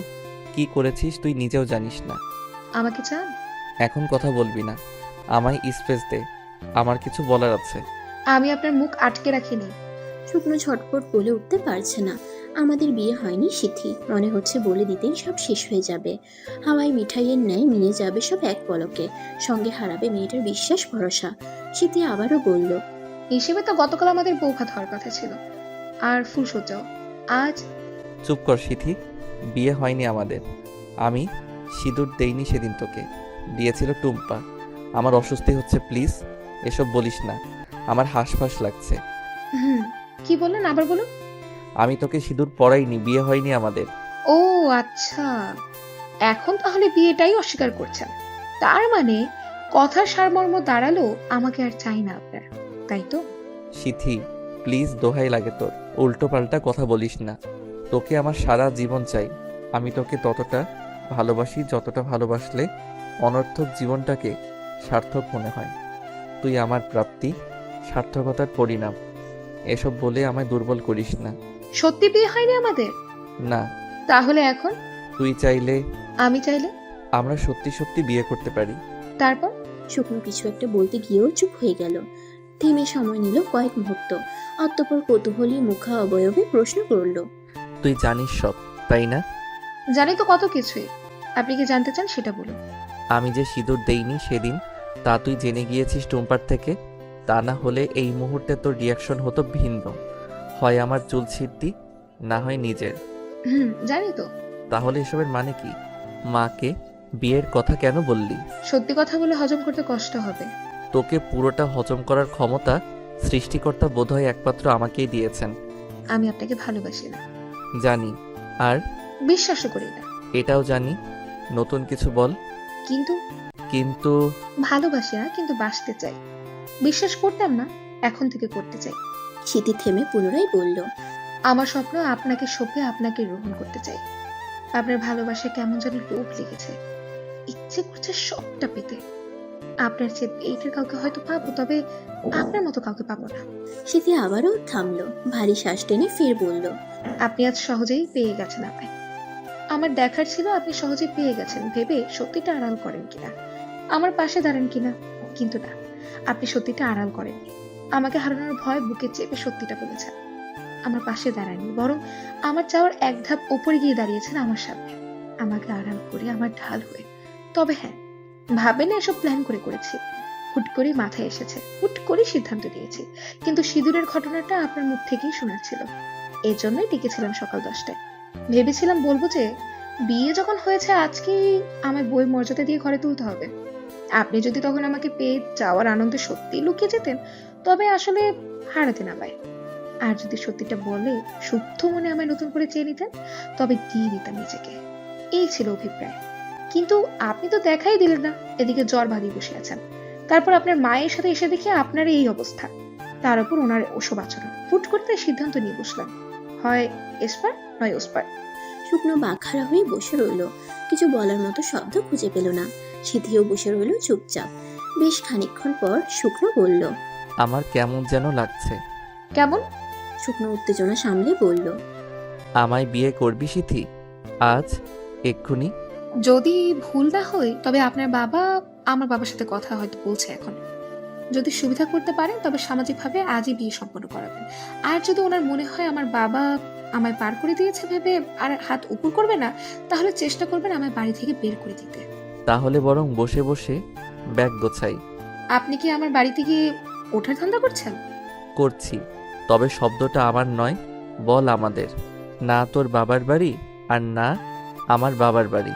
কি করেছিস তুই নিজেও জানিস না। আমাকে চান? এখন কথা বলবি না, আমায় স্পেস দে, আমার কিছু বলার আছে। আমি আপনার মুখ আটকে রাখিনি। শুকনো ঝটপট বলে উঠতে পারছে না। আমাদের বিয়ে হয়নি সিথি, মনে হচ্ছে বলে দিতেই সব শেষ হয়ে যাবে। হাওয়ায় মিঠাইয়ের ন্যায় মিলে যাবে সব এক পলকে, সঙ্গে হারাবে মেয়েটার বিশ্বাস ভরসা। সিথি আবারও বলল। হিসেবে তো গতকাল আমাদের বৌভাত হওয়ার কথা ছিল, আর ফুলসজ্জাও আজ। চুপ কর সিথি, বিয়ে হয়নি আমাদের। আমি সিঁদুর দেইনি সেদিন তোকে, দিয়েছিল টুম্পা। আমার অস্বস্তি হচ্ছে, প্লিজ এসব বলিস না, আমার হাঁসফাঁস লাগছে। কি বললেন, আবার বলুন। আমি তোকে সিঁদুর পরাইনি, বিয়ে হয়নি আমাদের। ও আচ্ছা, এখন তাহলে বিয়েটাই অস্বীকার করছেন। তার মানে কথার সারমর্ম দাঁড়ালো আমাকে আর চাই না আপনার, তাই তো? সিথি প্লিজ, দোহাই লাগে তোর, উল্টো পাল্টা কথা বলিস না। তোকে আমার সারা জীবন চাই। আমি তোকে ততটা ভালোবাসি যতটা ভালোবাসলে অনর্থক জীবনটাকে সার্থক মনে হয়। তুই আমার প্রাপ্তি, সার্থকতার পরিণাম। এসব বলে আমায় দুর্বল করিস না। সত্যি বিয়ে হয়নি আমাদের? না, তাহলে এখন? তুই চাইলে, আমি চাইলে আমরা সত্যি সত্যি বিয়ে করতে পারি। তারপর? শুকনো কিছু একটা বলতে গিয়েও চুপ হয়ে গেল। থেমে সময় নিল কয়েক মুহূর্ত, অতঃপর কৌতূহলী মুখা অবয়বে প্রশ্ন করল। তুই জানিস সব, তাই না? জানি তো কত কিছুই। আপনি কি জানতে চান সেটা বলুন। আমি যে সিঁদুর দেইনি সেদিন, তা তুই জেনে গিয়েছিস টুম্পার থেকে। তা না হলে এই মুহূর্তে তোর রিয়াকশন হতো ভিন্ন, হয় আমার চুল ছিঁড়তি, না হয় নিজের। জানি তো। তাহলে এসবের মানে কি? মাকে বিয়ের কথা কেন বললি? সত্যি কথা বলে হজম করতে কষ্ট হবে। তোকে পুরোটা হজম করার ক্ষমতা সৃষ্টিকর্তা বোধহয় একমাত্র আমাকেই দিয়েছেন। আমি আপনাকে ভালোবাসি না। জানি, আর বিশ্বাসও করি না। এটাও জানি। নতুন কিছু বল। কিন্তু কিন্তু ভালোবাসি না, কিন্তু বাসতে চাই। বিশ্বাস করতাম না, এখন থেকে করতে চাই। স্মৃতি থেমে পুনরায় বলল। আমার স্বপ্ন আপনাকে সঁপে আপনাকে গ্রহণ করতে চাই। আপনার ভালোবাসা কেমন যেন লোভ লেগেছে, ইচ্ছে করছে সবটা পেতে। আপনার চেয়ে এইটার কাউকে হয়তো পাবো, তবে আপনার মতো কাউকে পাবো না। স্মৃতি আবারও থামলো, ভারী শ্বাস টেনে ফির বলল। আপনি আজ সহজেই পেয়ে গেছেন আমায়। আমার দেখার ছিল আপনি সহজেই পেয়ে গেছেন ভেবে সত্যিটা আড়াল করেন কিনা, আমার পাশে দাঁড়ান কিনা। কিন্তু না, আপনি সত্যিটা আড়াল করেননি। আমাকে হারানোর ভয় বুকে চেপে সত্যিটা বলেছেন। আমার পাশে দাঁড়াননি, বরং আমার চাওয়ার এক ধাপ উপরে গিয়ে দাঁড়িয়েছেন আমার সামনে, আমাকে আড়াল করে, আমার ঢাল হয়ে। তবে হ্যাঁ, ভাবেন এসব প্ল্যান করে করেছি। হুট করে মাথায় এসেছে, হুট করে সিদ্ধান্ত নিয়েছি। কিন্তু সিঁদুরের ঘটনাটা আপনার মুখ থেকেই শোনার ছিল, এজন্যই টিকেছিলাম সকাল 10টায়। ভেবেছিলাম বলবো যে বিয়ে যখন হয়েছে আজকেই আমায় বই মর্যাদা দিয়ে ঘরে তুলতে হবে। আপনি যদি তখন আমাকে পেয়ে যাওয়ার আনন্দে সত্যি লুকিয়ে যেতেন, তবে আসলে হারাতেন আমায়। আর যদি সত্যিটা বলে শুদ্ধ মনে আমায় নতুন করে চেয়ে নিতেন, তবে দিয়ে দিতাম নিজেকে। এই ছিল অভিপ্রায়। কিন্তু আপনি তো দেখাই দিলেন না, এদিকে জ্বর বাঁধিয়ে বসে আছেন। তারপর আপনার মায়ের সাথে এসে দেখি আপনার এই অবস্থা, তার উপর ওনার ওসব আচরণ। হুট করতে সিদ্ধান্ত নিয়ে বসলাম, হয় এসপার নয় ওসপার। শুকনো বাঘারা হয়ে বসে রইল, কিছু বলার মতো শব্দ খুঁজে পেল না। সিথিও বসে রইল চুপচাপ। বেশ খানিকক্ষণ পর শুকনো বলল। আমার কেমন যেন লাগছে। কেমন? শুকনো উত্তেজনা সামলে বলল। আমায় বিয়ে করবি সিথি, আজ, এক্ষুনি? যদি ভুল না হয় তবে আপনার বাবা আমার বাবার সাথে কথা হয়তো বলছে এখন। যদি সুবিধা করতে পারেন তবে সামাজিকভাবে আজই বিয়ে সম্পন্ন করাবেন। আর যদি ওনার মনে হয় আমার বাবা আমায় পার করে দিয়েছে ভেবে আর হাত উপর করবে না, তাহলে চেষ্টা করবেন আমায় বাড়ি থেকে বের করে দিতে। তাহলে বরং বসে বসে ব্যাগ গোছাই। আপনি কি আমার বাড়িতে গিয়ে ওঠার ধান্দা করছেন? করছি, তবে শব্দটা আমার নয়, বল আমাদের। না তোর বাবার বাড়ি, আর না আমার বাবার বাড়ি।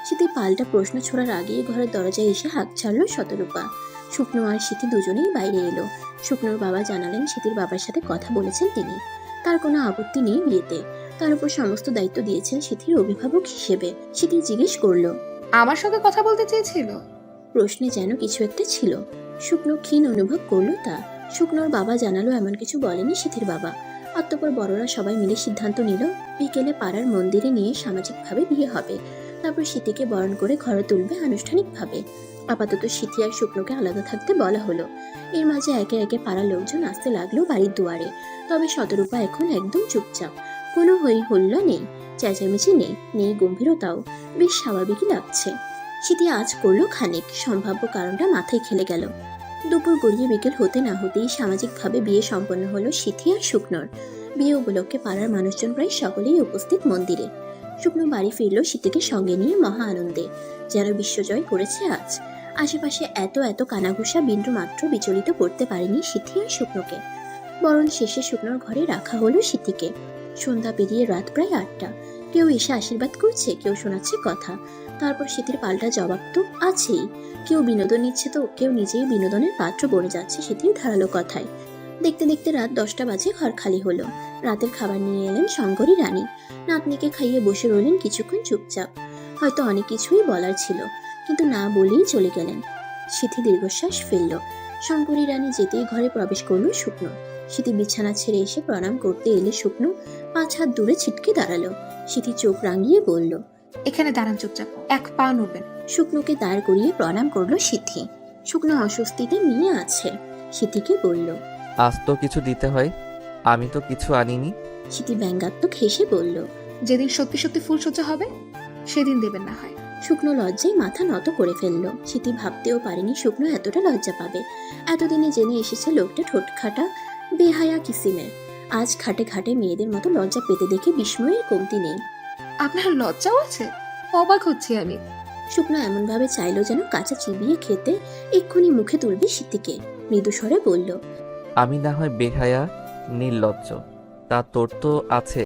সিথি পাল্টা প্রশ্ন ছোড়ার আগেই ঘরের দরজায় এসে হাঁক ছাড়লো শতরূপা। শুকনো আর সিথি দুজনেই বাইরে এলো। শুকনোর বাবা জানালেন সিথির বাবার সাথে কথা বলেছেন তিনি, তার কোনো আপত্তি নেই বিয়েতে। তার উপর সমস্ত দায়িত্ব দিয়েছেন সিথির অভিভাবক হিসেবে। সিথি জিজ্ঞেস করলো। আমার সঙ্গে কথা বলতে চেয়েছিল? প্রশ্নে যেন কিছু একটা ছিল। শুকনো ক্ষীণ অনুভব করলো তা। শুকনোর বাবা জানালো এমন কিছু বলেনি সিথির বাবা। অতঃপর বড়রা সবাই মিলে সিদ্ধান্ত নিল বিকেলে পাড়ার মন্দিরে নিয়ে সামাজিকভাবে বিয়ে হবে। তারপর সিথিকে বরণ করে ঘরে তুলবে আনুষ্ঠানিকভাবে। আপাতত সিথি আর শুকনোকে আলাদা থাকতে বলা হলো। এর মাঝে একে একে পাড়ার লোকজন আসতে লাগলো বাড়ির দুয়ারে। তবে শতরূপা এখন একদম চুপচাপ। কোনো হই হল্লা নেই, চেঁচামেচি নেই, নেই গম্ভীরতাও। বেশ স্বাভাবিকই লাগছে। সিথি আজ করলো খানিক, সম্ভাব্য কারণটা মাথায় খেলে গেল। দুপুর গড়িয়ে বিকেল হতে না হতেই সামাজিকভাবে বিয়ে সম্পন্ন হলো সিথি আর শুকনোর। বিয়ে উপলক্ষে পাড়ার মানুষজন প্রায় সকলেই উপস্থিত মন্দিরে। শুকনো বাড়ি ফিরল সিথিকে সঙ্গে নিয়ে মহা আনন্দে, যেন বিশ্বজয় করেছে আজ। আশেপাশে এত এত কানাঘুষা বিন্দু মাত্র বিচলিত করতে পারেনি সিথি আর শুকনোকে। বরণ শেষে শুকনোর ঘরে রাখা হলো সিথিকে। সন্ধ্যা পেরিয়ে রাত প্রায় 8টা। কেউ এসে আশীর্বাদ করছে, কেউ শোনাচ্ছে কথা। তারপর সিথির পাল্টা জবাব তো আছেই। কেউ বিনোদন নিচ্ছে তো কেউ নিজেই বিনোদনের পাত্র বনে যাচ্ছে সিথির ধারালো কথায়। দেখতে দেখতে রাত 10টা বাজে ঘর খালি হলো। রাতের খাবার নিয়ে এলেন শঙ্করী রানী। নাতনিকে খাইয়ে বসে রইলেন কিছুক্ষণ চুপচাপ। হয়তো অনেক কিছুই বলার ছিল, কিন্তু না বলেই চলে গেলেন। সিথি দীর্ঘশ্বাস ফেলল। শঙ্করী রানী যেতেই ঘরে প্রবেশ করলো শুকনো। সিথি বিছানা ছেড়ে এসে প্রণাম করতে এলে শুকনো 5 হাত দূরে ছিটকে দাঁড়ালো। সিথি চোখ রাঙিয়ে বলল। এখানে দাঁড়ান চুপচাপ, এক পা নড়বেন। শুকনোকে দাঁড় করিয়ে প্রণাম করলো সিথি। শুকনো অস্বস্তিতে নিয়ে আছে। সিথিকে বলল। আজ তো কিছু দিতে হয়, আমি তো কিছু আনিনি। সিথি ব্যঙ্গাত্মক হেসে বলল। যেদিন সত্যি সত্যি ফুলসজ্জা হবে সেদিন দেবেন না হয়। শুকনো লজ্জায় মাথা নত করে ফেললো। সিথি ভাবতেও পারেনি শুকনো এতটা লজ্জা পাবে। এতদিনে জেনে এসেছে লোকটা ঠোঁটখাটা বেহায়া কিসিমের। আজ ঘাটে ঘাটে মেয়েদের মতো লজ্জা পেতে দেখে বিস্ময়ের কমতি নেই। আপনার লজ্জাও আছে? অবাক হচ্ছি আমি। শুকনো এমনভাবে চাইলো যেন কাঁচা চিবিয়ে খেতে এক্ষুনি মুখে তুলবে সিথিকে। মৃদু স্বরে বলল। আমি না হয় বেহায়া, নির্লজ্জ, তা তোর তো আছে।